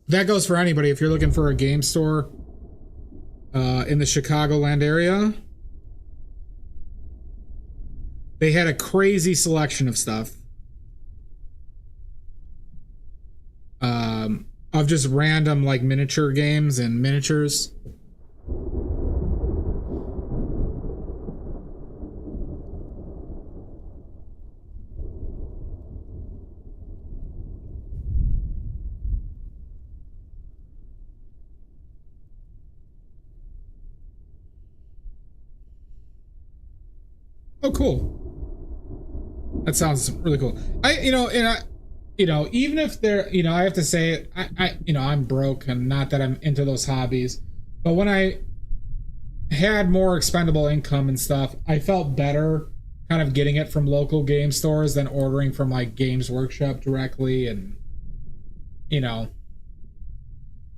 that goes for anybody. If you're looking for a game store in the Chicagoland area, they had a crazy selection of stuff. Of just random like miniature games and miniatures. Oh, cool. That sounds really cool. Even if they're, I have to say, I'm broke, and not that I'm into those hobbies, but when I had more expendable income and stuff, I felt better kind of getting it from local game stores than ordering from like Games Workshop directly. And,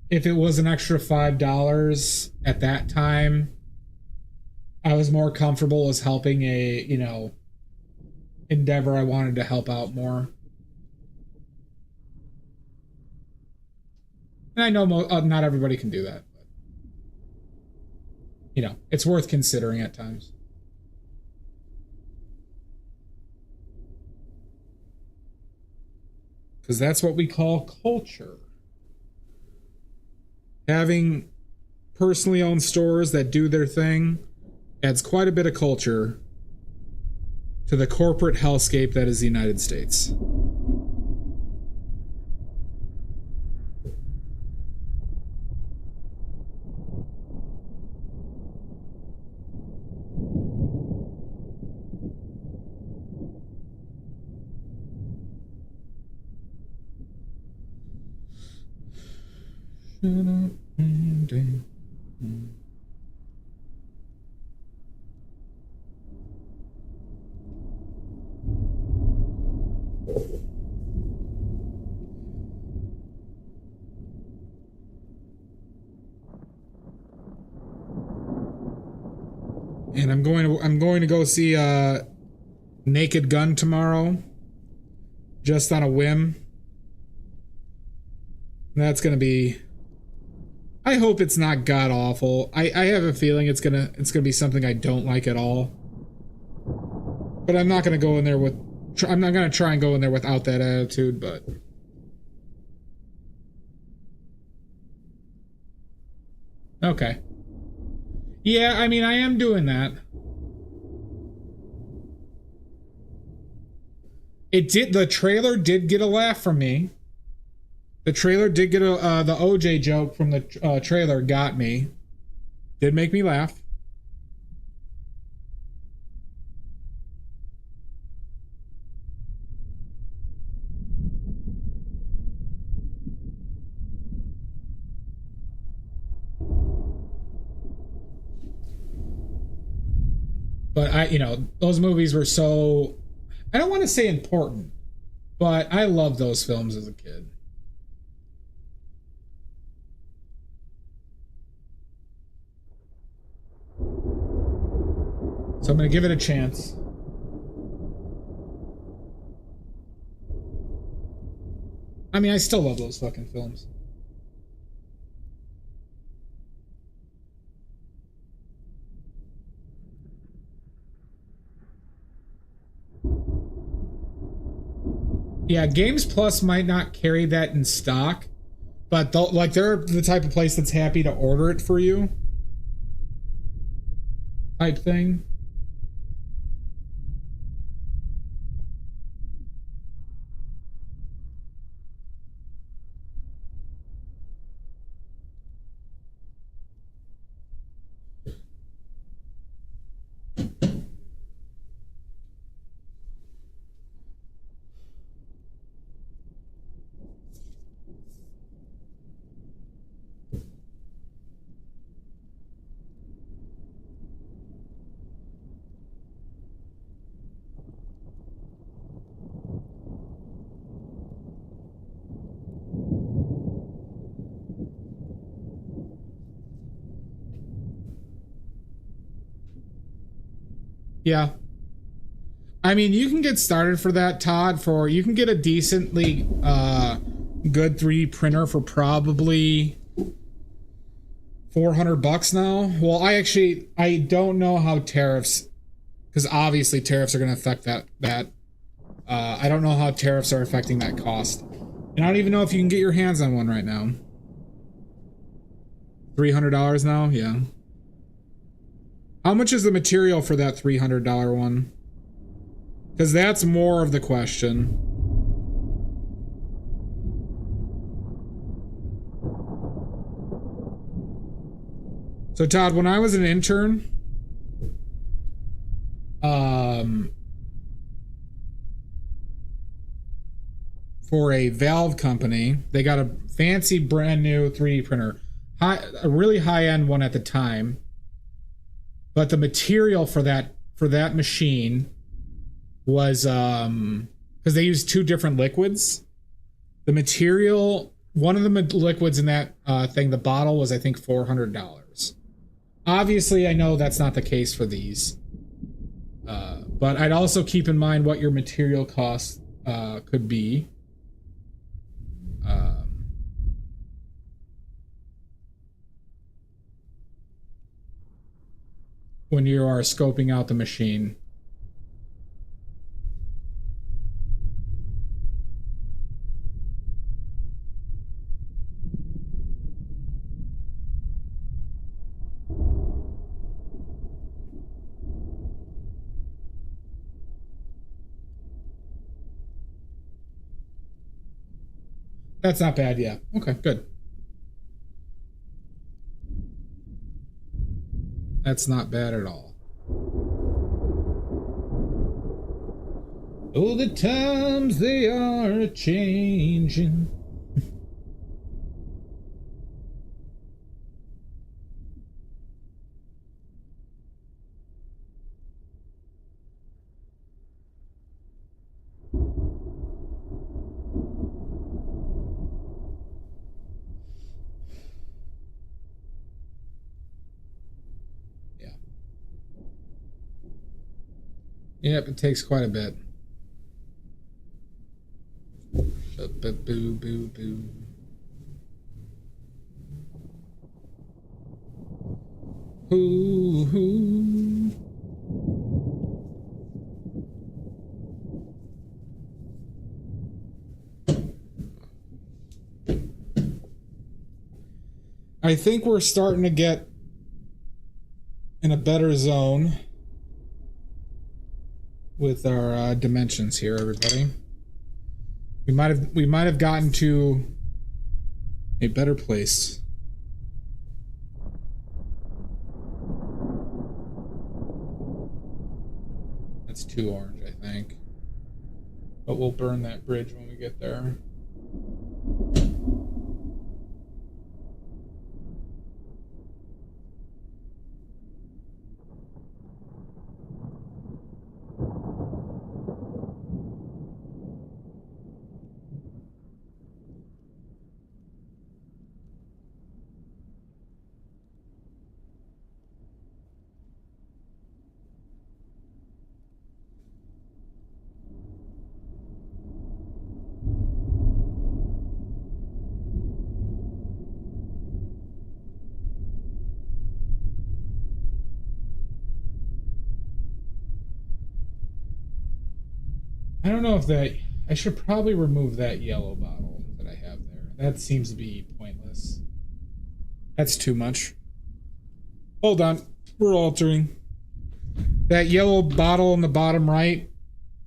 if it was an extra $5 at that time, I was more comfortable as helping a, endeavor I wanted to help out more. And I know not everybody can do that, but, it's worth considering at times. Because that's what we call culture. Having personally owned stores that do their thing adds quite a bit of culture to the corporate hellscape that is the United States. And I'm going to go see Naked Gun tomorrow, just on a whim. That's gonna be. I hope it's not god awful. I have a feeling it's gonna be something I don't like at all. But I'm not gonna go in there with. I'm not gonna try and go in there without that attitude. But okay. Yeah, I mean, I am doing that. The trailer did get a laugh from me. The trailer did get the OJ joke from the trailer got me. Did make me laugh. But those movies were so, I don't want to say important, but I loved those films as a kid. So I'm gonna give it a chance. I mean, I still love those fucking films. Yeah, Games Plus might not carry that in stock, but like they're the type of place that's happy to order it for you. Type thing. Yeah. I mean, you can get started for that, Todd, you can get a decently good 3D printer for probably $400 now. Well, I don't know how tariffs, because obviously tariffs are going to affect that. I don't know how tariffs are affecting that cost. And I don't even know if you can get your hands on one right now. $300 now? Yeah. How much is the material for that $300 one? Because that's more of the question. So Todd, when I was an intern, for a valve company, they got a fancy brand new 3D printer, a really high-end one at the time. But the material for that machine was because they used two different liquids. The material, one of the liquids in that thing, the bottle was I think $400. Obviously, I know that's not the case for these, but I'd also keep in mind what your material costs could be. When you are scoping out the machine. That's not bad, yeah. Okay, good. That's not bad at all. Oh, the times they are a-changing. Yeah. Yep, it takes quite a bit. Boo, boo, boo. Hoo, hoo. I think we're starting to get in a better zone with our dimensions here, everybody. We might have gotten to a better place. That's too orange, I think. But we'll burn that bridge when we get there. I don't know if that... I should probably remove that yellow bottle that I have there. That seems to be pointless. That's too much. Hold on. We're altering. That yellow bottle in the bottom right,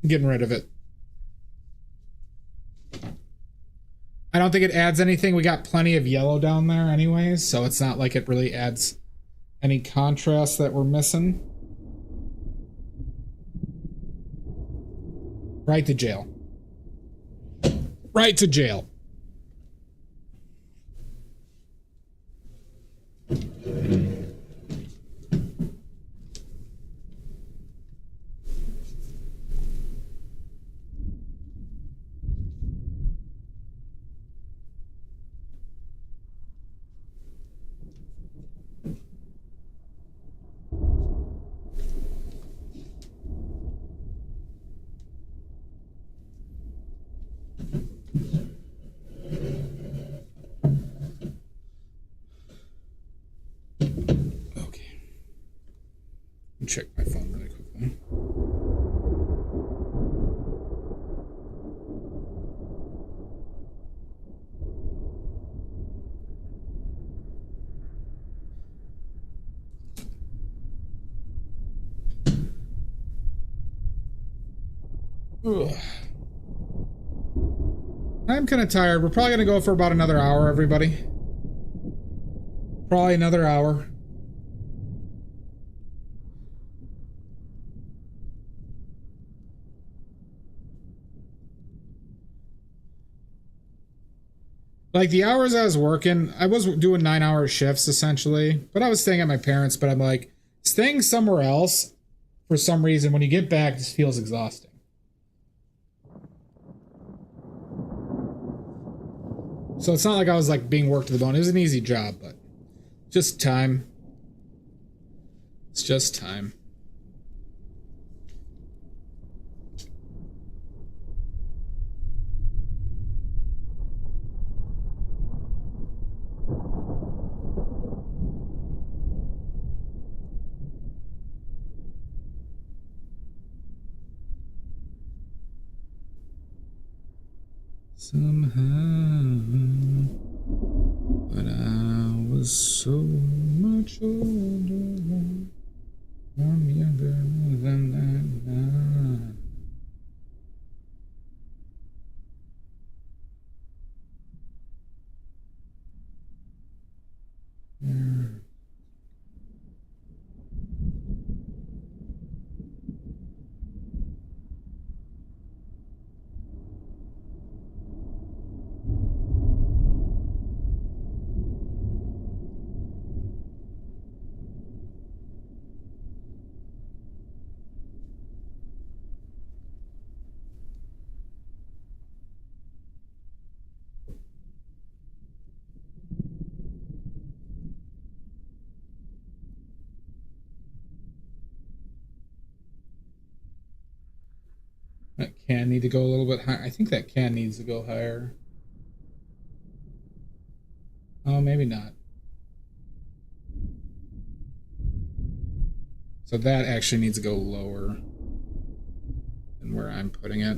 I'm getting rid of it. I don't think it adds anything. We got plenty of yellow down there anyways, so it's not like it really adds any contrast that we're missing. Right to jail. Right to jail. Check my phone really quickly. Ugh. I'm kind of tired. We're probably going to go for about another hour, everybody. Probably another hour. Like the hours I was working, I was doing 9-hour shifts essentially, but I was staying at my parents', but I'm like, staying somewhere else for some reason, when you get back, this feels exhausting. So it's not like I was like being worked to the bone. It was an easy job, but just time. It's just time. Somehow, but I was so much older. I'm younger than that now. Yeah. That can need to go a little bit higher. I think that can needs to go higher. Oh, maybe not. So that actually needs to go lower than where I'm putting it.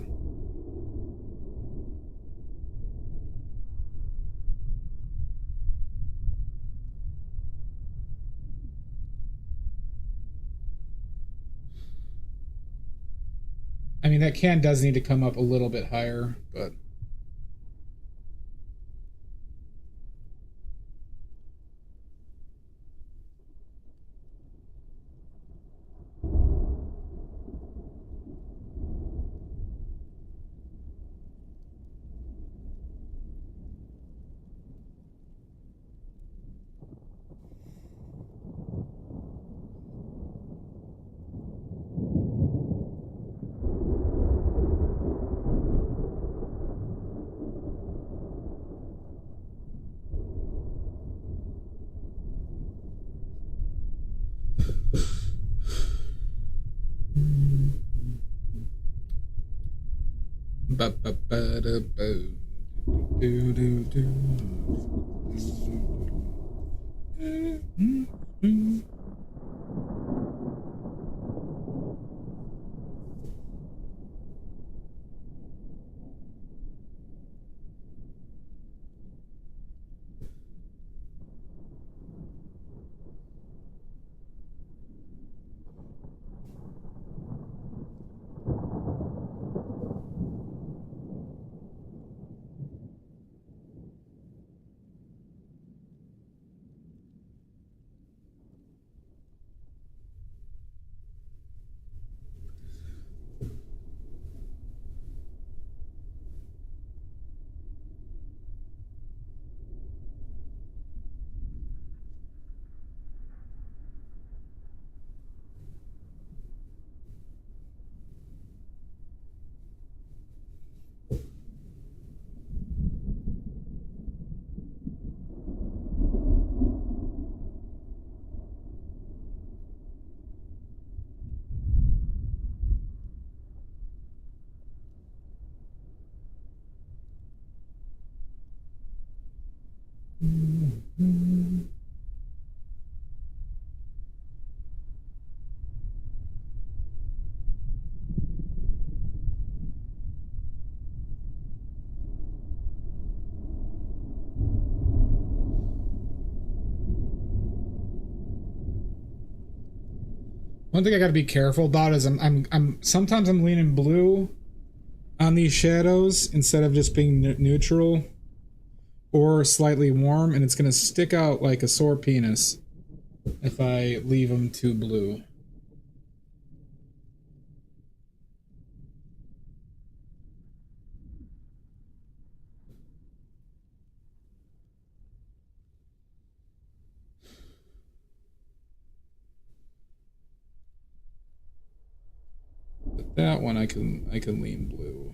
I mean, that can does need to come up a little bit higher, but... One thing I got to be careful about is sometimes I'm leaning blue on these shadows instead of just being neutral or slightly warm, and it's going to stick out like a sore penis if I leave them too blue. But that one I can lean blue.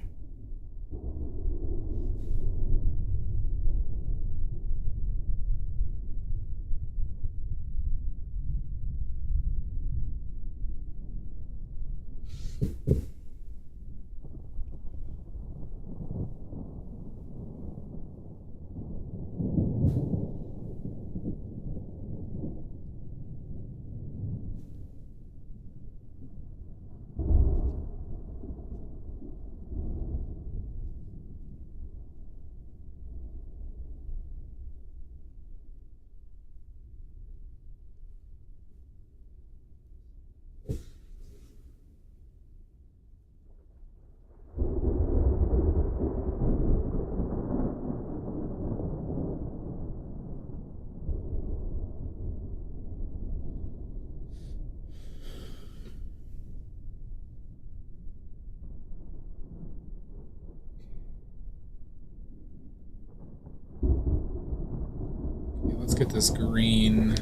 Let's get this green. Let's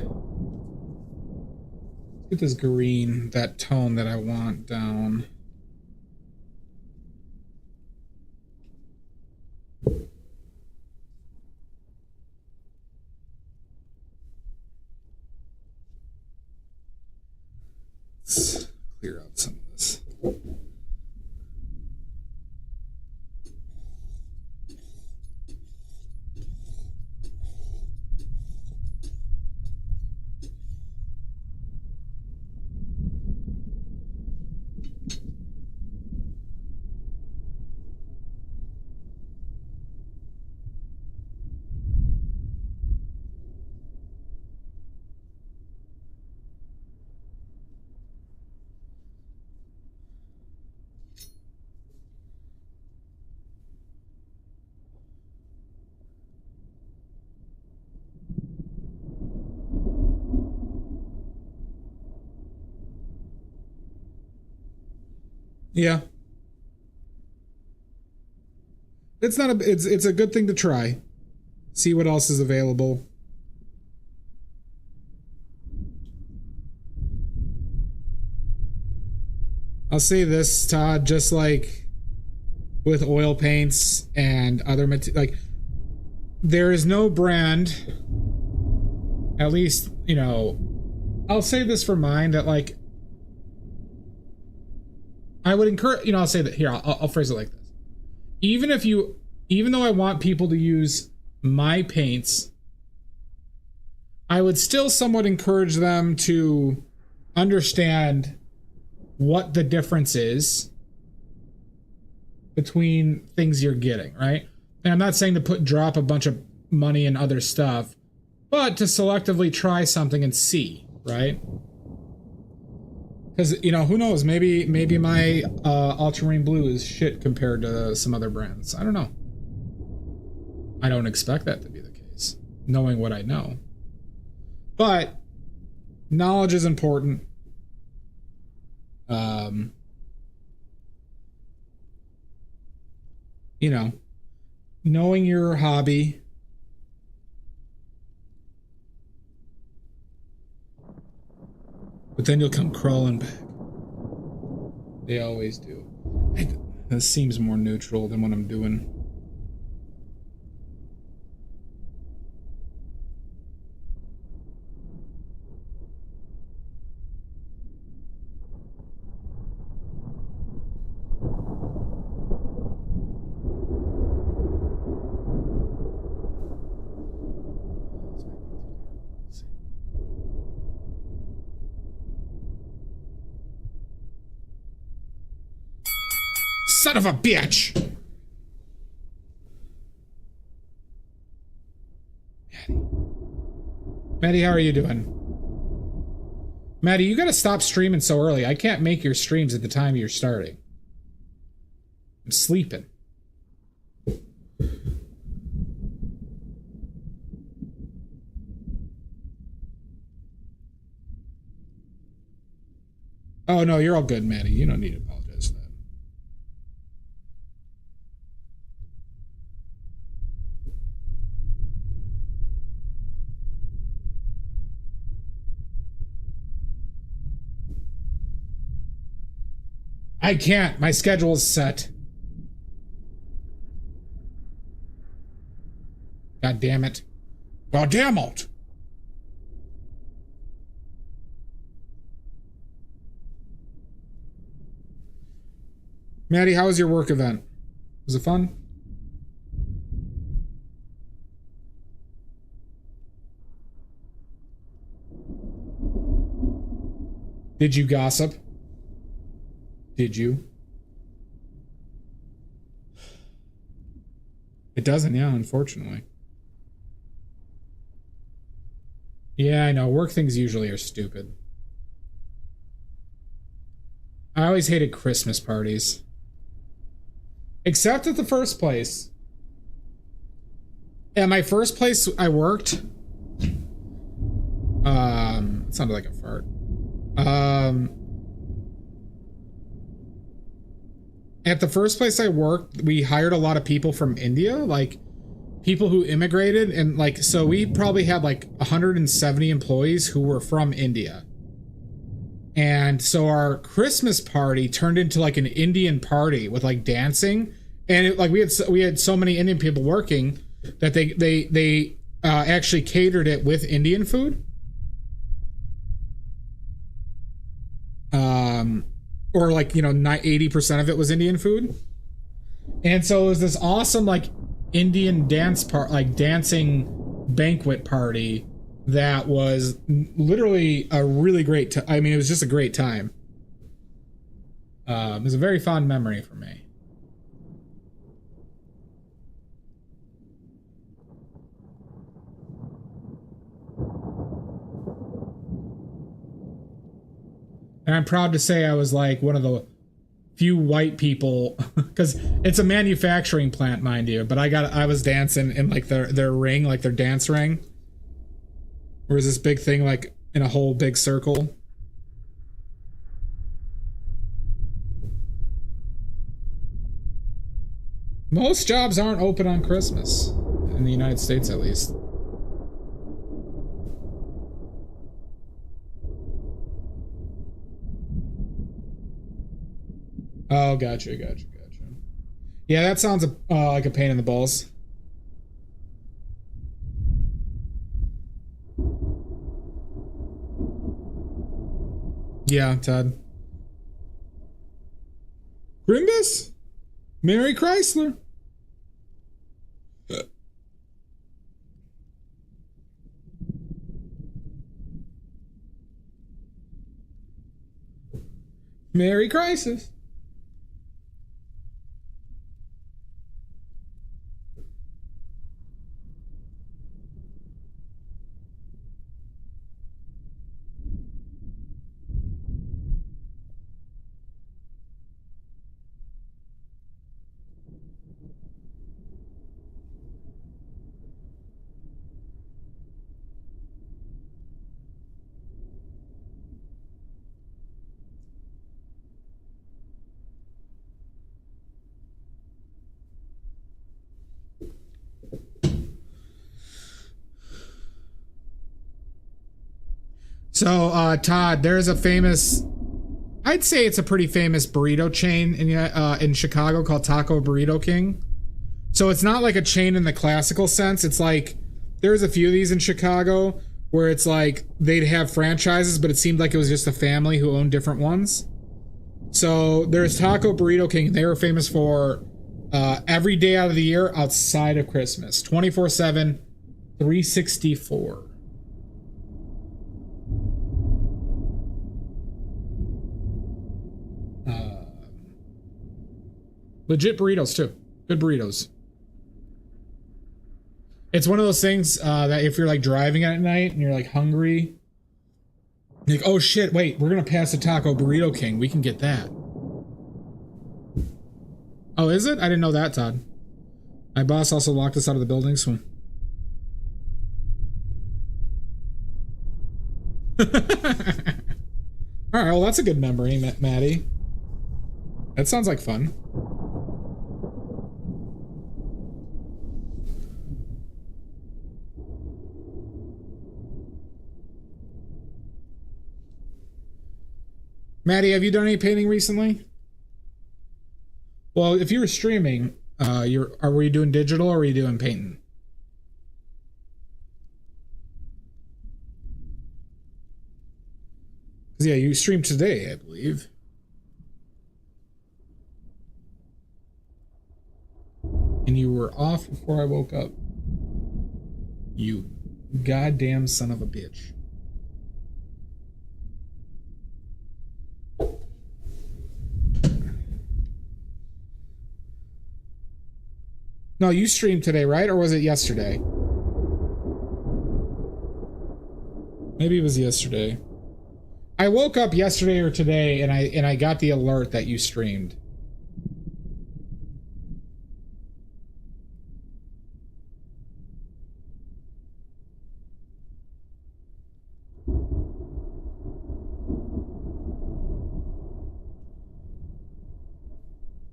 get this green, that tone that I want down. Let's clear out some of this. Yeah. It's not it's a good thing to try. See what else is available. I'll say this, Todd, just like with oil paints and other like there is no brand, at least, you know, I'll say this for mine, that like I would encourage, you know, I'll say that here, I'll phrase it like this. Even though I want people to use my paints, I would still somewhat encourage them to understand what the difference is between things you're getting, right? And I'm not saying to drop a bunch of money in other stuff, but to selectively try something and see, right? Because, you know, who knows? Maybe my ultramarine blue is shit compared to some other brands. I don't know. I don't expect that to be the case, knowing what I know. But knowledge is important. You know, knowing your hobby. But then you'll come crawling back. They always do. This seems more neutral than what I'm doing. Son of a bitch! Maddie, how are you doing? Maddie, you gotta stop streaming so early. I can't make your streams at the time you're starting. I'm sleeping. Oh, no, you're all good, Maddie. You don't need to apologize for that. I can't. My schedule's set. God damn it. God damn it. Maddie, how was your work event? Was it fun? Did you gossip? Did you? It doesn't, yeah, unfortunately. Yeah, I know. Work things usually are stupid. I always hated Christmas parties. Except at the first place. At my first place I worked. It sounded like a fart. At the first place I worked, we hired a lot of people from India, like people who immigrated, and like, so we probably had like 170 employees who were from India. And so our Christmas party turned into like an Indian party with like dancing, and it, like we had so many Indian people working that they actually catered it with Indian food. Or like, you know, 80% of it was Indian food. And so it was this awesome like Indian dancing banquet party that was literally a really great I mean, it was just a great time. It was a very fond memory for me. And I'm proud to say I was like one of the few white people, because it's a manufacturing plant, mind you, but I was dancing in like their ring, like their dance ring. Where was this big thing like in a whole big circle. Most jobs aren't open on Christmas, in the United States at least. Oh, gotcha. Yeah, that sounds like a pain in the balls. Yeah, Todd. Grimbus? Mary Chrysler? Merry Crisis. So, Todd, there's a famous, I'd say it's a pretty famous burrito chain in Chicago called Taco Burrito King. So it's not like a chain in the classical sense. It's like, there's a few of these in Chicago where it's like they'd have franchises, but it seemed like it was just a family who owned different ones. So there's Taco Burrito King. They were famous for every day out of the year outside of Christmas, 24/7, 364. Legit burritos too. Good burritos. It's one of those things that if you're like driving at night and you're like hungry, you're like, oh shit, wait, we're gonna pass a Taco Burrito King. We can get that. Oh, is it? I didn't know that, Todd. My boss also locked us out of the building, so. Alright, well, that's a good memory, Maddie. That sounds like fun. Maddie, have you done any painting recently? Well, if you were streaming, were you doing digital or were you doing painting? Because yeah, you streamed today, I believe. And you were off before I woke up. You goddamn son of a bitch. No, you streamed today, right? Or was it yesterday? Maybe it was yesterday. I woke up yesterday or today and I got the alert that you streamed.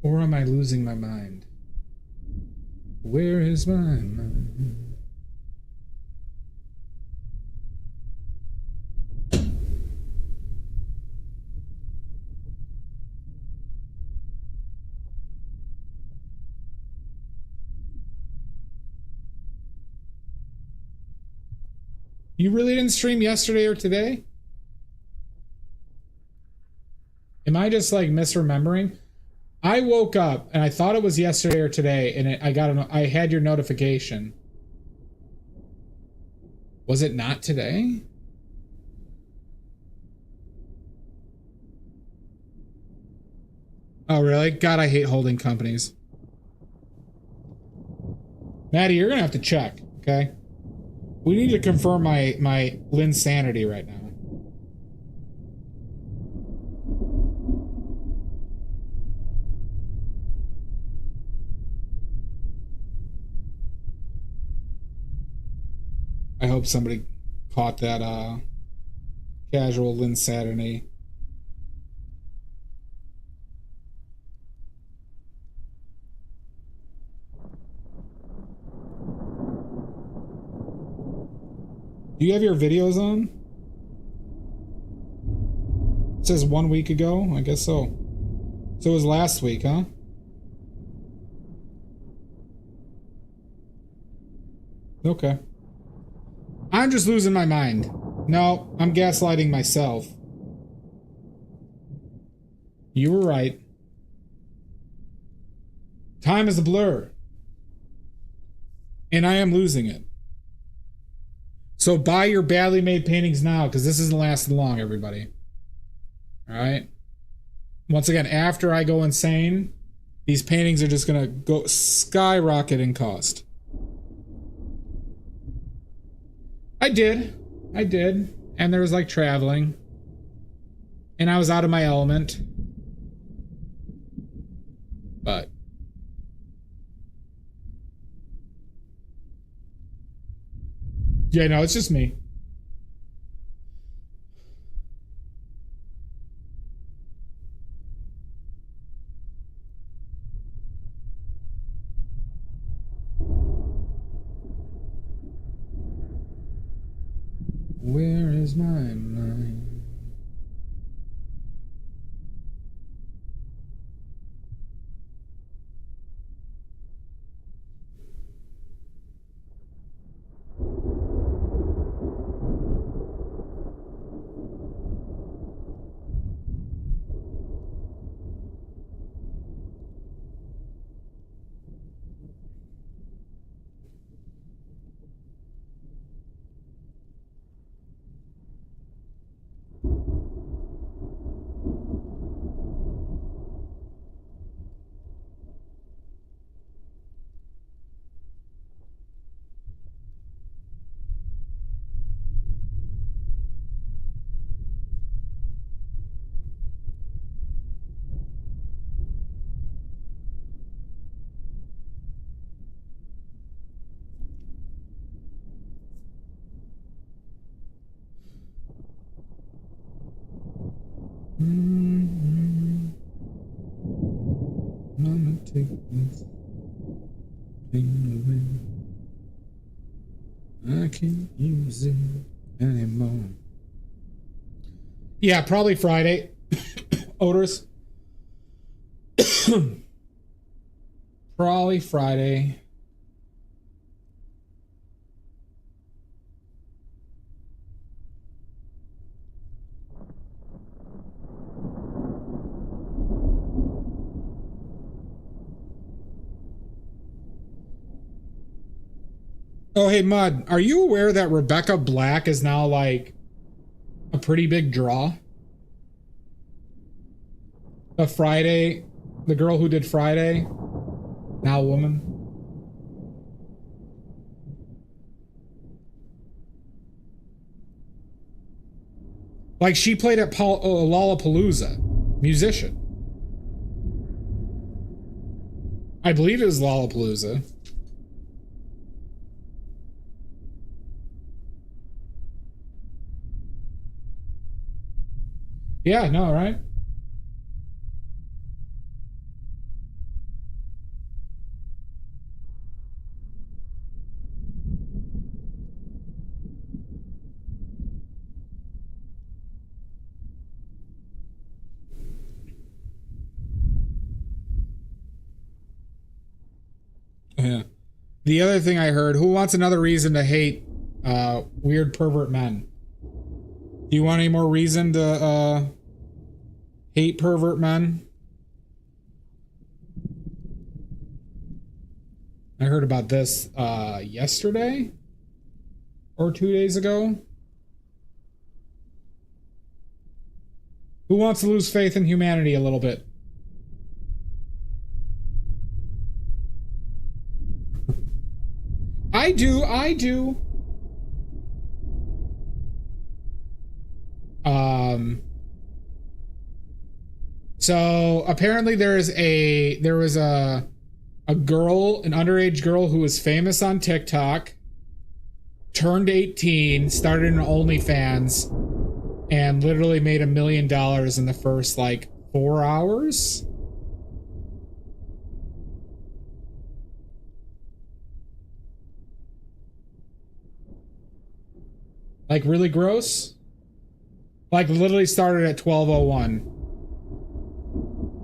Or am I losing my mind? Where is my mind? You really didn't stream yesterday or today? Am I just like misremembering? I woke up and I thought it was yesterday or today, and I had your notification. Was it not today? Oh really? God, I hate holding companies. Maddie, you're gonna have to check, okay? We need to confirm my Lynn's sanity right now. I hope somebody caught that casual Lynn Saturday. Do you have your videos on? It says 1 week ago. I guess so. So it was last week, huh? Okay. I'm just losing my mind. No, I'm gaslighting myself. You were right. Time is a blur. And I am losing it. So buy your badly made paintings now, because this isn't lasting long, everybody. Alright? Once again, after I go insane, these paintings are just gonna go skyrocket in cost. I did. And there was like traveling. And I was out of my element. But yeah, no, it's just me. Where is my mind? Mama, take this pain away. I can't use it anymore. Yeah, probably Friday. Odors. Probably Friday. Oh, hey, Mud, are you aware that Rebecca Black is now like a pretty big draw? The Friday, the girl who did Friday, now a woman. Like she played at Lollapalooza, musician. I believe it was Lollapalooza. Yeah, no, right? Yeah. The other thing I heard, who wants another reason to hate weird pervert men? Do you want any more reason to hate pervert men? I heard about this yesterday or 2 days ago. Who wants to lose faith in humanity a little bit? I do. So apparently there was a girl, an underage girl who was famous on TikTok, turned 18, started an OnlyFans, and literally made $1 million in the first like 4 hours. Like really gross. Like literally started at 12:01.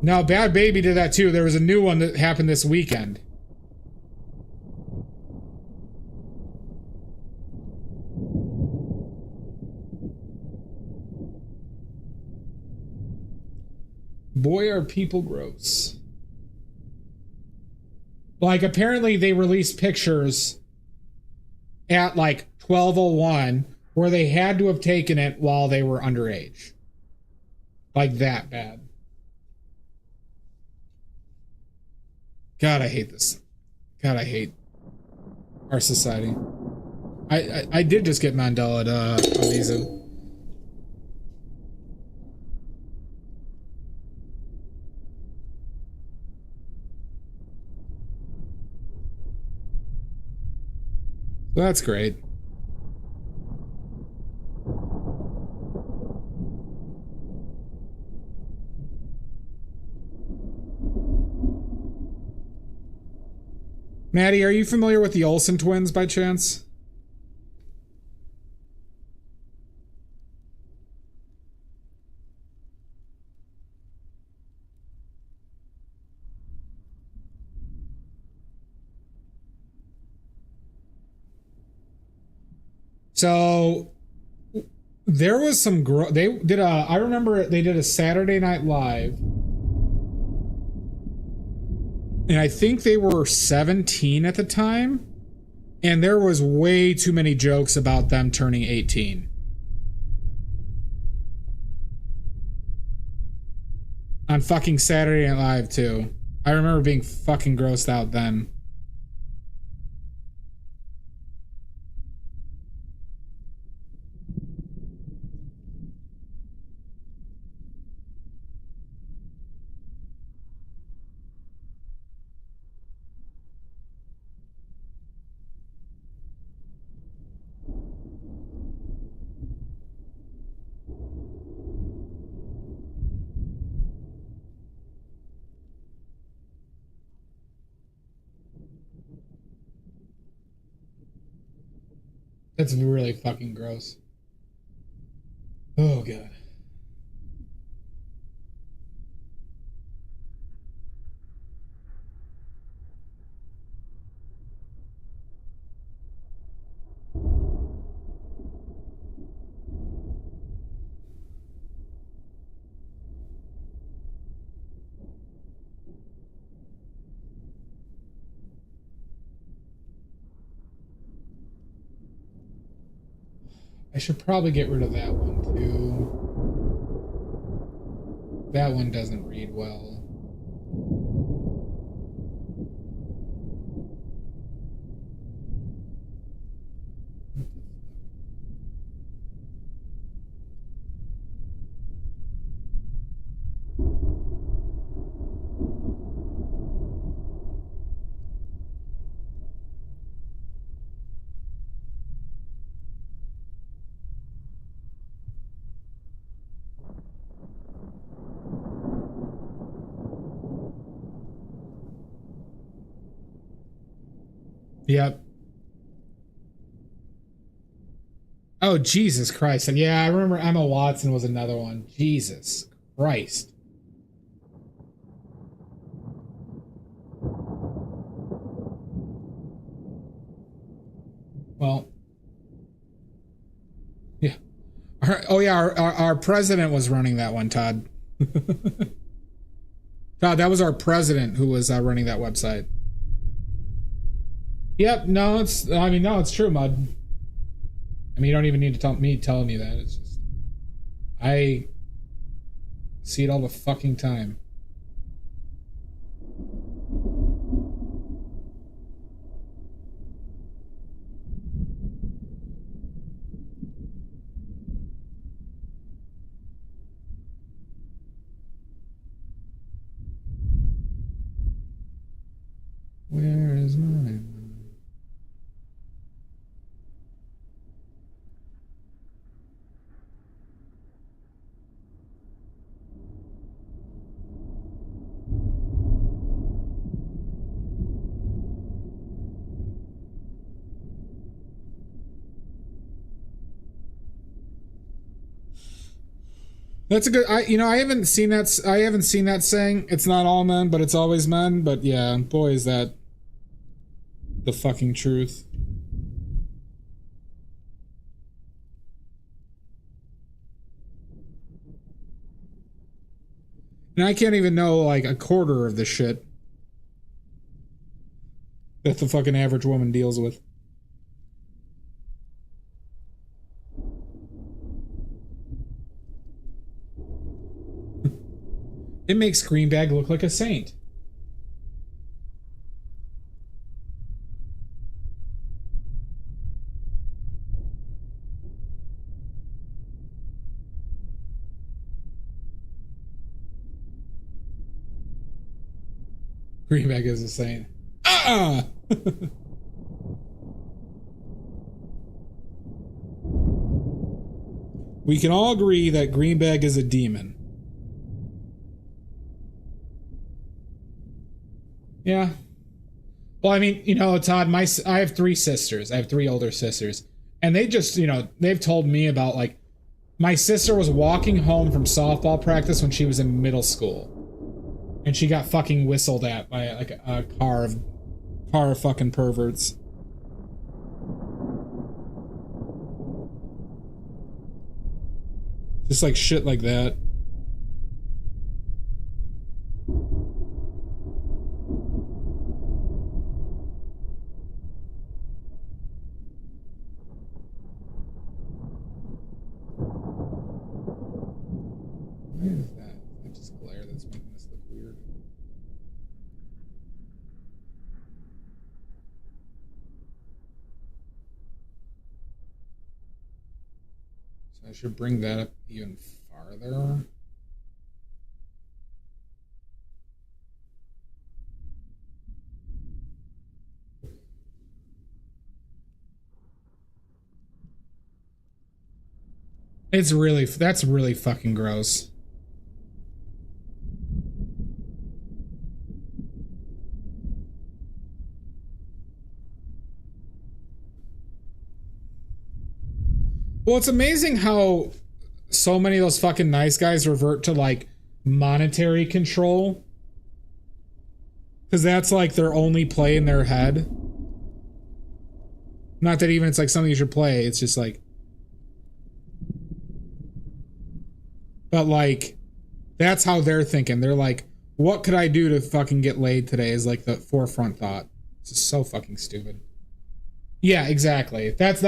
No, Bad Baby did that too. There was a new one that happened this weekend. Boy, are people gross. Like apparently they released pictures at like 12:01 where they had to have taken it while they were underage. Like that bad. God, I hate this. God, I hate our society. I did just get Mandela a visa. So that's great. Maddie, are you familiar with the Olsen twins by chance? So there was some they did I remember they did a Saturday Night Live. And I think they were 17 at the time. And there was way too many jokes about them turning 18. On fucking Saturday Night Live, too. I remember being fucking grossed out then. That's really fucking gross. Oh god. I should probably get rid of that one too. That one doesn't read well. Yep. Oh, Jesus Christ. And yeah, I remember Emma Watson was another one. Jesus Christ. Well, yeah. Oh, yeah, our president was running that one, Todd. Todd, that was our president who was running that website. Yep, no, it's true, Mud. I mean, you don't even need to tell me telling you that. It's just, I see it all the fucking time. Where is mine? That's a good. I haven't seen that. I haven't seen that saying. It's not all men, but it's always men. But yeah, boy, is that the fucking truth. And I can't even know like a quarter of the shit that the fucking average woman deals with. It makes Greenbag look like a saint. Greenbag is a saint. We can all agree that Greenbag is a demon. Yeah. Well, I mean, Todd, I have three sisters. I have three older sisters. And they just, they've told me about like my sister was walking home from softball practice when she was in middle school. And she got fucking whistled at by like a car of fucking perverts. Just like shit like that. What is that? I just glare that's making this look weird. So I should bring that up even farther. That's really fucking gross. Well, it's amazing how so many of those fucking nice guys revert to like monetary control. Because that's like their only play in their head. Not that even it's like something you should play, it's just like. But like, that's how they're thinking. They're like, what could I do to fucking get laid today is like the forefront thought. It's just so fucking stupid. Yeah, exactly. That's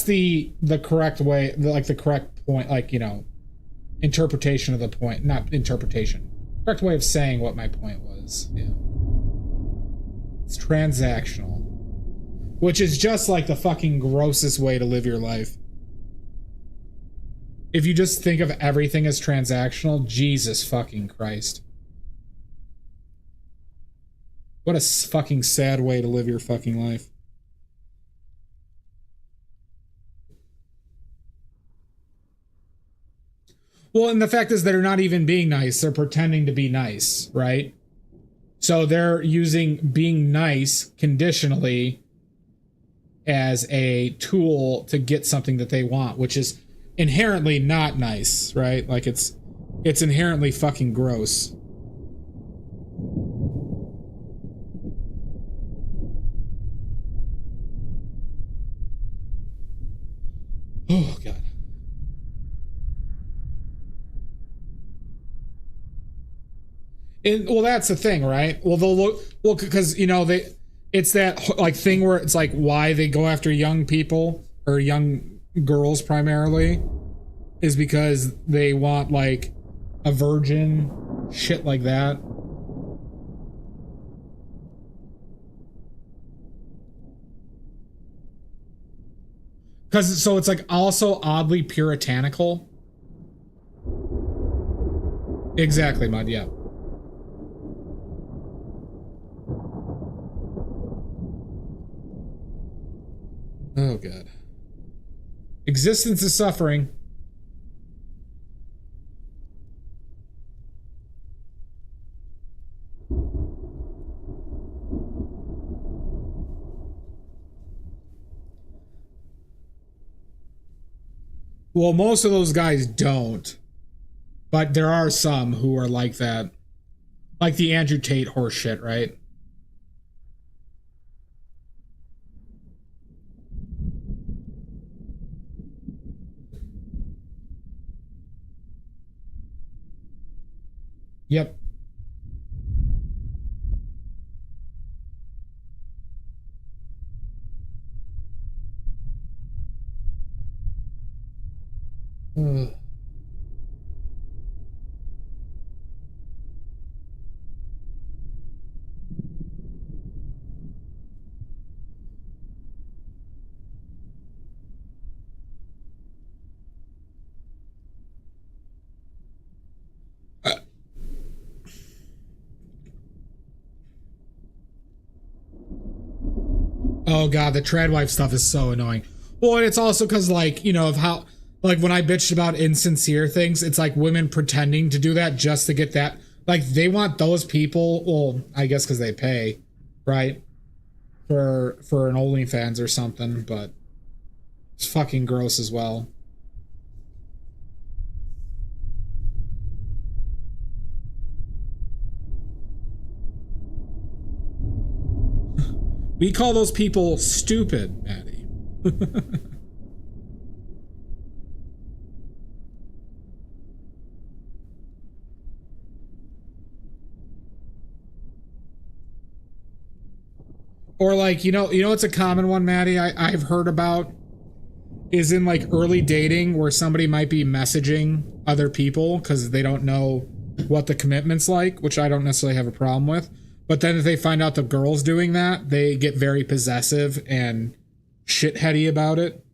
the correct way, like the correct point, like, you know, interpretation of the point, not interpretation. Correct way of saying what my point was. Yeah. It's transactional. Which is just like the fucking grossest way to live your life. If you just think of everything as transactional, Jesus fucking Christ. What a fucking sad way to live your fucking life. Well, and the fact is they're not even being nice. They're pretending to be nice, right? So they're using being nice conditionally as a tool to get something that they want, which is inherently not nice, right? Like it's inherently fucking gross. Oh god. And well, that's the thing, right? Well, they'll look, well, because you know it's that like thing where it's like why they go after young people or young girls primarily is because they want like a virgin, shit like that. Because so it's like also oddly puritanical. Exactly, Mud. Yeah. Oh god. Existence is suffering. Well, most of those guys don't. But there are some who are like that. Like the Andrew Tate horse shit, right? Yep. Ugh. Oh god, the tradwife stuff is so annoying. Well, and it's also because, like, you know, of how, like, when I bitched about insincere things, it's like women pretending to do that just to get that. Like, they want those people, well, I guess because they pay, right? For an OnlyFans or something, but it's fucking gross as well. We call those people stupid, Maddie. Or like, you know it's a common one, Maddie, I've heard about is in like early dating where somebody might be messaging other people because they don't know what the commitment's like, which I don't necessarily have a problem with. But then if they find out the girl's doing that, they get very possessive and shitheady about it.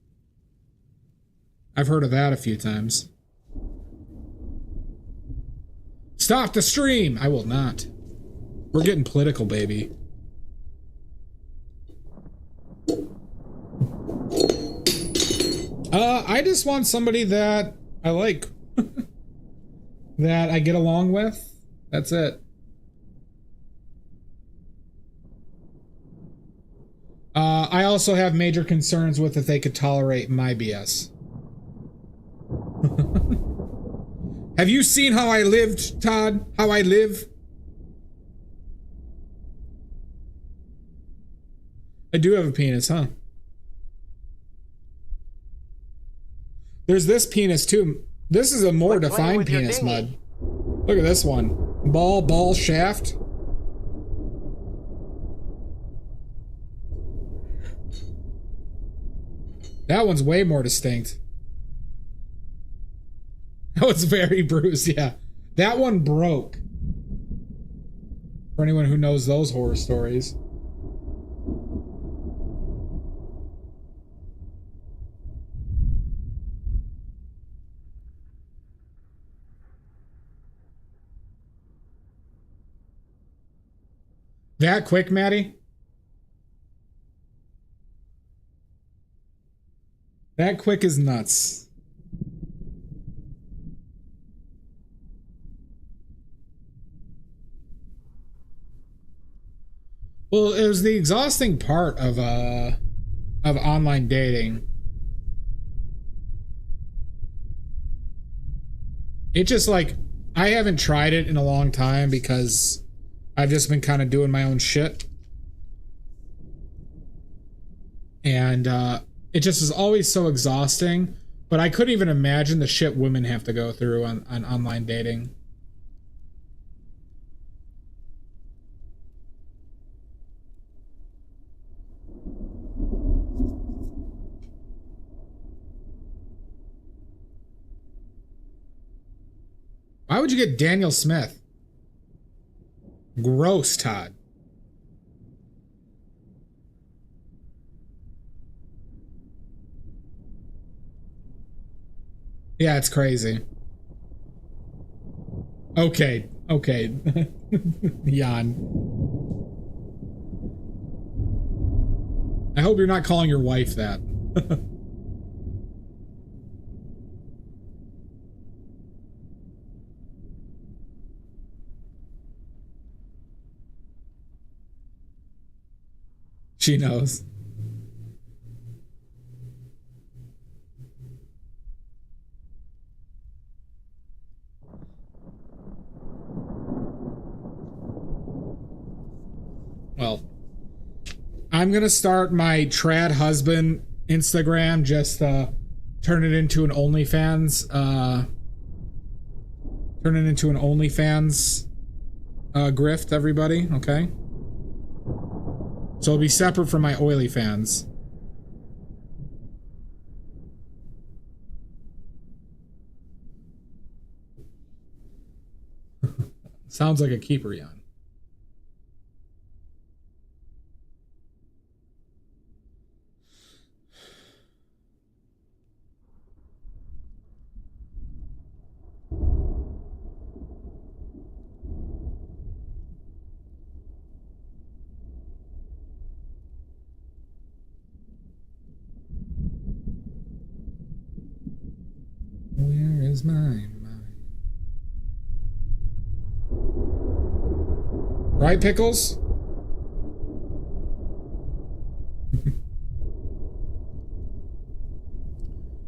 I've heard of that a few times. Stop the stream! I will not. We're getting political, baby. I just want somebody that I like. That I get along with. That's it. I also have major concerns with if they could tolerate my BS. Have you seen how I lived, Todd? How I live? I do have a penis, huh? There's this penis too. This is a more defined penis, Mud. Look at this one. Ball, shaft. That one's way more distinct. That was very bruised, yeah. That one broke. For anyone who knows those horror stories. That quick, Maddie? That quick is nuts. Well, it was the exhausting part of online dating. It just like, I haven't tried it in a long time because I've just been kind of doing my own shit. And it just is always so exhausting. But I couldn't even imagine the shit women have to go through on online dating. Why would you get Daniel Smith? Gross, Todd. Yeah, it's crazy. Okay. Jan. I hope you're not calling your wife that. She knows. Well, I'm gonna start my trad husband Instagram, just turn it into an OnlyFans grift, everybody, okay? So it'll be separate from my oily fans. Sounds like a keeper, Jan. Where is mine? Right, Pickles?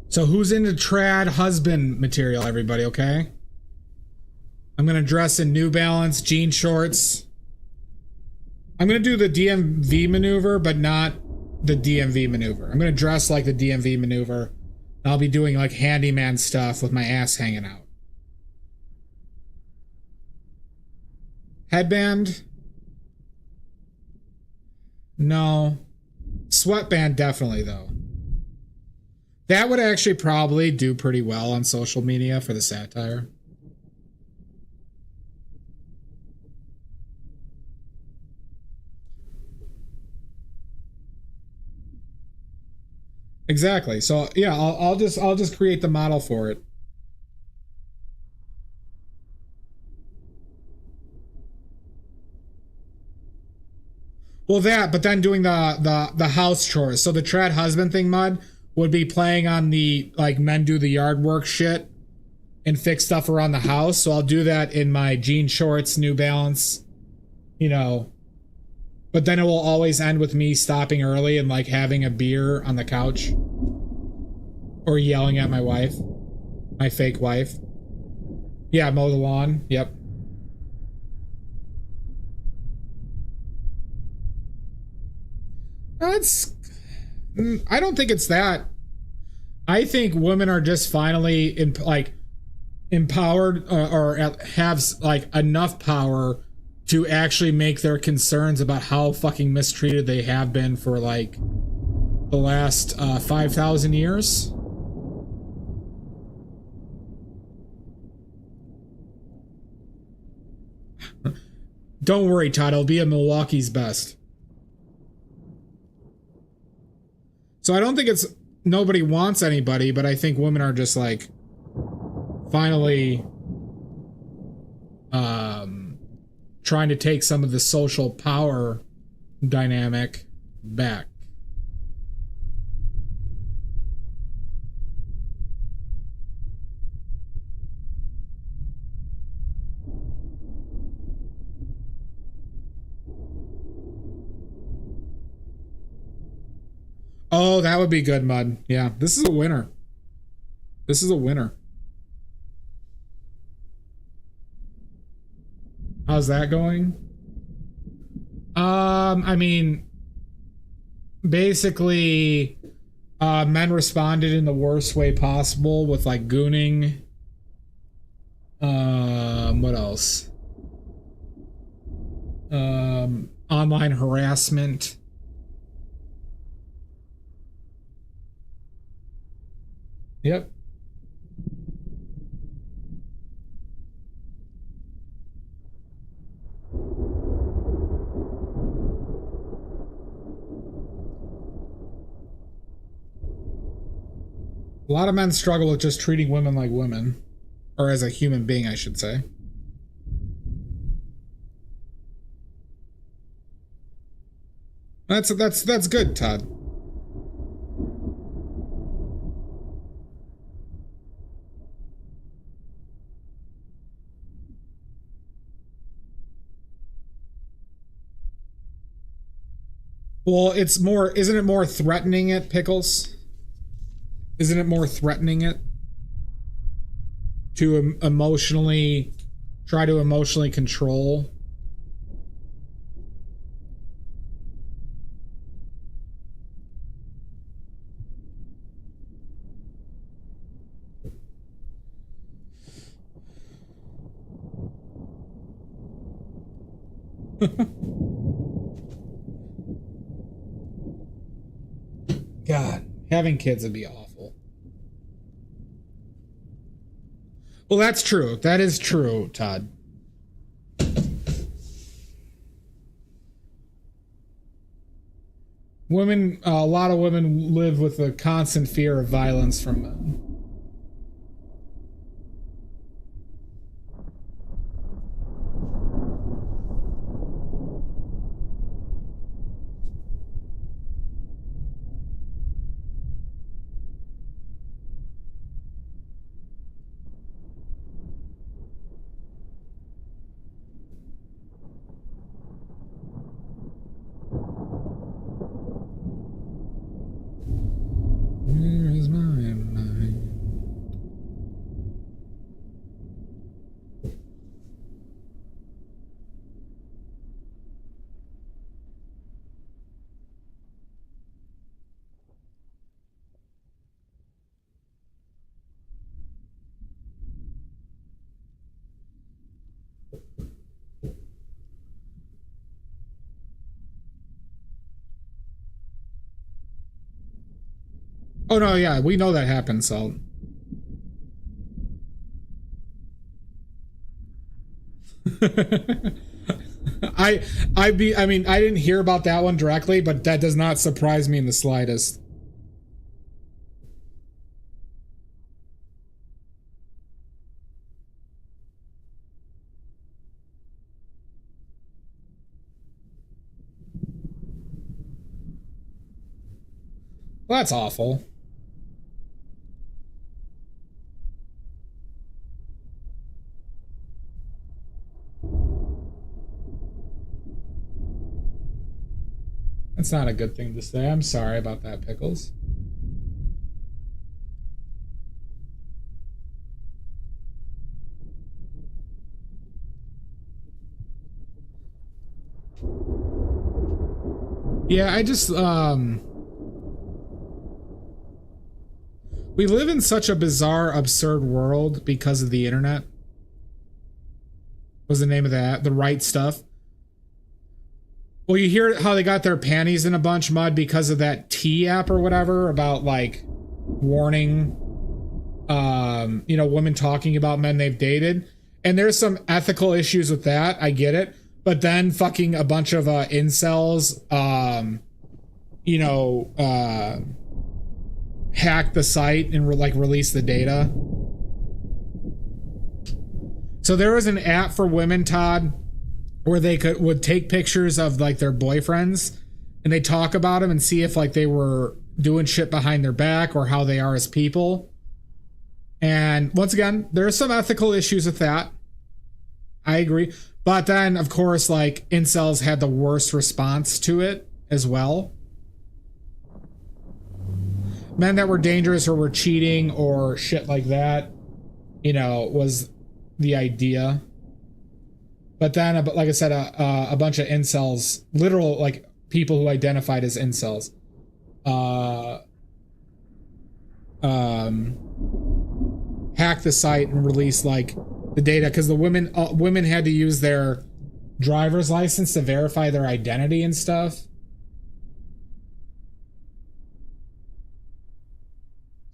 So who's into trad husband material, everybody, okay? I'm gonna dress in New Balance jean shorts. I'm gonna do the DMV maneuver, but not the DMV maneuver. I'm gonna dress like the DMV maneuver. I'll be doing like handyman stuff with my ass hanging out. Headband? No. Sweatband definitely though. That would actually probably do pretty well on social media for the satire. Exactly. So yeah, I'll just create the model for it. Well, but then doing the house chores. So the trad husband thing, Mud, would be playing on the like men do the yard work shit and fix stuff around the house. So I'll do that in my jean shorts, New Balance, you know. But then it will always end with me stopping early and like having a beer on the couch. Or yelling at my wife. My fake wife. Yeah, mow the lawn. Yep. That's. I don't think it's that. I think women are just finally like empowered or have like enough power to actually make their concerns about how fucking mistreated they have been for like the last 5,000 years. Don't worry, Todd. I'll be a Milwaukee's best. So I don't think it's nobody wants anybody, but I think women are just like finally trying to take some of the social power dynamic back. Oh, that would be good, Mud. Yeah, this is a winner. This is a winner. How's that going? I mean, basically, men responded in the worst way possible with like gooning. What else? Online harassment. Yep. A lot of men struggle with just treating women like women, or as a human being, I should say. That's good, Todd. Well, it's more, isn't it more threatening it, Pickles? Isn't it more threatening it? To emotionally, try to emotionally control? God, having kids would be awful. Well, that's true. That is true, Todd. Women, a lot of women live with a constant fear of violence from men. Where is my mind? Oh no, yeah, we know that happened, so. I mean, I didn't hear about that one directly, but that does not surprise me in the slightest. Well, that's awful. That's not a good thing to say. I'm sorry about that, Pickles. Yeah, I just we live in such a bizarre, absurd world because of the internet. Was the name of that? The Right Stuff. Well, you hear how they got their panties in a bunch mud because of that T app or whatever about like warning, you know, women talking about men they've dated. And there's some ethical issues with that. I get it. But then fucking a bunch of incels, you know, hack the site and like release the data. So there was an app for women, Todd, where they would take pictures of like their boyfriends and they talk about them and see if like they were doing shit behind their back or how they are as people. And once again, there are some ethical issues with that. I agree. But then, of course, like incels had the worst response to it as well. Men that were dangerous or were cheating or shit like that, you know, was the idea. But then, like I said, a bunch of incels, literal like people who identified as incels, hacked the site and released like the data because the women had to use their driver's license to verify their identity and stuff.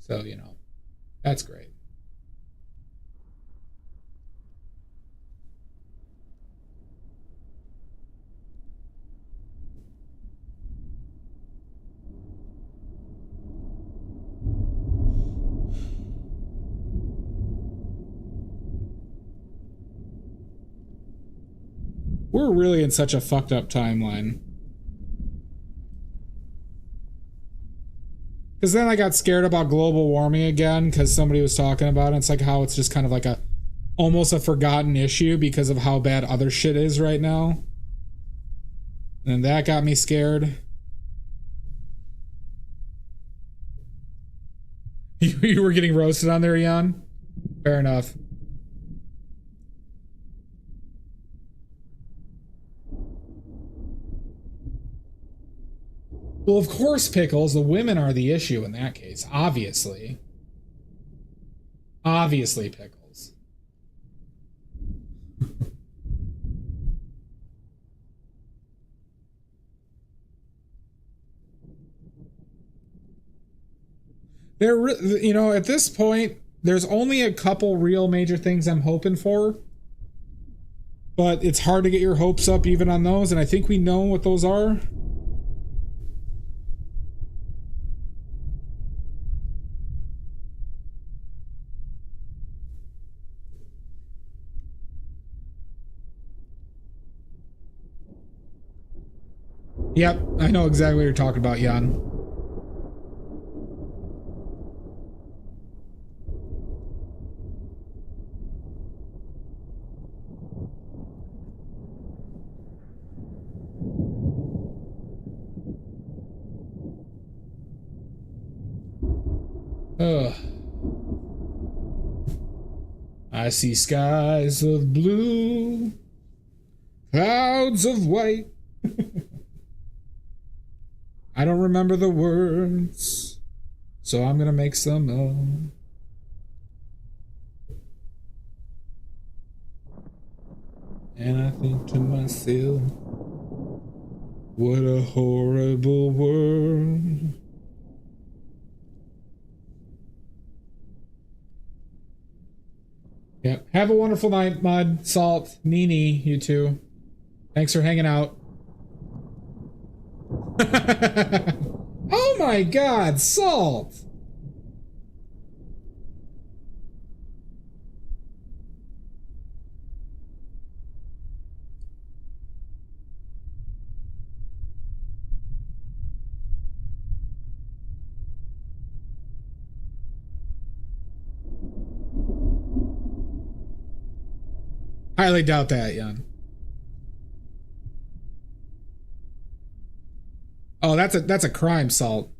So, you know, that's great. We're really in such a fucked up timeline. Because then I got scared about global warming again because somebody was talking about it. It's like how it's just kind of like almost a forgotten issue because of how bad other shit is right now. And that got me scared. You were getting roasted on there, Jan? Fair enough. Well, of course, Pickles, the women are the issue in that case, obviously. Obviously, Pickles. You know, at this point, there's only a couple real major things I'm hoping for. But it's hard to get your hopes up even on those, and I think we know what those are. Yep, I know exactly what you're talking about, Jan. Ugh. I see skies of blue, clouds of white. I don't remember the words, so I'm gonna make some up. And I think to myself, what a horrible world. Yep. Have a wonderful night, Mud, Salt, Nini, you two. Thanks for hanging out. Oh my god, Salt! Highly doubt that, Jan. Oh, that's a crime, Salt.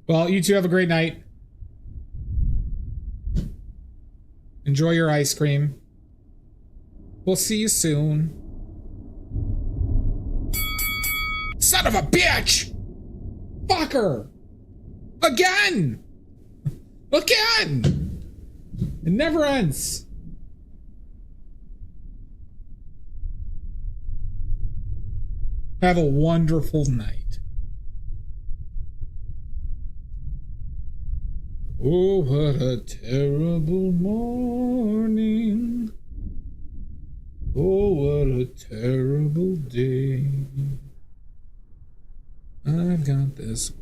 Well, you two have a great night. Enjoy your ice cream. We'll see you soon. Son of a bitch! Fucker! Again! Again! It never ends. Have a wonderful night. Oh, what a terrible morning. Oh, what a terrible day. I've got this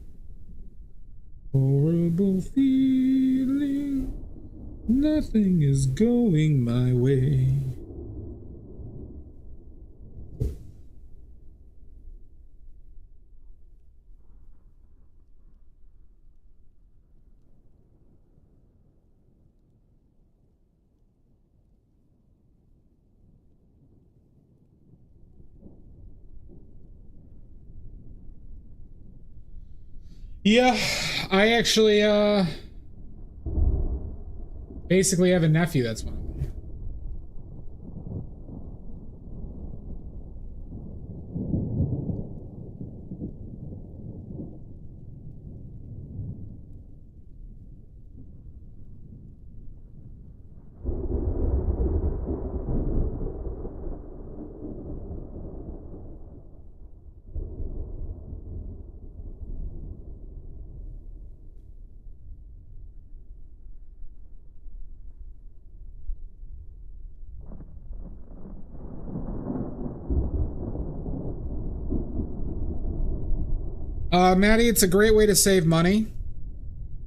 horrible feeling. Nothing is going my way. Yeah, I actually basically have a nephew that's one of them. Maddie, it's a great way to save money.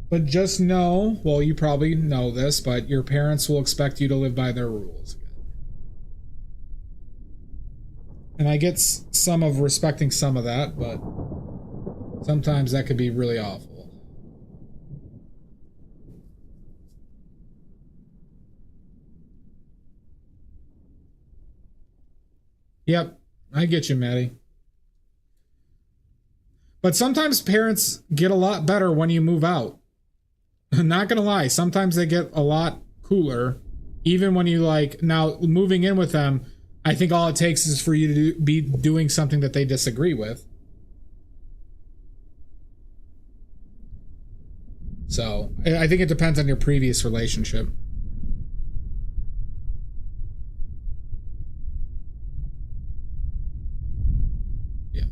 But just know, well, you probably know this, but your parents will expect you to live by their rules. And I get some of respecting some of that, but sometimes that could be really awful. Yep, I get you, Maddie. But sometimes parents get a lot better when you move out. I'm not gonna lie, sometimes they get a lot cooler. Even when you like, now moving in with them, I think all it takes is for you to be doing something that they disagree with. So, I think it depends on your previous relationship. Yeah.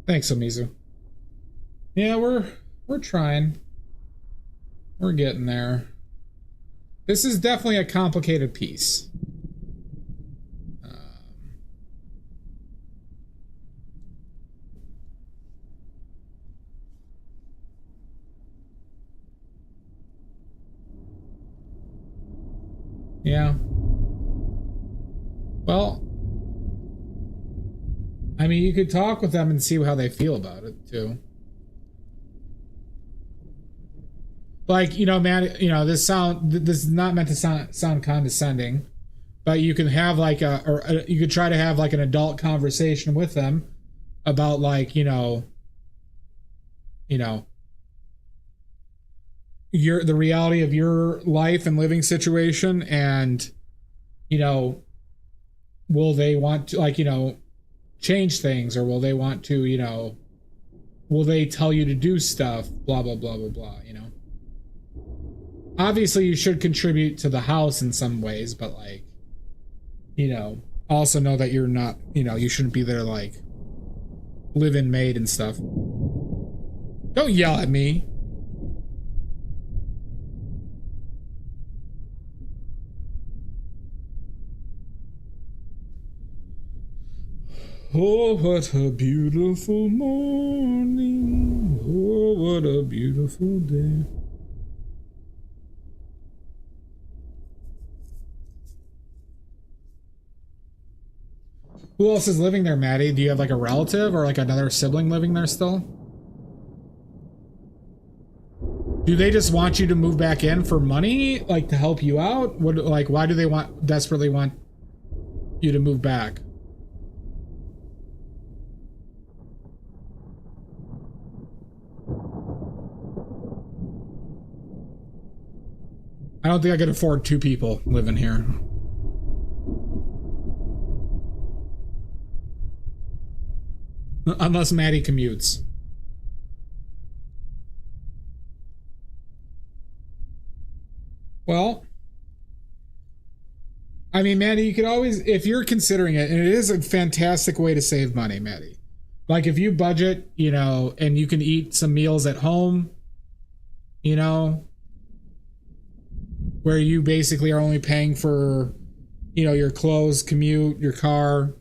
Thanks, Amizu. Yeah, we're trying. We're getting there. This is definitely a complicated piece. Yeah. Well, I mean, you could talk with them and see how they feel about it, too. Like, you know, man, you know, this is not meant to sound condescending, but you can have like you could try to have like an adult conversation with them about like, you know, the reality of your life and living situation, and, you know, will they want to, like, you know, change things, or will they want to, you know, will they tell you to do stuff, blah blah blah blah blah, you know. Obviously you should contribute to the house in some ways, but like, you know, also know that you're not, you know, you shouldn't be there like live-in maid and stuff. Don't yell at me. Oh, what a beautiful morning. Oh, what a beautiful day. Who else is living there, Maddie? Do you have like a relative or like another sibling living there still? Do they just want you to move back in for money, like to help you out? What, like, why do they desperately want you to move back? I don't think I could afford 2 people living here. Unless Maddie commutes. Well, I mean, Maddie, you could always, if you're considering it, and it is a fantastic way to save money, Maddie. Like if you budget, you know, and you can eat some meals at home, you know, where you basically are only paying for, you know, your clothes, commute, your car.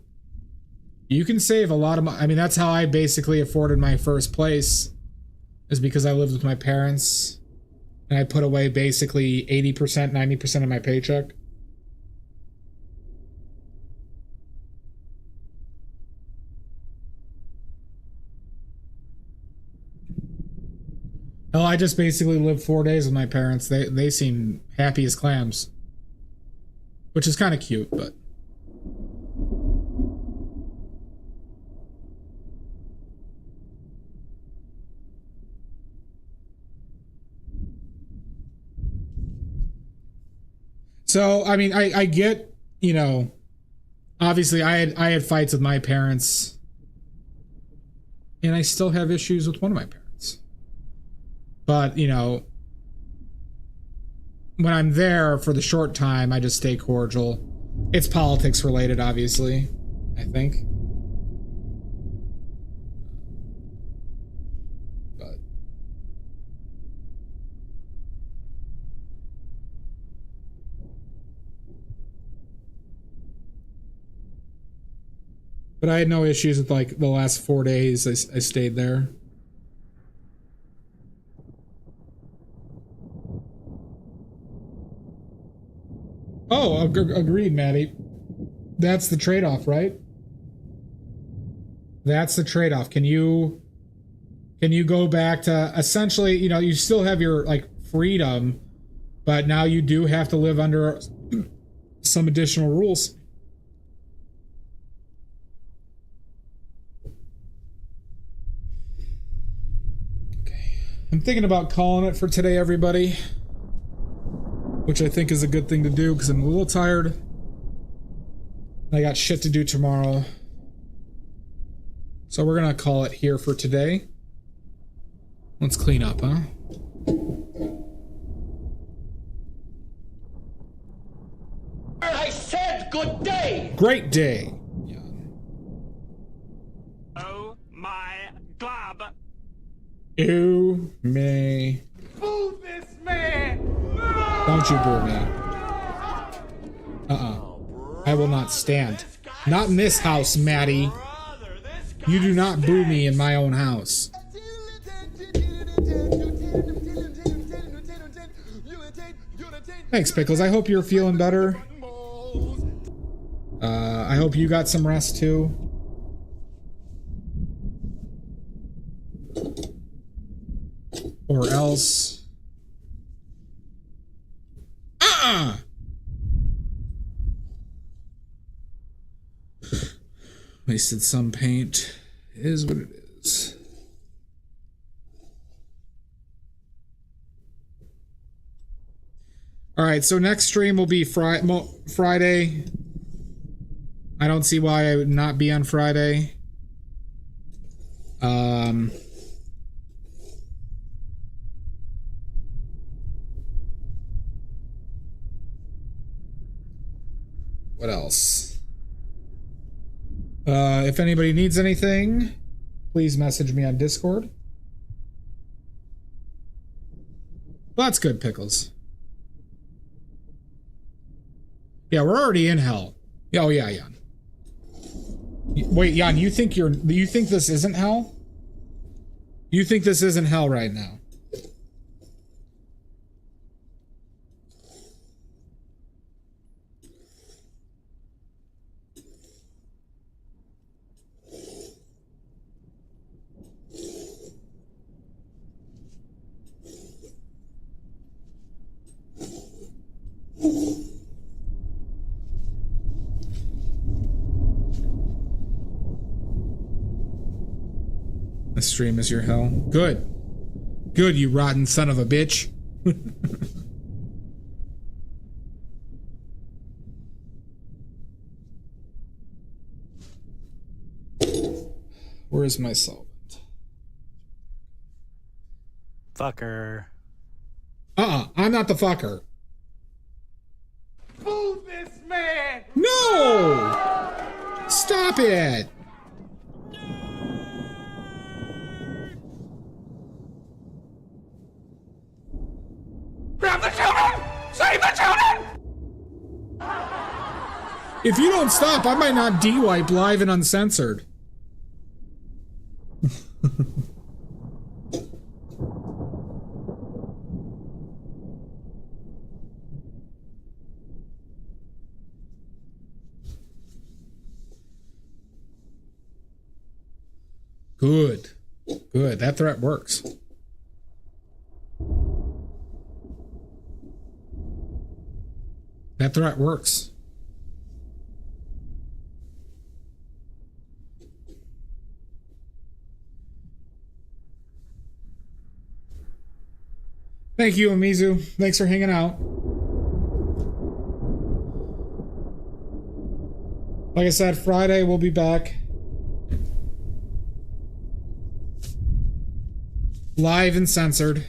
You can save a lot of money. I mean, that's how I basically afforded my first place, is because I lived with my parents and I put away basically 80%, 90% of my paycheck. Hell, I just basically lived 4 days with my parents. They seem happy as clams. Which is kind of cute, but... So, I mean, I get, you know, obviously I had fights with my parents, and I still have issues with one of my parents. But, you know, when I'm there for the short time, I just stay cordial. It's politics related, obviously, I think. But I had no issues with, like, the last 4 days I stayed there. Oh, agreed, Maddie. That's the trade-off, right? That's the trade-off. Can you go back to, essentially, you know, you still have your, like, freedom, but now you do have to live under some additional rules. I'm thinking about calling it for today, everybody. Which I think is a good thing to do, because I'm a little tired. I got shit to do tomorrow. So we're gonna call it here for today. Let's clean up, huh? I said good day! Great day! Oh my glob. Ew, me. Boo this man! Don't you boo me. I will not stand. Not in this house, Maddie. You do not boo me in my own house. Thanks, Pickles. I hope you're feeling better. I hope you got some rest too. Or else... Wasted some paint. It is what it is. Alright, so next stream will be Friday. I don't see why I would not be on Friday. What else? If anybody needs anything, please message me on Discord. Well, that's good, Pickles. Yeah, we're already in hell. Oh yeah, Jan. Wait, Jan, you think this isn't hell? You think this isn't hell right now? The stream is your hell. Good. Good, you rotten son of a bitch. Where's my solvent? Fucker. I'm not the fucker. Boo this man! No! Stop it! Grab the children! Save the children! If you don't stop, I might not de-wipe live and uncensored. Good. Good. That threat works. That threat works. Thank you, Amizu. Thanks for hanging out. Like I said, Friday we'll be back. Live and censored.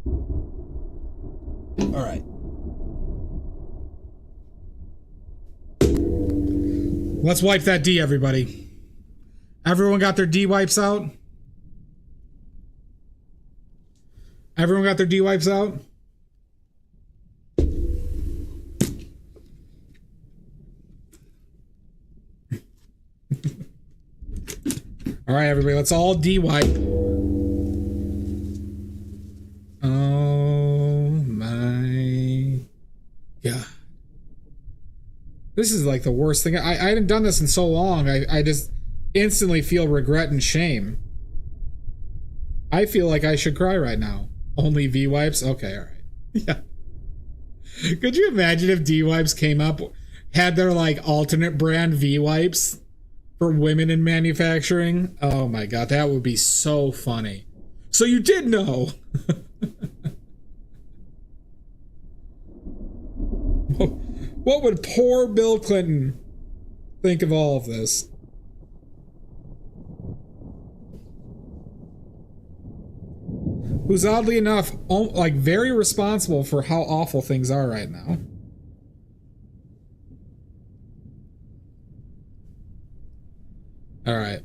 All right. Let's wipe that D, everybody. Everyone got their D wipes out? Everyone got their D wipes out? All right, everybody, let's all de-wipe. Oh my God. This is like the worst thing. I hadn't done this in so long. I just instantly feel regret and shame. I feel like I should cry right now. Only V-wipes? Okay, all right. Yeah. Could you imagine if D-wipes came up, had their like alternate brand V-wipes? For women in manufacturing? Oh my God, that would be so funny. So you did know. What would poor Bill Clinton think of all of this? Who's oddly enough, like very responsible for how awful things are right now. All right.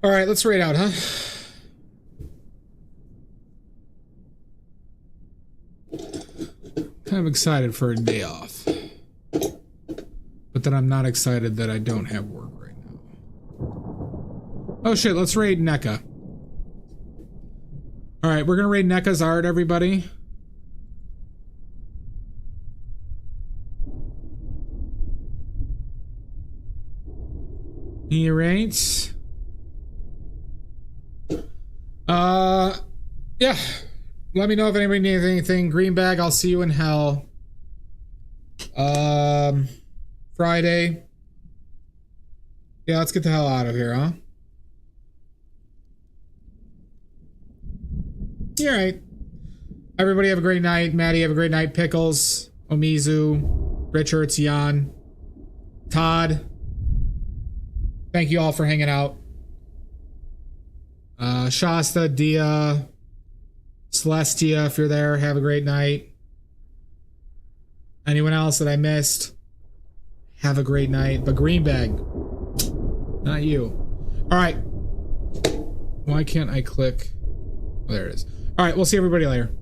All right, let's raid out, huh? I'm excited for a day off, but then I'm not excited that I don't have work right now. Oh shit, let's raid NECA. All right, we're gonna raid NECA's art, everybody. He rates. Yeah. Let me know if anybody needs anything. Green bag, I'll see you in hell. Friday. Yeah, let's get the hell out of here, huh? All right. Everybody have a great night. Maddie, have a great night. Pickles, Omizu, Richards, Jan, Todd. Thank you all for hanging out. Shasta, Dia, Celestia, if you're there, have a great night. Anyone else that I missed, have a great night. But Greenbag, not you. All right. Why can't I click? Oh, there it is. All right, we'll see everybody later.